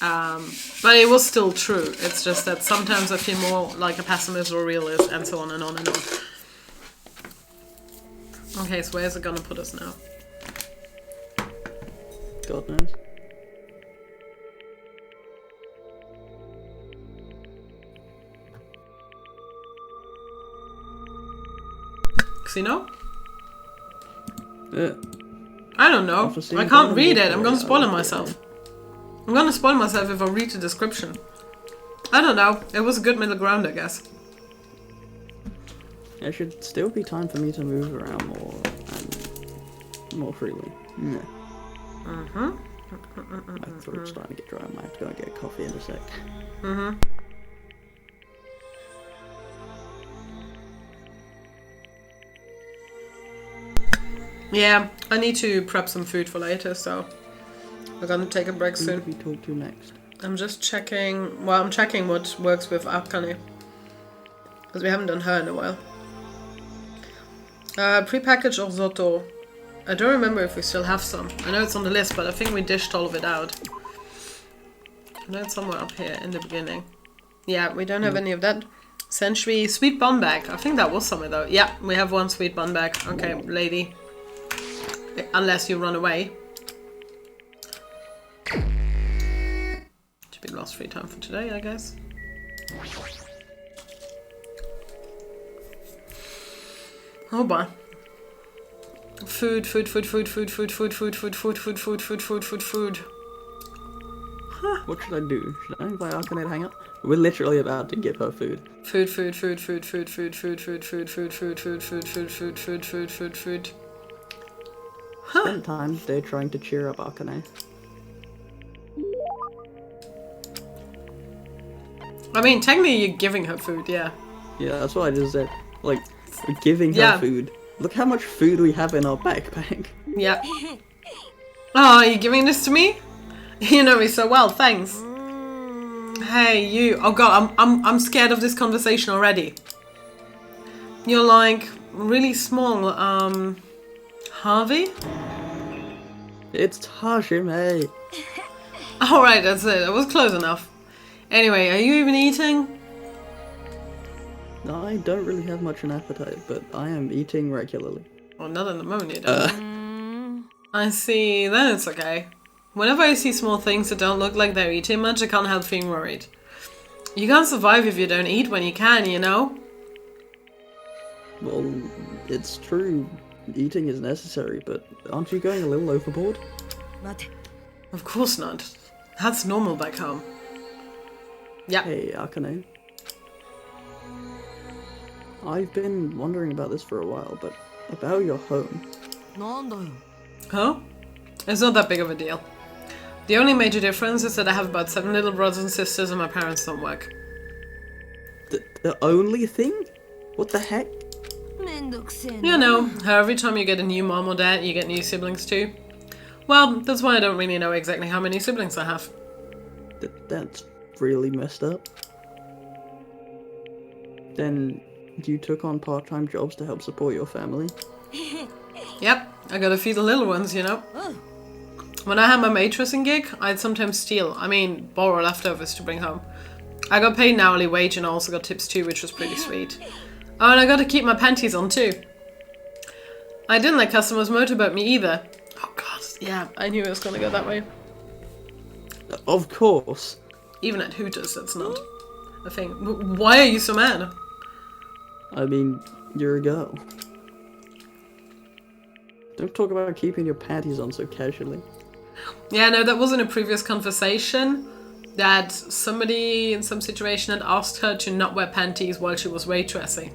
A: But it was still true. It's just that sometimes I feel more like a pessimist or a realist, and so on and on and on. Okay, so where's it going to put us now?
B: God knows.
A: Xeno?
B: Yeah.
A: I don't know.
B: After seeing
A: I can't
B: Danganronpa,
A: read it. I'm going to spoil it
B: I-
A: myself. I'm going to spoil myself if I read the description. I don't know. It was a good middle ground, I guess.
B: There should still be time for me to move around more and more freely. Yeah. My throat's starting to get dry. I might have to go and get coffee in a sec.
A: Yeah, I need to prep some food for later, so we're gonna take a break
B: Who
A: soon.
B: did we talk to next?
A: I'm just checking. Well, I'm checking what works with Akane, because we haven't done her in a while. Prepackaged Orzoto. I don't remember if we still have some. I know it's on the list, but I think we dished all of it out. I know it's somewhere up here in the beginning. Yeah, we don't have any of that. Century sweet bun bag. I think that was somewhere though. Yeah, we have one sweet bun bag. Okay, lady. Unless you run away. Should be lost free time for today, I guess. Oh boy. Food.
B: What should I do? Should I invite Akane to hang out? We're literally about to give her food.
A: Food.
B: Spend time today trying to cheer up Akane.
A: I mean, technically you're giving her food, yeah.
B: Yeah, that's what I just said. Like, we're giving her
A: Yeah.
B: food. Look how much food we have in our backpack.
A: Yeah. Oh, are you giving this to me? You know me so well, thanks. Hey, you. Oh god, I'm scared of this conversation already. You're like really small, Harvey?
B: It's Hajime.
A: Alright, that's it. It was close enough. Anyway, are you even eating?
B: I don't really have much an appetite, but I am eating regularly.
A: Well, not in the moment you don't. I see. Then it's okay. Whenever I see small things that don't look like they're eating much, I can't help feeling worried. You can't survive if you don't eat when you can, you know?
B: Well, it's true. Eating is necessary, but aren't you going a little overboard?
A: Of course not. That's normal back home. Yeah.
B: Hey, Akane. I've been wondering about this for a while, but about your home.
A: Huh? It's not that big of a deal. The only major difference is that I have about 7 little brothers and sisters and my parents don't work.
B: The only thing? What the heck?
A: You know, how every time you get a new mom or dad, you get new siblings too. Well, that's why I don't really know exactly how many siblings I have.
B: That's really messed up. Then you took on part-time jobs to help support your family?
A: Yep, I gotta feed the little ones, you know. When I had my waitressing gig, I'd sometimes steal, borrow leftovers to bring home. I got paid an hourly wage and I also got tips too, which was pretty sweet. Oh, and I got to keep my panties on too. I didn't let customers motorboat me either. Oh god, yeah, I knew it was gonna go that way.
B: Of course.
A: Even at Hooters, that's not a thing. Why are you so mad?
B: I mean, you're a girl. Don't talk about keeping your panties on so casually.
A: Yeah, no, that was in a previous conversation that somebody in some situation had asked her to not wear panties while she was waitressing.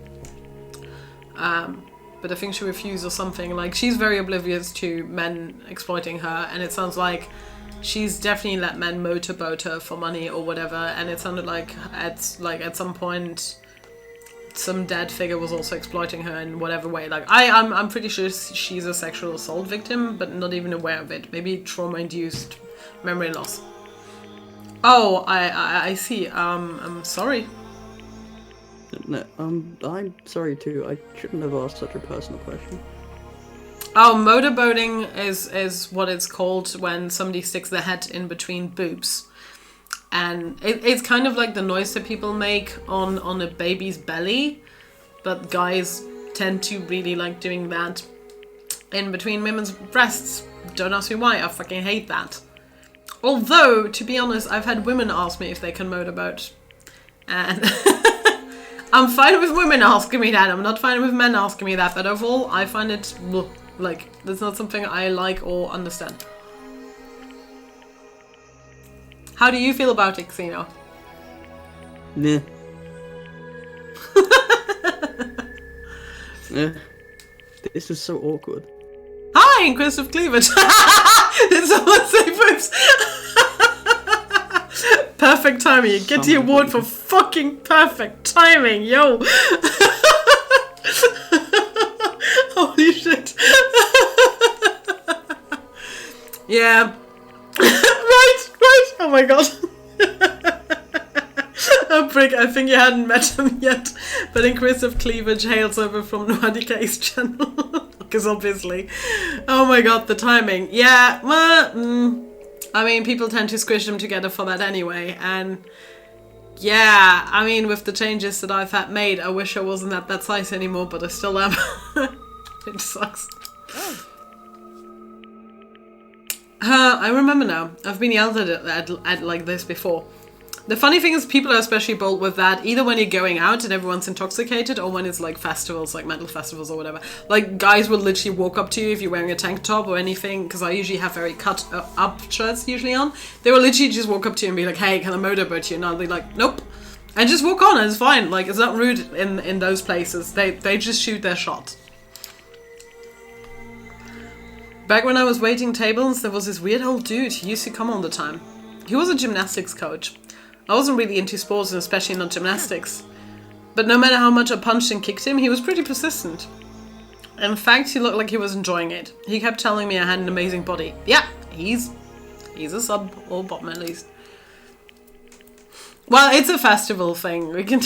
A: But I think she refused or something. Like, she's very oblivious to men exploiting her, and it sounds like she's definitely let men motorboat her for money or whatever, and it sounded like at some point some dead figure was also exploiting her in whatever way. Like, I'm pretty sure she's a sexual assault victim, but not even aware of it. Maybe trauma-induced memory loss. Oh, I see. I'm sorry.
B: No, I'm sorry too. I shouldn't have asked such a personal question.
A: Oh, motorboating is what it's called when somebody sticks their head in between boobs. And it's kind of like the noise that people make on a baby's belly, but guys tend to really like doing that in between women's breasts. Don't ask me why, I fucking hate that. Although, to be honest, I've had women ask me if they can motorboat. And I'm fine with women asking me that, I'm not fine with men asking me that, but overall, I find it, like, that's not something I like or understand. How do you feel about it, Xeno?
B: Nah. This is so awkward.
A: Hi, Inquisitive Cleavage! Did someone say boobs? Perfect timing. You get the award for fucking perfect timing, yo! Holy shit. Yeah. Right. Oh my god. Oh, prick, I think you hadn't met him yet, but Inquisitive Cleavage hails over from Noadike's channel. Because obviously. Oh my god, the timing. Yeah, well, I mean, people tend to squish them together for that anyway, and yeah, I mean, with the changes that I've had made, I wish I wasn't at that size anymore, but I still am. It sucks. I remember now. I've been yelled at like this before. The funny thing is, people are especially bold with that, either when you're going out and everyone's intoxicated, or when it's like festivals, like metal festivals or whatever. Like, guys will literally walk up to you if you're wearing a tank top or anything, because I usually have very cut up shirts usually on. They will literally just walk up to you and be like, hey, can I motorboat you? And I'll be like, nope. And just walk on, and it's fine. Like, it's not rude in those places. They just shoot their shot. Back when I was waiting tables, there was this weird old dude. He used to come all the time. He was a gymnastics coach. I wasn't really into sports, and especially not gymnastics. But no matter how much I punched and kicked him, he was pretty persistent. In fact, he looked like he was enjoying it. He kept telling me I had an amazing body. Yeah, he's a sub, or bottom at least. Well, it's a festival thing. We can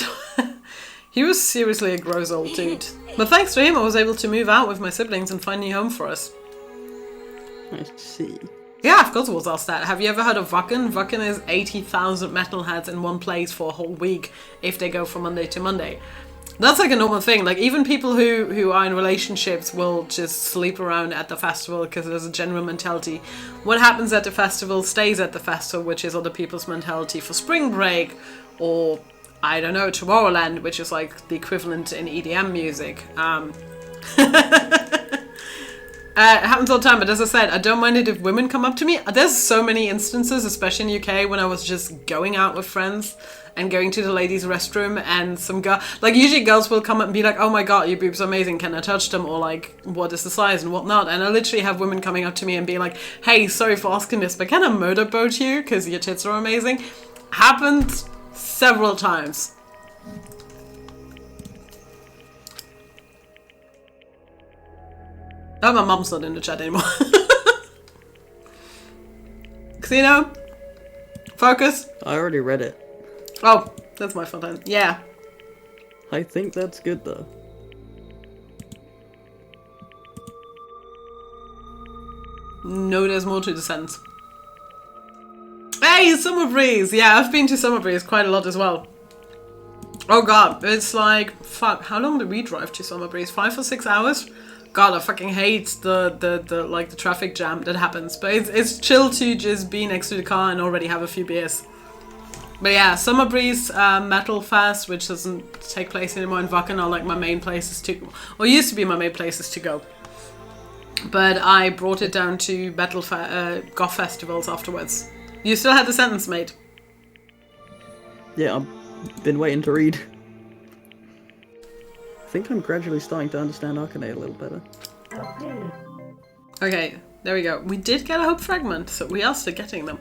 A: He was seriously a gross old dude. But thanks to him, I was able to move out with my siblings and find a new home for us.
B: I see.
A: Yeah, of course it was asked that. Have you ever heard of Wacken? Wacken is 80,000 metalheads in one place for a whole week if they go from Monday to Monday. That's like a normal thing. Like, even people who are in relationships will just sleep around at the festival because there's a general mentality. What happens at the festival stays at the festival, which is other people's mentality for spring break, or, I don't know, Tomorrowland, which is like the equivalent in EDM music. It happens all the time, but as I said, I don't mind it if women come up to me. There's so many instances, especially in the UK, when I was just going out with friends and going to the ladies' restroom, and some girl, like, usually girls will come up and be like, oh my god, your boobs are amazing, can I touch them? Or like, what is the size and whatnot? And I literally have women coming up to me and be like, hey, sorry for asking this, but can I motorboat you? Because your tits are amazing. Happened several times. Oh, my mum's not in the chat anymore. Xeno? Focus?
B: I already read it.
A: Oh, that's my fault then. Yeah.
B: I think that's good though.
A: No, there's more to the sentence. Hey, Summer Breeze! Yeah, I've been to Summer Breeze quite a lot as well. Oh god, it's like, fuck, how long did we drive to Summer Breeze? 5 or 6 hours? God, I fucking hate the traffic jam that happens. But it's chill to just be next to the car and already have a few beers. But yeah, Summer Breeze Metal Fest, which doesn't take place anymore in Wacken, are like my main places to, or used to be my main places to go. but I brought it down to goth festivals afterwards. You still had the sentence, mate.
B: Yeah, I've been waiting to read. I think I'm gradually starting to understand Arcanate a little better.
A: Okay, there we go. We did get a hope fragment, so we are still getting them.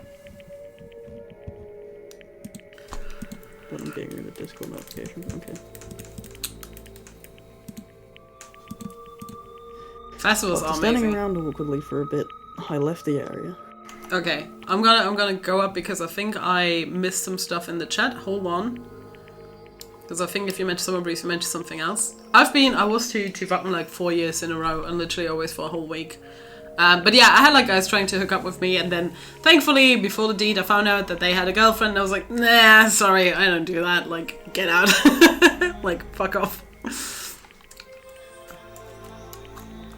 B: But I'm getting rid of Discord notifications. Okay.
A: Festivals are
B: Standing
A: amazing.
B: around awkwardly for a bit, I left the area.
A: Okay, I'm gonna go up because I think I missed some stuff in the chat. Hold on. Because I think if you mention someone brief, you mention something else. I was to Vakken like 4 years in a row and literally always for a whole week. But yeah, I had like guys trying to hook up with me, and then thankfully before the deed I found out that they had a girlfriend and I was like, nah, sorry, I don't do that, like, get out. Like, fuck off.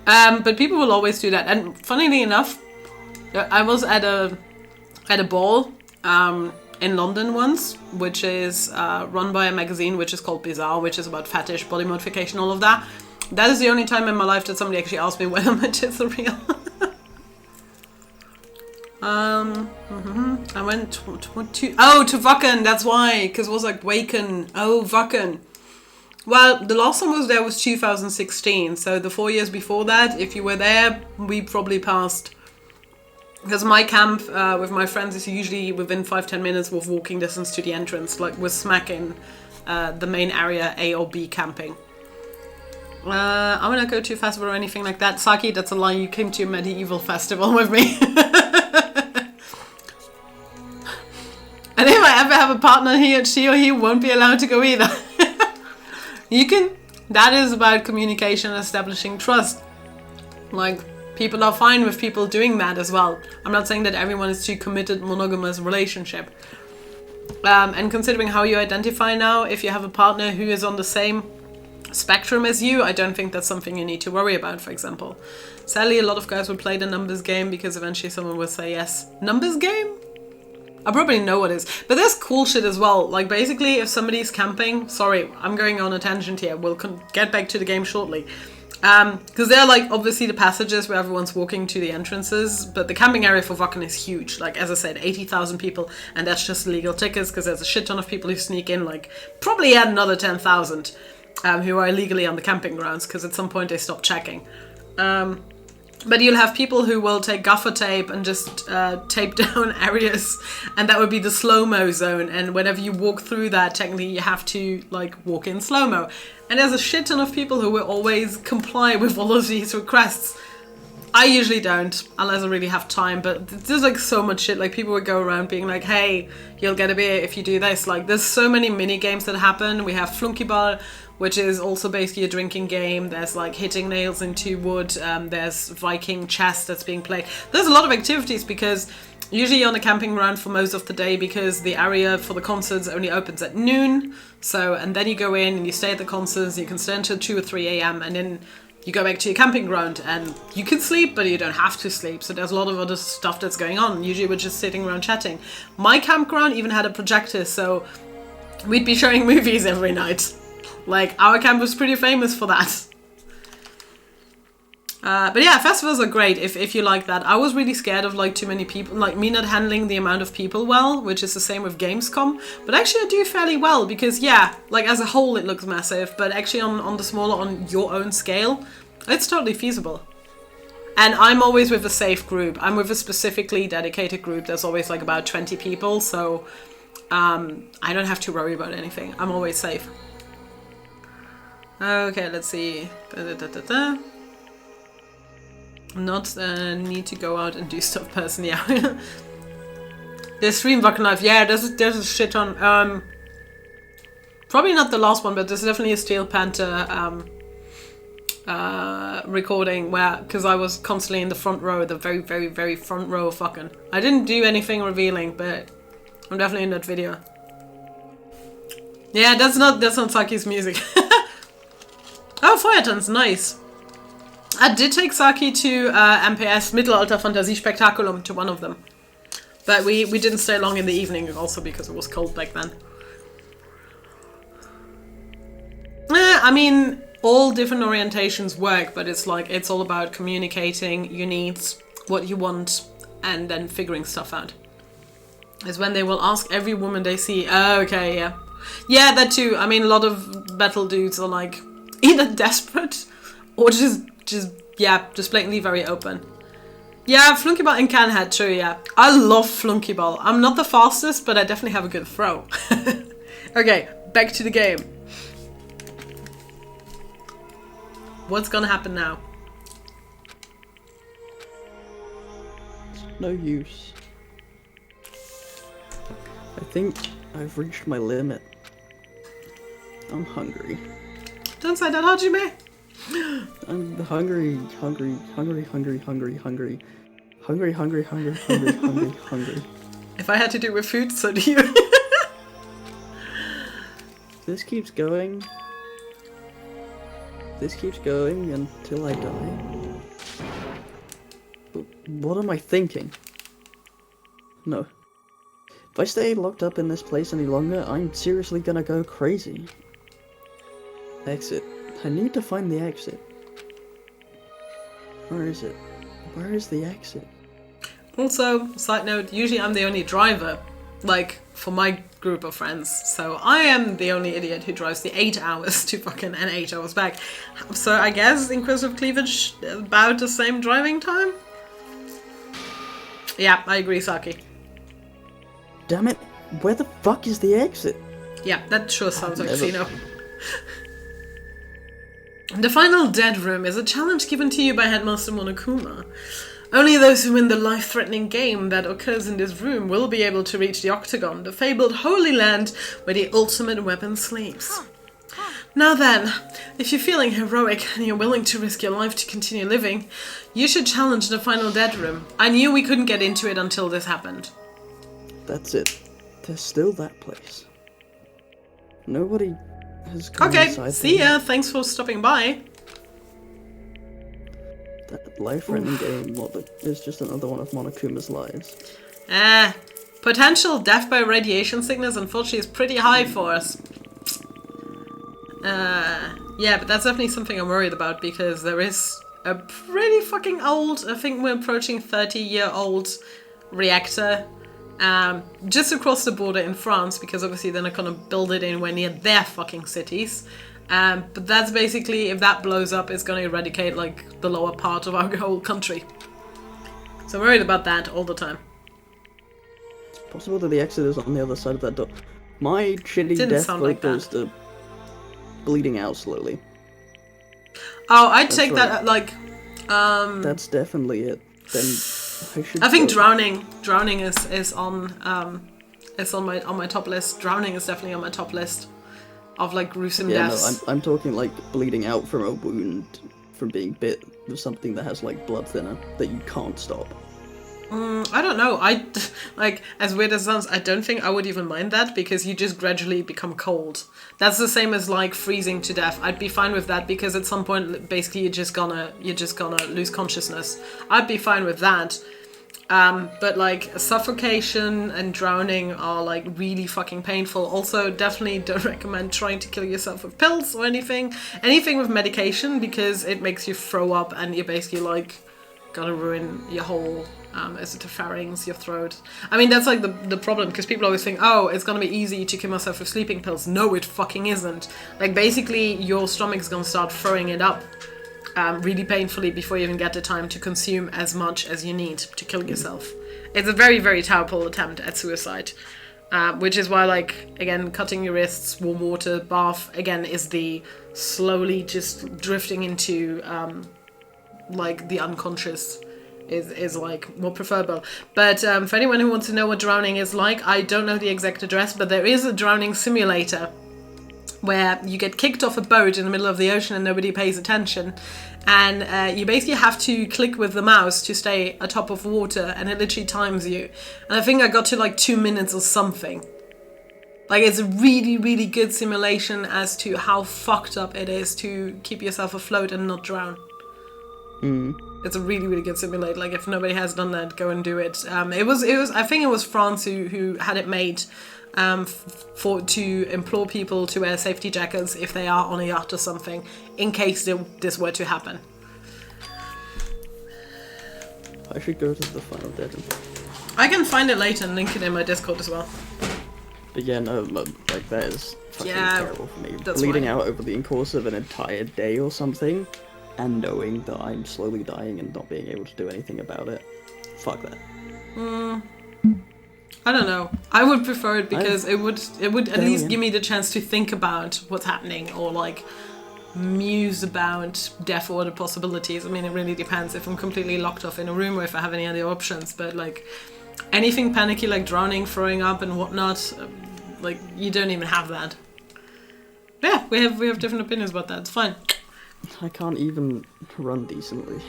A: But people will always do that, and funnily enough, I was at a ball in London once, which is run by a magazine which is called Bizarre, which is about fetish, body modification, all of that. That is the only time in my life that somebody actually asked me whether my tits are real. I went to Vakken, that's why, because it was like Waken. Oh, Vakken. Well, the last time I was there was 2016, so the 4 years before that, if you were there, we probably passed. Because my camp with my friends is usually within 5-10 minutes of walking distance to the entrance, like we're smacking the main area, A or B camping. I wouldn't go to a festival or anything like that. Saki, that's a lie, you came to a medieval festival with me. And if I ever have a partner, she or he won't be allowed to go either. That is about communication and establishing trust. Like, people are fine with people doing that as well. I'm not saying that everyone is to committed monogamous relationship. And considering how you identify now, if you have a partner who is on the same spectrum as you, I don't think that's something you need to worry about, for example. Sadly, a lot of guys will play the numbers game because eventually someone will say yes. Numbers game? I probably know what it is. But there's cool shit as well. Like, basically, if somebody's camping... Sorry, I'm going on a tangent here. We'll get back to the game shortly. Because they're, like, obviously the passages where everyone's walking to the entrances. But the camping area for Vakken is huge. Like, as I said, 80,000 people. And that's just legal tickets, because there's a shit ton of people who sneak in. Like, probably add another 10,000 who are illegally on the camping grounds, because at some point they stop checking. But you'll have people who will take gaffer tape and just tape down areas, and that would be the slow-mo zone. And whenever you walk through that, technically you have to like walk in slow-mo. And there's a shit ton of people who will always comply with all of these requests. I usually don't, unless I really have time, but there's like so much shit. Like, people would go around being like, hey, you'll get a beer if you do this. Like, there's so many mini games that happen. We have Flunkyball, which is also basically a drinking game. There's like hitting nails into wood. There's Viking chess that's being played. There's a lot of activities because usually you're on a camping ground for most of the day because the area for the concerts only opens at noon. So, and then you go in and you stay at the concerts. You can stay until 2 or 3 a.m. and then you go back to your camping ground and you can sleep, but you don't have to sleep. So there's a lot of other stuff that's going on. Usually we're just sitting around chatting. My campground even had a projector, so we'd be showing movies every night. Like, our camp was pretty famous for that. But yeah, festivals are great if you like that. I was really scared of like too many people, like me not handling the amount of people well, which is the same with Gamescom. But actually I do fairly well because yeah, like as a whole it looks massive, but actually on the smaller, on your own scale, it's totally feasible. And I'm always with a safe group. I'm with a specifically dedicated group. There's always like about 20 people, so I don't have to worry about anything. I'm always safe. Okay, let's see. Not need to go out and do stuff personally. Yeah. The stream Vakken Life. Yeah, there's a shit ton. Probably not the last one, but there's definitely a Steel Panther recording where, because I was constantly in the front row, the very, very, very front row of Vakken. I didn't do anything revealing, but I'm definitely in that video. Yeah, that's not Saki's music. Oh, Feuertanz, nice. I did take Saki to MPS, Mittelalter Fantasiespektakulum, to one of them. But we didn't stay long in the evening, also because it was cold back then. I mean, all different orientations work, but it's like, it's all about communicating your needs, what you want, and then figuring stuff out. Is when they will ask every woman they see, oh, okay, yeah. Yeah, that too. I mean, a lot of battle dudes are like, either desperate, or just blatantly very open. Yeah, Flunkyball and Canhead too, yeah. I love Flunkyball. I'm not the fastest, but I definitely have a good throw. Okay, back to the game. What's gonna happen now?
B: No use. I think I've reached my limit. I'm hungry.
A: Don't say that, Hajime.
B: I'm hungry.
A: If I had to do with food, so do you.
B: This keeps going. This keeps going until I die. But what am I thinking? No. If I stay locked up in this place any longer, I'm seriously gonna go crazy. Exit. I need to find the exit. Where is it? Where is the exit?
A: Also, side note, usually I'm the only driver, like, for my group of friends. So I am the only idiot who drives the 8 hours to fucking and 8 hours back. So I guess Inquisitive Cleavage about the same driving time? Yeah, I agree, Saki.
B: Damn it! Where the fuck is the exit?
A: Yeah, that sure sounds like
B: Never.
A: Xeno. The final dead room is a challenge given to you by Headmaster Monokuma. Only those who win the life-threatening game that occurs in this room will be able to reach the Octagon, the fabled Holy Land where the ultimate weapon sleeps. Now then, if you're feeling heroic and you're willing to risk your life to continue living, you should challenge the final dead room. I knew we couldn't get into it until this happened.
B: That's it. There's still that place. Nobody has gone
A: Okay,
B: inside
A: see
B: there.
A: ya, thanks for stopping by.
B: That life-threatening game is just another one of Monokuma's lies.
A: Potential death by radiation sickness unfortunately is pretty high for us. Yeah, but that's definitely something I'm worried about because there is a pretty fucking old, I think we're approaching 30-year-old reactor just across the border in France, because obviously they're not gonna build it anywhere near their fucking cities. But that's basically, if that blows up, it's gonna eradicate like the lower part of our whole country. So I'm worried about that all the time.
B: It's possible that the exit is on the other side of that door. My shitty
A: Didn't
B: death
A: sound
B: vote
A: like
B: goes
A: that.
B: to bleeding out slowly.
A: Oh, I'd
B: That's
A: take
B: right.
A: that like
B: That's definitely it. Then I should.
A: I think
B: go.
A: drowning is on my top list. Drowning is definitely on my top list of like gruesome
B: Yeah,
A: deaths.
B: no, I'm talking like bleeding out from a wound from being bit with something that has like blood thinner that you can't stop.
A: I don't know. I like, as weird as it sounds, I don't think I would even mind that because you just gradually become cold. That's the same as like freezing to death. I'd be fine with that because at some point, basically, you're just gonna lose consciousness. I'd be fine with that. But like suffocation and drowning are like really fucking painful. Also, definitely don't recommend trying to kill yourself with pills or anything with medication, because it makes you throw up and you're basically like gonna ruin your whole is it the pharynx, your throat. I mean, that's like the problem, because people always think, oh, it's gonna be easy to kill myself with sleeping pills. No, it fucking isn't. Like, basically your stomach's gonna start throwing it up really painfully before you even get the time to consume as much as you need to kill yourself. It's a very, very terrible attempt at suicide, which is why, like, again, cutting your wrists, warm water, bath, again, is the slowly just drifting into like the unconscious is like more preferable. But for anyone who wants to know what drowning is like, I don't know the exact address, but there is a drowning simulator where you get kicked off a boat in the middle of the ocean and nobody pays attention, and you basically have to click with the mouse to stay atop of water, and it literally times you. And I think I got to like 2 minutes or something. Like, it's a really, really good simulation as to how fucked up it is to keep yourself afloat and not drown. It's a really, really good simulate. Like, if nobody has done that, go and do it. It was. I think it was France who had it made to implore people to wear safety jackets if they are on a yacht or something, in case this were to happen.
B: I should go to the final dead.
A: I can find it later and link it in my Discord as well.
B: But yeah, no, like that is fucking terrible for me. Bleeding out over the course of an entire day or something, and knowing that I'm slowly dying and not being able to do anything about it. Fuck that.
A: I don't know. I would prefer it because it would at least give me the chance to think about what's happening, or like muse about death or the possibilities. I mean, it really depends if I'm completely locked off in a room or if I have any other options. But like anything panicky like drowning, throwing up and whatnot, like you don't even have that. Yeah, we have different opinions about that. It's fine.
B: I can't even run decently.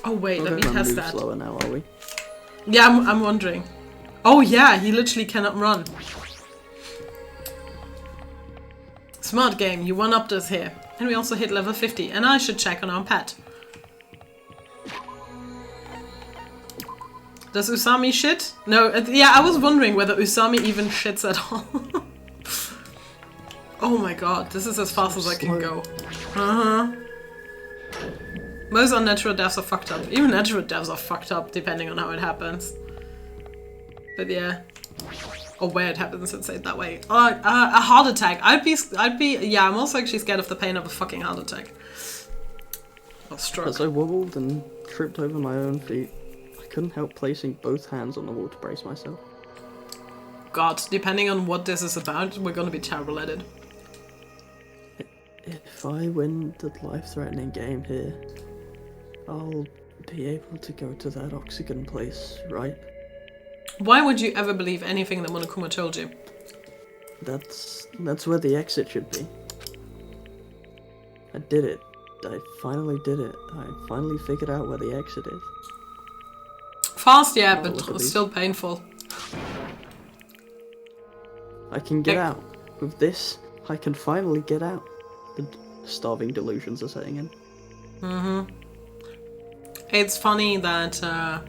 A: Oh wait, let me test that.
B: Slower now, are we?
A: Yeah, I'm wondering. Oh yeah, he literally cannot run. Smart game, you one-upped us here. And we also hit level 50, and I should check on our pet. Does Usami shit? No, yeah, I was wondering whether Usami even shits at all. Oh my god, this is as fast as I can go. Most unnatural deaths are fucked up. Even natural deaths are fucked up, depending on how it happens. But yeah. Or where it happens, let's say it that way. A heart attack. Yeah, I'm also actually scared of the pain of a fucking heart attack. Or stroke.
B: As I wobbled and tripped over my own feet, I couldn't help placing both hands on the wall to brace myself.
A: God, depending on what this is about, we're gonna be terrible at it.
B: If I win the life-threatening game here, I'll be able to go to that oxygen place, right?
A: Why would you ever believe anything that Monokuma told you?
B: That's where the exit should be. I did it. I finally did it. I finally figured out where the exit is.
A: Fast, yeah, but still painful.
B: I can get out. With this, I can finally get out. The starving delusions are setting in.
A: It's funny that, yeah,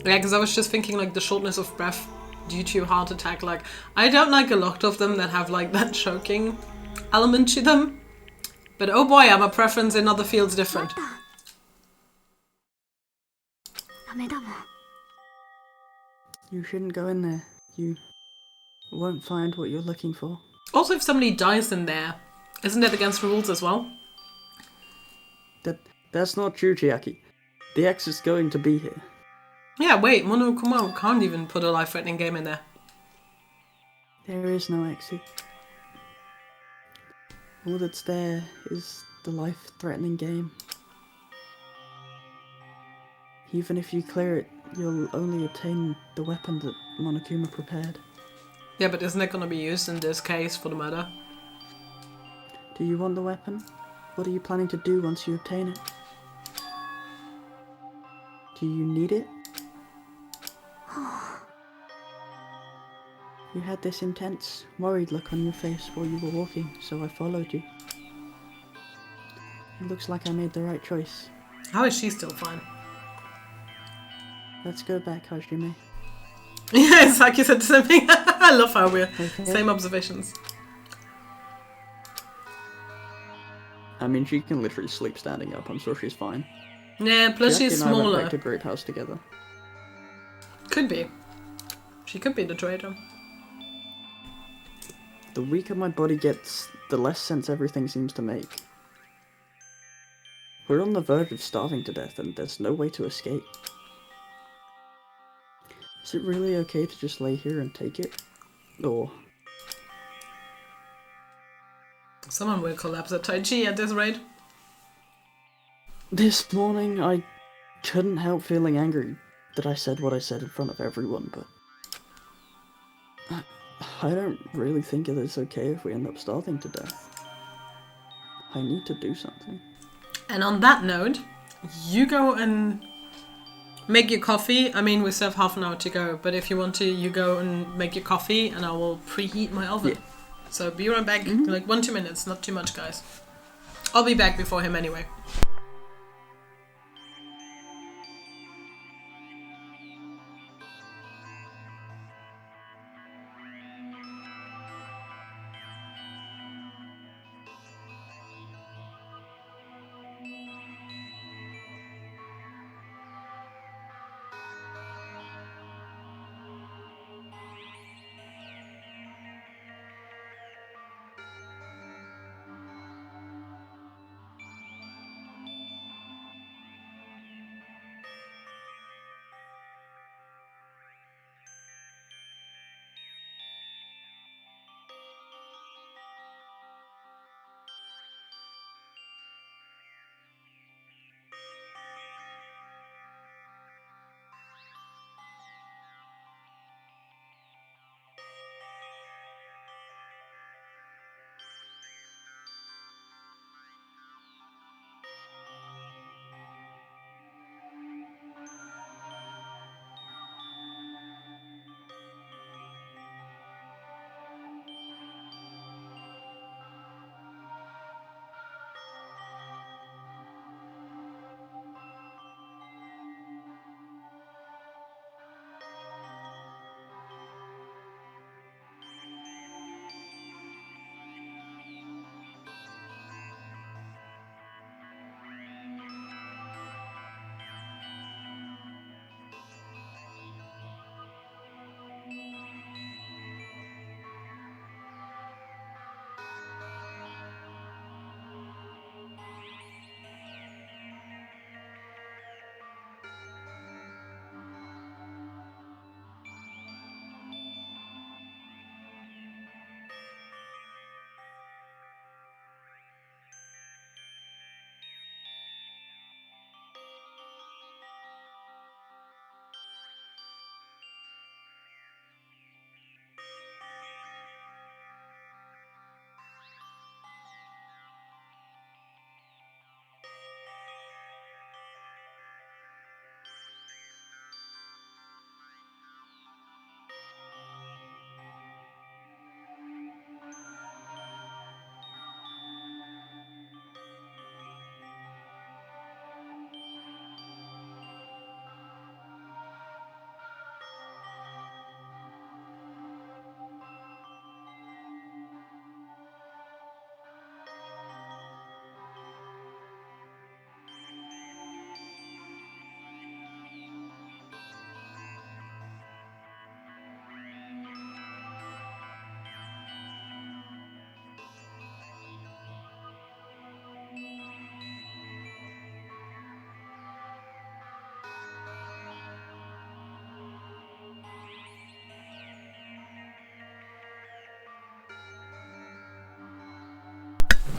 A: because I was just thinking like the shortness of breath due to heart attack. Like, I don't like a lot of them that have like that choking element to them. But oh boy, I'm a preference in other fields different.
B: You shouldn't go in there. You won't find what you're looking for.
A: Also, if somebody dies in there, isn't that against the rules as well?
B: That's not true, Chiaki. The X is going to be here.
A: Yeah, wait, Monokuma can't even put a life-threatening game in there.
B: There is no exit. All that's there is the life-threatening game. Even if you clear it, you'll only obtain the weapon that Monokuma prepared.
A: Yeah, but isn't it going to be used in this case for the murder?
B: Do you want the weapon? What are you planning to do once you obtain it? Do you need it? You had this intense, worried look on your face while you were walking, so I followed you. It looks like I made the right choice.
A: How is she still fine?
B: Let's go back, Hajime.
A: Yeah, it's like you said the same thing. I love how we're same observations.
B: I mean, she can literally sleep standing up. I'm sure she's fine.
A: Yeah, plus she's
B: and I went
A: smaller.
B: back to Grape House together.
A: Could be. She could be the traitor.
B: The weaker my body gets, the less sense everything seems to make. We're on the verge of starving to death, and there's no way to escape. Is it really okay to just lay here and take it? Or...
A: Someone will collapse at Tai Chi at this rate.
B: This morning, I couldn't help feeling angry that I said what I said in front of everyone, but... I don't really think it is okay if we end up starving to death. I need to do something.
A: And on that note, you go and make your coffee. I mean, we still have half an hour to go, but if you want to, you go and make your coffee and I will preheat my oven. So be right back, like 1-2 minutes, not too much, guys. I'll be back before him anyway.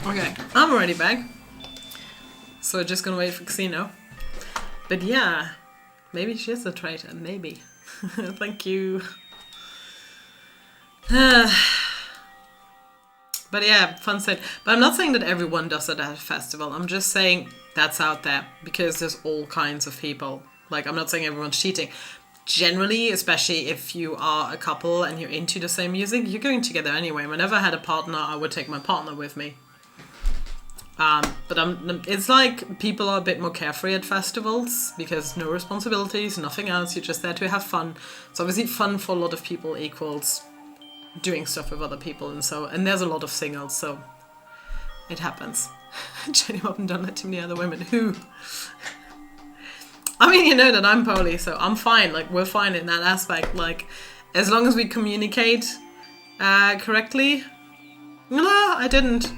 A: Okay, I'm already back. So just gonna wait for Xeno. But yeah, maybe she is a traitor. Maybe. Thank you. But yeah, fun set. But I'm not saying that everyone does it at a festival. I'm just saying that's out there because there's all kinds of people. Like, I'm not saying everyone's cheating. Generally, especially if you are a couple and you're into the same music, you're going together anyway. Whenever I had a partner, I would take my partner with me. But it's like people are a bit more carefree at festivals because no responsibilities, nothing else. You're just there to have fun. So obviously fun for a lot of people equals doing stuff with other people, and there's a lot of singles, so it happens. Jenny Mob and done that to many other women. Who? I mean, you know that I'm poly, so I'm fine. Like, we're fine in that aspect. Like, as long as we communicate correctly. No, I didn't.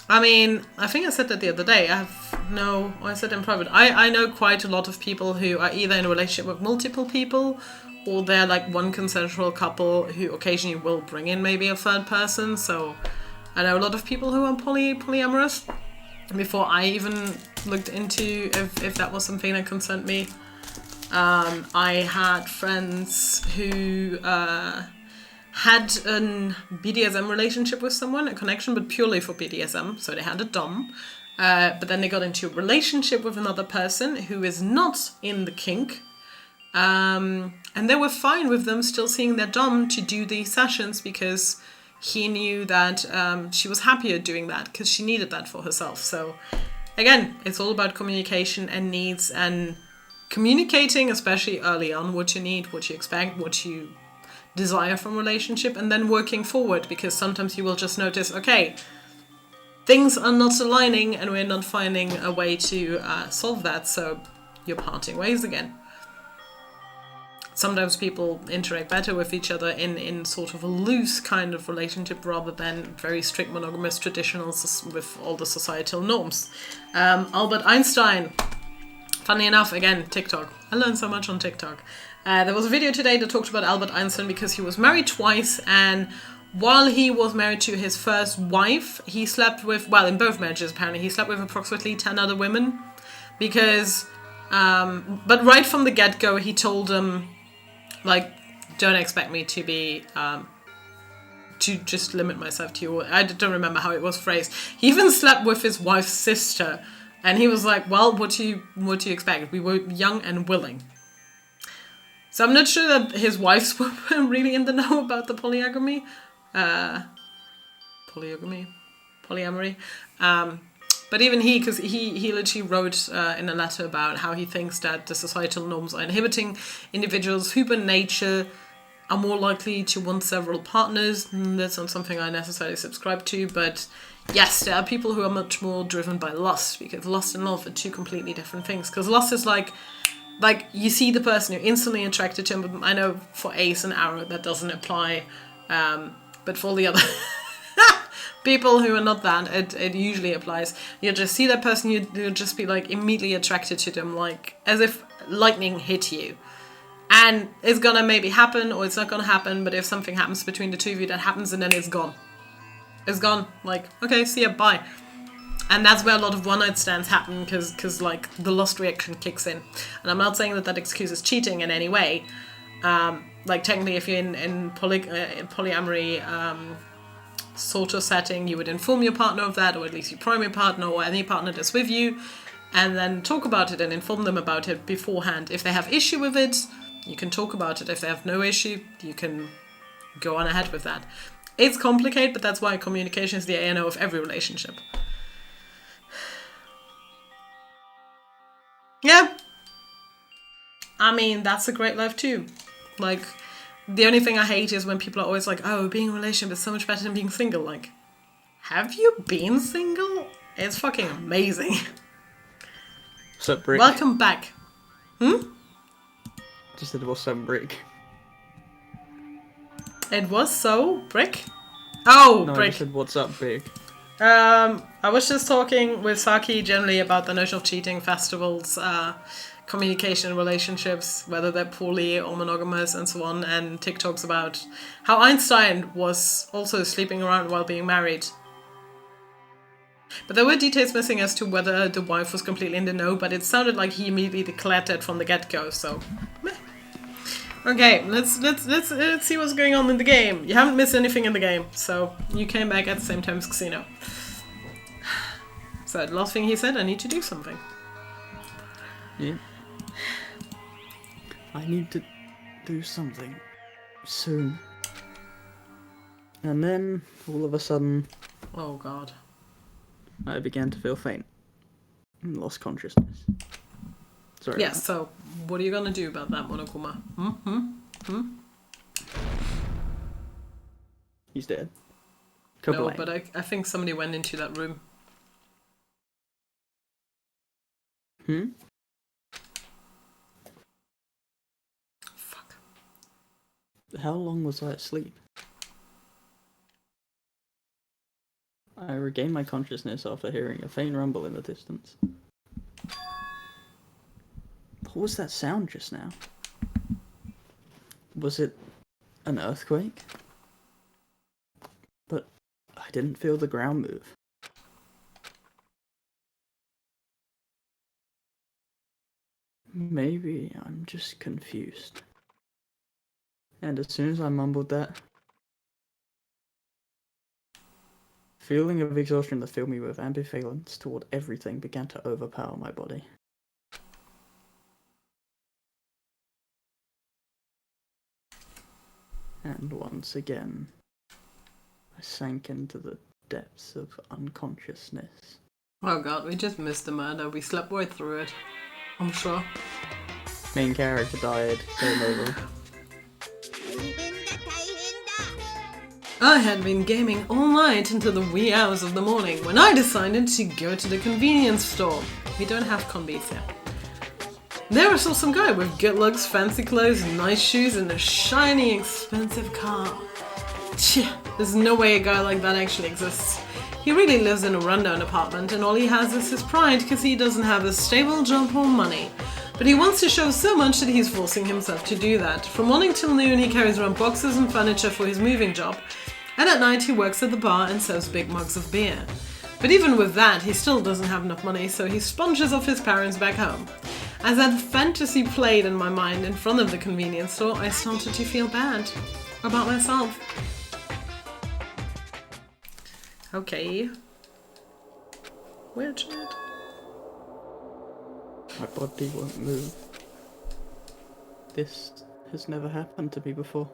A: I mean, I think I said that the other day. I said in private. I know quite a lot of people who are either in a relationship with multiple people, or they're like one consensual couple who occasionally will bring in maybe a third person. So I know a lot of people who are polyamorous. Before I even looked into if that was something that concerned me. I had friends who had a BDSM relationship with someone, a connection, but purely for BDSM. So they had a dom, but then they got into a relationship with another person who is not in the kink. And they were fine with them still seeing their dom to do these sessions because he knew that she was happier doing that because she needed that for herself. So again, it's all about communication and needs, and communicating, especially early on, what you need, what you expect, what you desire from a relationship, and then working forward, because sometimes you will just notice, okay, things are not aligning and we're not finding a way to solve that, so you're parting ways again. Sometimes people interact better with each other in sort of a loose kind of relationship rather than very strict monogamous traditionals with all the societal norms. Albert Einstein, funny enough, again, TikTok. I learned so much on TikTok. There was a video today that talked about Albert Einstein because he was married twice, and while he was married to his first wife, he slept with, well, in both marriages apparently, he slept with approximately 10 other women because, but right from the get-go, he told them, like, don't expect me to be, to just limit myself to you. I don't remember how it was phrased. He even slept with his wife's sister, and he was like, well, what do you expect? We were young and willing. So I'm not sure that his wives were really in the know about the polyamory. But even he, because he literally wrote in a letter about how he thinks that the societal norms are inhibiting individuals who by nature are more likely to want several partners. That's not something I necessarily subscribe to, but yes, there are people who are much more driven by lust, because lust and love are two completely different things. Because lust is like you see the person, you're instantly attracted to him. But I know for Ace and Arrow that doesn't apply, but for all the other people who are not that, it usually applies. You just see that person, you'll just be like immediately attracted to them, like as if lightning hit you. And it's gonna maybe happen or it's not gonna happen, but if something happens between the two of you, that happens and then it's gone. It's gone. Like, okay, see ya, bye. And that's where a lot of one-night stands happen, because like the lust reaction kicks in. And I'm not saying that excuses cheating in any way. Like technically, if you're in polyamory sort of setting, you would inform your partner of that, or at least your primary partner or any partner that's with you, and then talk about it and inform them about it beforehand. If they have issue with it, you can talk about it. If they have no issue, you can go on ahead with that. It's complicated, but that's why communication is the A&O of every relationship. Yeah. I mean, that's a great life too. Like, the only thing I hate is when people are always like, oh, being in a relationship is so much better than being single. Like, have you been single? It's fucking amazing.
B: What's up, Brick?
A: Welcome back.
B: Just said what's up, Brick.
A: It was so, Brick? Oh,
B: No, I
A: Brick.
B: just said what's up, Big.
A: I was just talking with Saki generally about the notion of cheating, festivals, communication, relationships, whether they're poly or monogamous and so on, and TikToks about how Einstein was also sleeping around while being married. But there were details missing as to whether the wife was completely in the know, but it sounded like he immediately declared that from the get-go, so meh. Okay, let's see what's going on in the game. You haven't missed anything in the game, so you came back at the same time as Xeno. So the last thing he said, I need to do something.
B: Yeah. I need to do something soon. And then, all of a sudden,
A: Oh god.
B: I began to feel faint and lost consciousness. Sorry.
A: Yes, so what are you gonna do about that, Monokuma?
B: He's dead.
A: No,
B: Kablam.
A: but I think somebody went into that room. Fuck.
B: How long was I asleep? I regained my consciousness after hearing a faint rumble in the distance. What was that sound just now? Was it an earthquake? But I didn't feel the ground move. Maybe I'm just confused. And as soon as I mumbled that, feeling of exhaustion that filled me with ambivalence toward everything began to overpower my body. And once again, I sank into the depths of unconsciousness.
A: Oh god, we just missed the murder. We slept right through it. I'm sure.
B: Main character died. Game over.
A: I had been gaming all night into the wee hours of the morning when I decided to go to the convenience store. We don't have convenience here. There I saw some guy with good looks, fancy clothes, nice shoes, and a shiny, expensive car. Tch, there's no way a guy like that actually exists. He really lives in a rundown apartment and all he has is his pride because he doesn't have a stable job or money. But he wants to show so much that he's forcing himself to do that. From morning till noon he carries around boxes and furniture for his moving job, and at night he works at the bar and serves big mugs of beer. But even with that, he still doesn't have enough money, so he sponges off his parents back home. As that fantasy played in my mind in front of the convenience store, I started to feel bad about myself. Okay. Weird shit.
B: My body won't move. This has never happened to me before.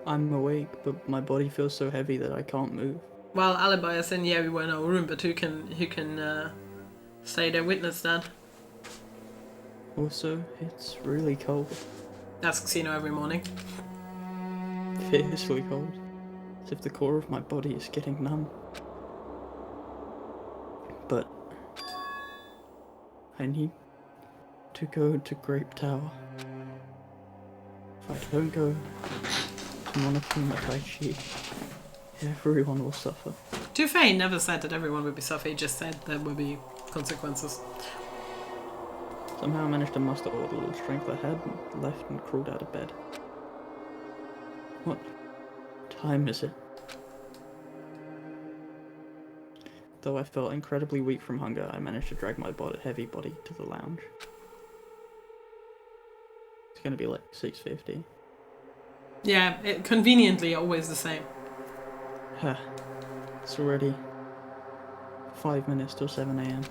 B: I'm awake, but my body feels so heavy that I can't move.
A: Well, alibi is in, yeah, we were in our room, but who can say they witnessed that?
B: Also, it's really cold.
A: That's Xeno every morning.
B: Fiercely cold. As if the core of my body is getting numb. But I need to go to Grape Tower. If I don't go to Monokuma Taichi, everyone will suffer.
A: To be fair, he never said that everyone would be suffer, he just said there will be consequences.
B: Somehow I managed to muster all the little strength I had left and crawled out of bed. What time is it? Though I felt incredibly weak from hunger, I managed to drag my heavy body to the lounge. It's gonna be like 6:50.
A: Yeah, conveniently always the same.
B: It's already 5 minutes till 7 AM.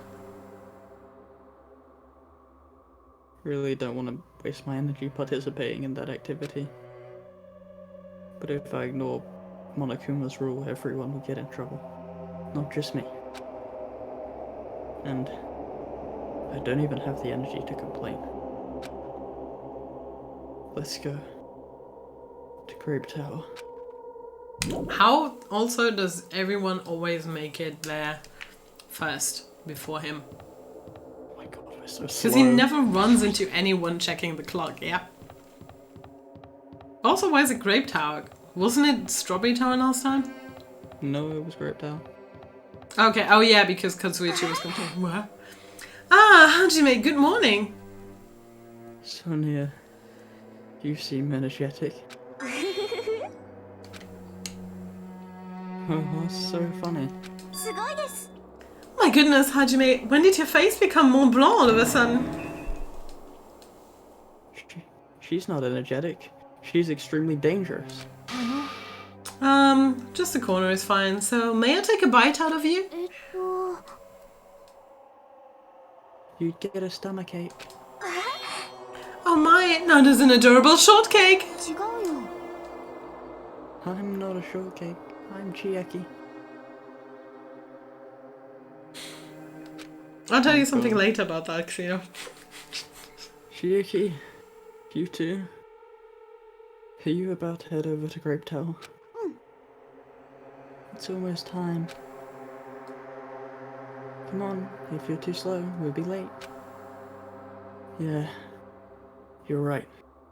B: Really don't want to waste my energy participating in that activity. But if I ignore Monokuma's rule, everyone will get in trouble. Not just me. And I don't even have the energy to complain. Let's go to Grape Tower.
A: How also does everyone always make it there first before him?
B: Oh my god, we're so slow.
A: Because he never runs into anyone checking the clock, yeah. Also, why is it Grape Tower? Wasn't it Strawberry Tower last time?
B: No, it was Grape Tower.
A: Okay, oh yeah, because Katsuichi was complaining. What? Ah, Hajime, good morning.
B: Sonia, you seem energetic. Oh, so funny.
A: My goodness, Hajime, when did your face become Mont Blanc all of a sudden?
B: She's not energetic. She's extremely dangerous.
A: Just a corner is fine, so may I take a bite out of you?
B: You'd get a stomachache.
A: Oh my, now there's an adorable shortcake!
B: I'm not a shortcake. I'm Chiaki.
A: I'll tell you something later about that, Xeno.
B: Chiaki, you too? Are you about to head over to Grape Tower? It's almost time. Come on, if you're too slow, we'll be late. Yeah, you're right.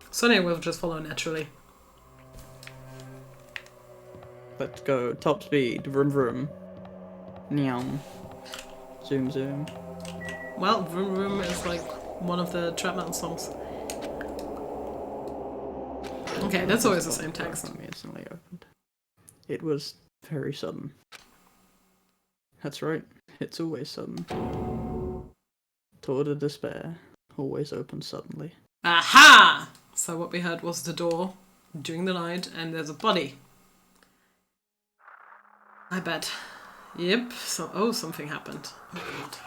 A: Sonia will just follow naturally.
B: Let's go. Top speed. Vroom vroom. Nyam. Zoom zoom.
A: Well, Vroom Vroom is like one of the Trap Metal songs. Okay, that's always the same text.
B: Instantly opened. It was very sudden. That's right. It's always sudden. Door to despair. Always opens suddenly.
A: Aha! So what we heard was the door during the night, and there's a body. I bet. Yep. So, something happened. Oh god.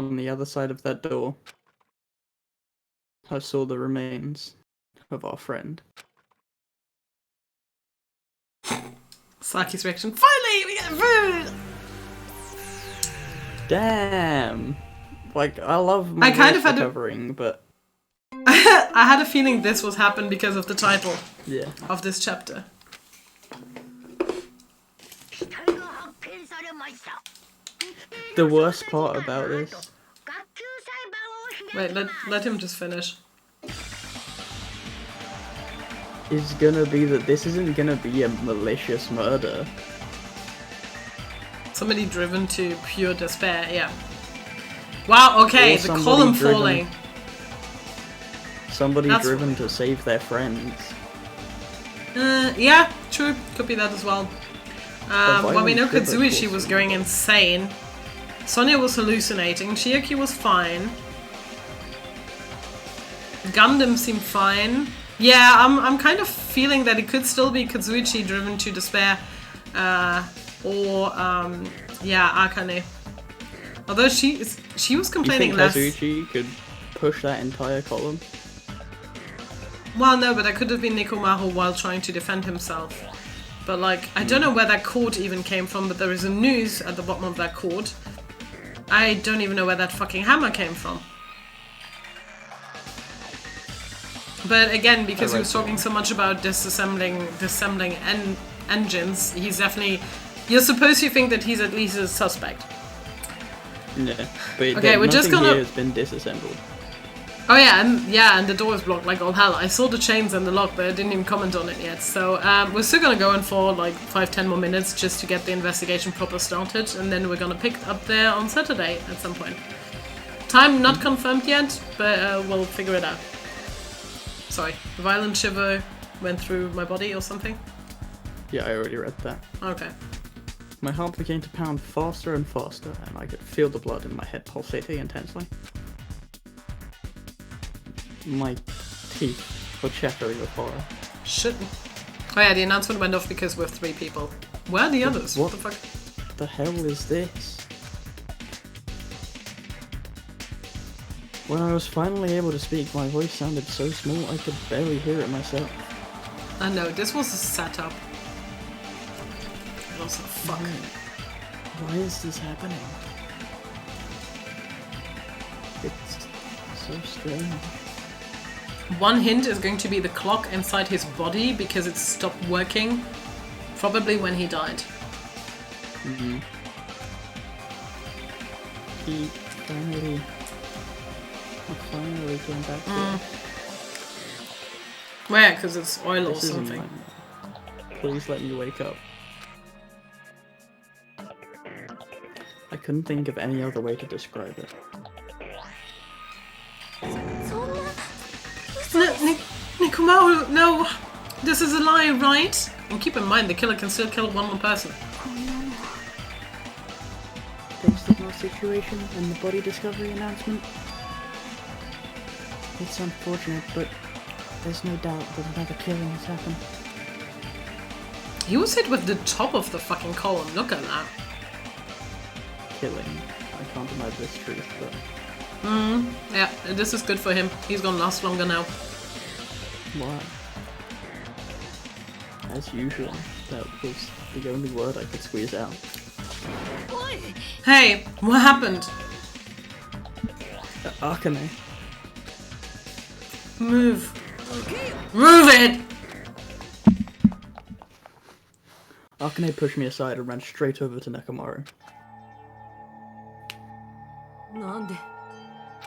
B: on the other side of that door, I saw the remains of our friend.
A: Saki's reaction. Finally, we get food!
B: Damn! Like, I love my
A: I kind of had
B: recovering, but...
A: I had a feeling this would happen because of the title of this chapter.
B: The worst part about this...
A: Wait, let him just finish.
B: is gonna be that this isn't gonna be a malicious murder.
A: Somebody driven to pure despair, yeah. Wow, okay,
B: Or
A: the
B: somebody
A: column
B: driven-
A: falling.
B: Somebody
A: That's
B: driven
A: what-
B: to save their friends.
A: Yeah, true. Could be that as well. Well, we know
B: violent trigger
A: Katsuichi was
B: causing-
A: going insane. Sonia was hallucinating. Chiaki was fine. Gundam seemed fine. Yeah, I'm kind of feeling that it could still be Katsuichi driven to despair. Or, Akane. Although she was
B: You
A: complaining
B: think
A: less.
B: Kazuchi could push that entire column?
A: Well, no, but that could have been Nikomaru while trying to defend himself. But, like, I don't know where that cord even came from, but there is a noose at the bottom of that cord. I don't even know where that fucking hammer came from. But again, because he was talking so much about disassembling engines, he's definitely... You're supposed to think that he's at least a suspect.
B: Yeah, but
A: Okay, we're just
B: nothing
A: gonna-
B: here has been disassembled.
A: Oh yeah, and the door is blocked like all hell. I saw the chains and the lock, but I didn't even comment on it yet. So we're still gonna go in for like 5-10 more minutes just to get the investigation proper started, and then we're gonna pick up there on Saturday at some point. Time not confirmed yet, but we'll figure it out. Sorry, a violent shiver went through my body or something?
B: Yeah, I already read that.
A: Okay.
B: My heart began to pound faster and faster, and I could feel the blood in my head pulsating intensely. My teeth were chattering with horror.
A: Shit. Oh yeah, the announcement went off because we're 3 people. Where are the others? What the fuck?
B: What the hell is this? When I was finally able to speak, my voice sounded so small I could barely hear it myself.
A: I know, this was a setup. And also, fuck.
B: Why is this happening? It's so strange.
A: One hint is going to be the clock inside his body because it stopped working. Probably when he died.
B: Mm-hmm. He finally came back to us.
A: Where? Because it's oil or
B: This isn't
A: something.
B: like... Please let me wake up. I couldn't think of any other way to describe it.
A: Nikomaru, no! This is a lie, right? And keep in mind, the killer can still kill one more person.
B: Based on our situation and the body discovery announcement, it's unfortunate, but there's no doubt that another killing has happened.
A: He was hit with the top of the fucking column, look at that.
B: Killing. I can't deny this truth, but...
A: Yeah, this is good for him. He's gonna last longer now.
B: Why? As usual, that was the only word I could squeeze out.
A: Hey, what happened?
B: Akane.
A: Move. Move it!
B: Akane pushed me aside and ran straight over to Nekomaru.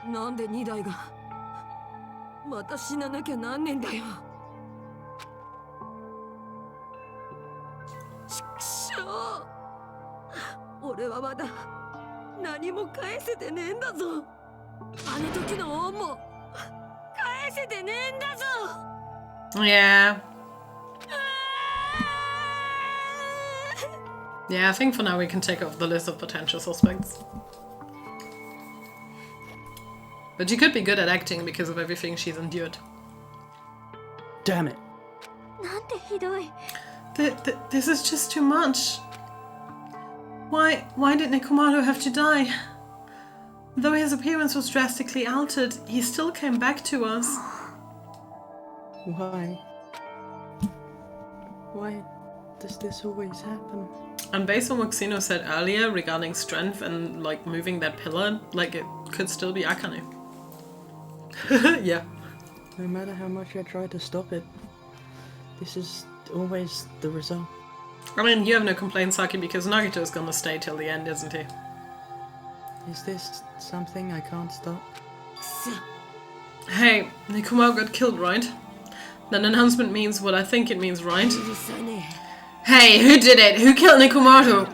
C: なんで2台がまた死ななきゃなんねんだよ。ちくしょう。俺はまだ何も返せてねえんだぞ。あの時の恩も返せてねえんだぞ。
A: Yeah. Yeah, I think for now we can take off the list of potential suspects. But she could be good at acting because of everything she's endured.
B: Damn it!
E: なんてひどい。
A: This is just too much. Why did Nikomaru have to die? Though his appearance was drastically altered, he still came back to us.
B: Why? Why does this always happen?
A: And based on what Xeno said earlier regarding strength and like moving that pillar, like it could still be Akane. Yeah.
B: No matter how much I try to stop it, this is always the result.
A: I mean, you have no complaints, Saki, because Nagito's gonna stay till the end, isn't he?
B: Is this something I can't stop?
A: Hey, Nikumao got killed, right? That announcement means what I think it means, right? Hey, who did it? Who killed Nikumaru?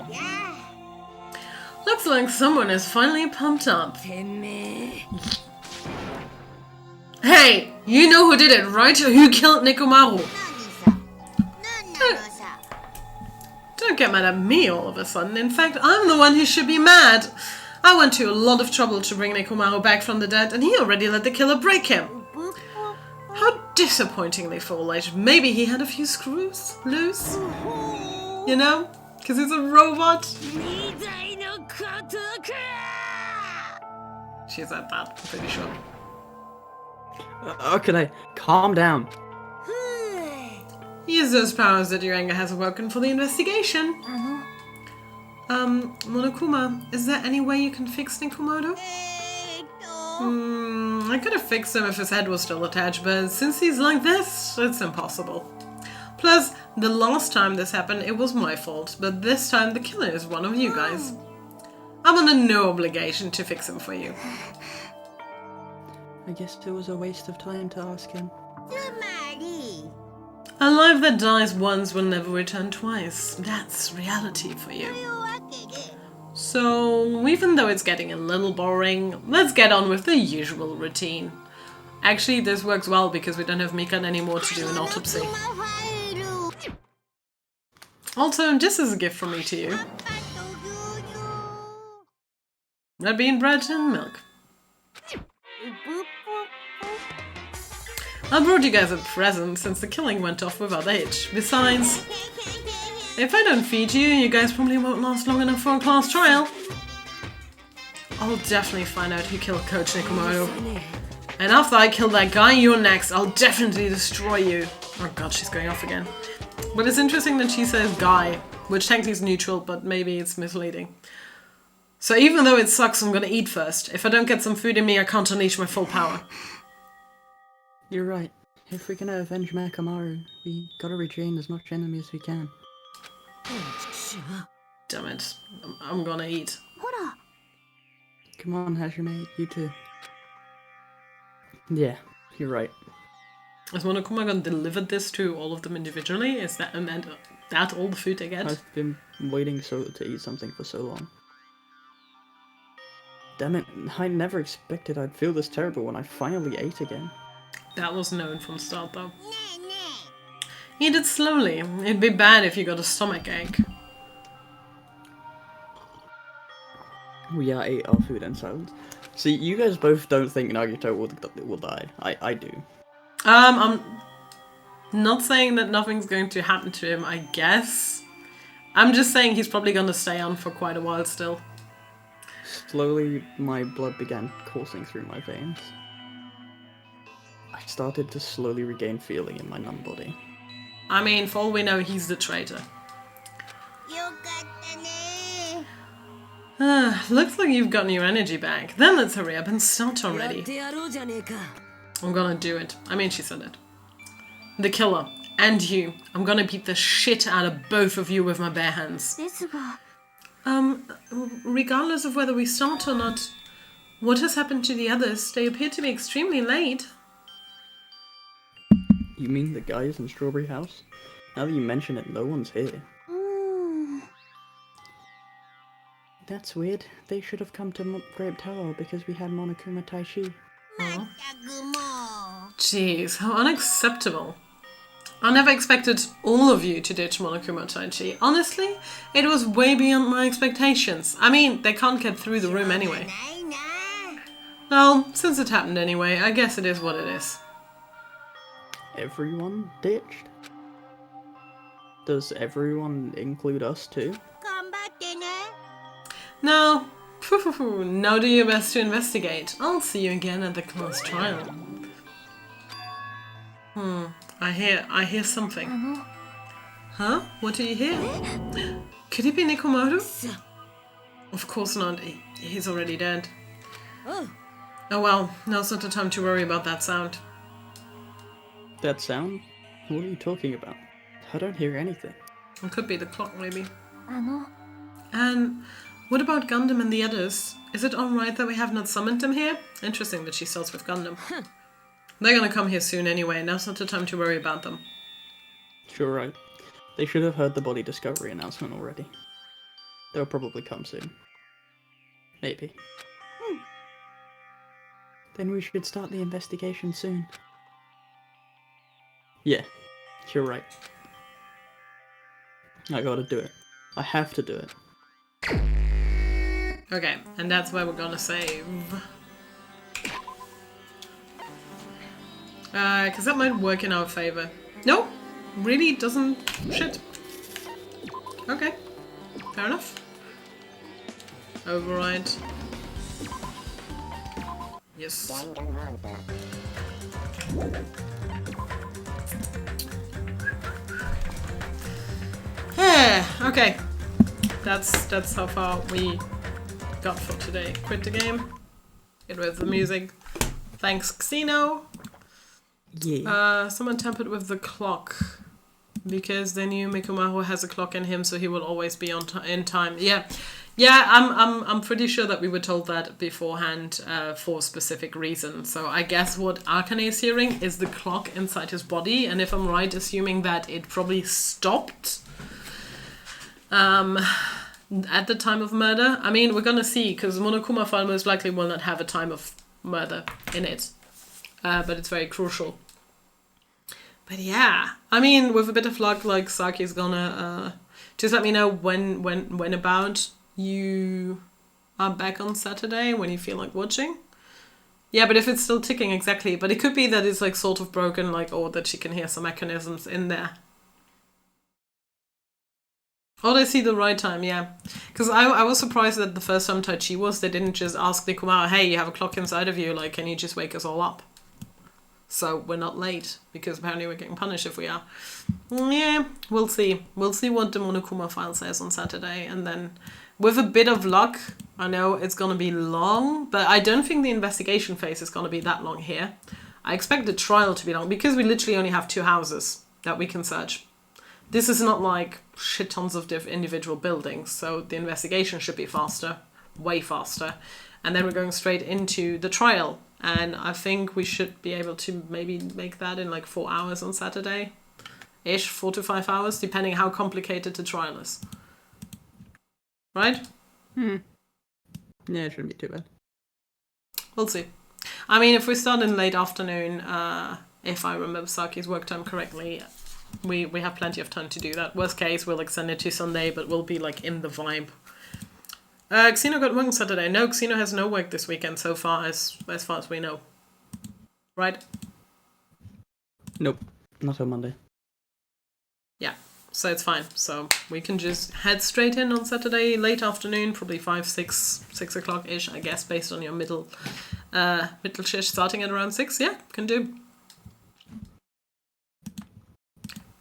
A: Looks like someone is finally pumped up. Hey, you know who did it, right? Who killed Nikumaru? Don't get mad at me all of a sudden. In fact, I'm the one who should be mad. I went to a lot of trouble to bring Nikumaru back from the dead, and he already let the killer break him. How disappointingly foolish. Maybe he had a few screws loose. You know? Because he's a robot. She said that, I'm pretty sure.
B: Okay, calm down.
A: Use those powers that your anger has awoken for the investigation. Monokuma, is there any way you can fix Nikumaru? I could have fixed him if his head was still attached, but since he's like this, it's impossible. Plus, the last time this happened, it was my fault, but this time the killer is one of you guys. I'm under no obligation to fix him for you.
B: I guess it was a waste of time to ask him.
A: A life that dies once will never return twice. That's reality for you. So, even though it's getting a little boring, let's get on with the usual routine. Actually, this works well because we don't have Mikan anymore to do an autopsy. Also, this is a gift from me to you. Red bean bread and milk. I brought you guys a present since the killing went off without a hitch. Besides, if I don't feed you, you guys probably won't last long enough for a class trial. I'll definitely find out who killed Coach Nikumaru. And after I kill that guy, you're next. I'll definitely destroy you. Oh god, she's going off again. But it's interesting that she says guy, which technically is neutral, but maybe it's misleading. So even though it sucks, I'm gonna eat first. If I don't get some food in me, I can't unleash my full power.
B: You're right. If we're gonna avenge Makamaru, we gotta regain as much enemy as we can.
A: Damn it. I'm gonna eat.
B: Come on, Hajime, you too. Yeah, you're right.
A: Is Monokuma gonna deliver this to all of them individually? Is that and that all the food they get?
B: I've been waiting to eat something for so long. Damn it, I never expected I'd feel this terrible when I finally ate again.
A: That was known from the start though. Eat it slowly. It'd be bad if you got a stomach ache.
B: We ate our food in silence. See, you guys both don't think Nagito will die. I do.
A: I'm not saying that nothing's going to happen to him, I guess. I'm just saying he's probably gonna stay on for quite a while still.
B: Slowly, my blood began coursing through my veins. I started to slowly regain feeling in my numb body.
A: I mean, for all we know, he's the traitor. Looks like you've gotten your energy back. Then let's hurry up and start already. I'm gonna do it. I mean, she said it. The killer. And you. I'm gonna beat the shit out of both of you with my bare hands. Regardless of whether we start or not, what has happened to the others? They appear to be extremely late.
B: You mean the guys in Strawberry House? Now that you mention it, no one's here. That's weird. They should have come to Grape Tower because we had Monokuma Taishi.
A: Jeez, how unacceptable. I never expected all of you to ditch Monokuma Taichi. Honestly, it was way beyond my expectations. I mean, they can't get through the room anyway. Well, since it happened anyway, I guess it is what it is.
B: Everyone ditched? Does everyone include us too?
A: No, Phew, now do your best to investigate. I'll see you again at the class trial. I hear something. Huh? What do you hear? Could it be Nekomaru? Of course not. He's already dead. Oh well, now's not the time to worry about that sound.
B: That sound? What are you talking about? I don't hear anything.
A: It could be the clock, maybe.
E: あの
A: And what about Gundam and the others? Is it alright that we have not summoned them here? Interesting that she starts with Gundam. They're gonna come here soon anyway, now's not the time to worry about them.
B: Sure, right. They should have heard the body discovery announcement already. They'll probably come soon. Maybe. Then we should start the investigation soon. Yeah, you're right. I gotta do it. I have to do it.
A: Okay, and that's where we're gonna save. Because that might work in our favor. No, really doesn't. Shit. Okay, fair enough. Override. Yes. Okay, that's how far we got for today. Quit the game. Get rid of the music. Thanks, Xeno.
B: Yeah.
A: Someone tampered with the clock because they knew Mikumaru has a clock in him, so he will always be on in time. Yeah, I'm pretty sure that we were told that beforehand for a specific reason. So I guess what Akane is hearing is the clock inside his body, and if I'm right, assuming that it probably stopped at the time of murder. I mean, we're gonna see, because Monokuma file most likely will not have a time of murder in it, but it's very crucial. But yeah, I mean, with a bit of luck, like, Saki's gonna just let me know when about you are back on Saturday, when you feel like watching. Yeah, but if it's still ticking, exactly. But it could be that it's like sort of broken, like, or that she can hear some mechanisms in there. Oh, they see the right time, yeah. Because I was surprised that the first time Taichi was, they didn't just ask Nekomaru, hey, you have a clock inside of you, like, can you just wake us all up? So we're not late, because apparently we're getting punished if we are. Yeah, we'll see. We'll see what the Monokuma file says on Saturday, and then with a bit of luck, I know it's going to be long, but I don't think the investigation phase is going to be that long here. I expect the trial to be long, because we literally only have 2 houses that we can search. This is not like shit tons of individual buildings, so the investigation should be faster, way faster. And then we're going straight into the trial. And I think we should be able to maybe make that in like 4 hours on Saturday-ish, 4 to 5 hours, depending how complicated the trial is. Right?
B: Yeah, it shouldn't be too bad.
A: We'll see. I mean, if we start in late afternoon, if I remember Saki's work time correctly, we have plenty of time to do that. Worst case, we'll extend it to Sunday, but we'll be like in the vibe. Xeno got work on Saturday. No, Xeno has no work this weekend so far as far as we know. Right?
B: Nope, not on Monday.
A: Yeah, so it's fine. So we can just head straight in on Saturday, late afternoon, probably 6 o'clock-ish, I guess, based on your middle shift starting at around 6. Yeah, can do.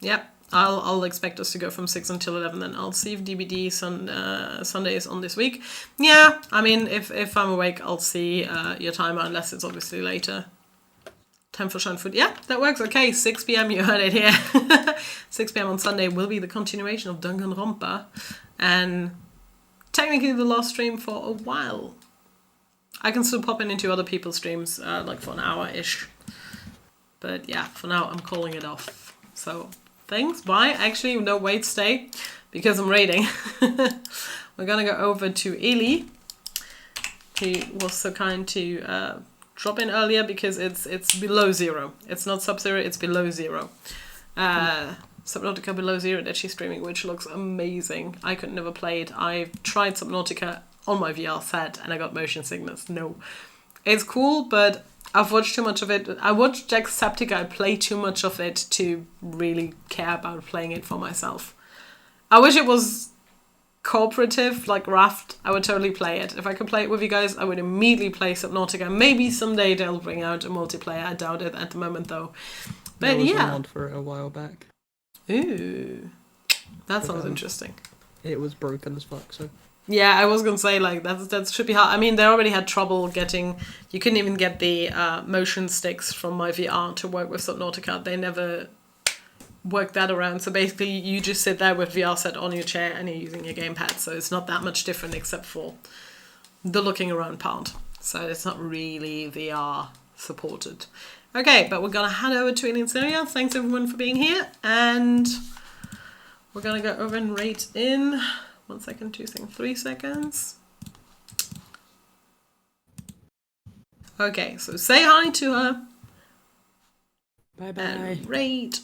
A: Yep. I'll expect us to go from 6 until 11, then I'll see if DBD Sunday is on this week. Yeah, I mean, if I'm awake, I'll see your timer, unless it's obviously later. Time for Shine Food. Yeah, that works. Okay, 6 p.m, you heard it here. 6 p.m. on Sunday will be the continuation of Danganronpa, and technically the last stream for a while. I can still pop into other people's streams, like for an hour-ish. But yeah, for now, I'm calling it off. So... thanks, bye. Actually, no, wait, stay, because I'm raiding. We're gonna go over to Eli, who was so kind to drop in earlier, because it's below 0. It's not sub-0, it's below 0. Subnautica below 0 that she's streaming, which looks amazing. I could never play it. I tried Subnautica on my VR set and I got motion sickness. No. It's cool, but I've watched too much of it. I watched Jacksepticeye. I play too much of it to really care about playing it for myself. I wish it was cooperative like Raft, I would totally play it. If I could play it with you guys, I would immediately play Subnautica. Maybe someday they'll bring out a multiplayer. I doubt it at the moment though. But
B: There was a
A: yeah.
B: mod for it a while back.
A: Ooh. That sounds interesting.
B: It was broken as fuck, so...
A: Yeah, I was gonna say, like, that should be hard. I mean, they already had trouble getting... You couldn't even get the motion sticks from my VR to work with Subnautica. They never worked that around. So basically, you just sit there with VR set on your chair and you're using your gamepad. So it's not that much different except for the looking around part. So it's not really VR supported. Okay, but we're gonna head over to Alien Syria. Thanks everyone for being here. And we're gonna go over and rate in... 1 second, 2 seconds, 3 seconds. Okay, so say hi to her.
B: Bye-bye.
A: And rate.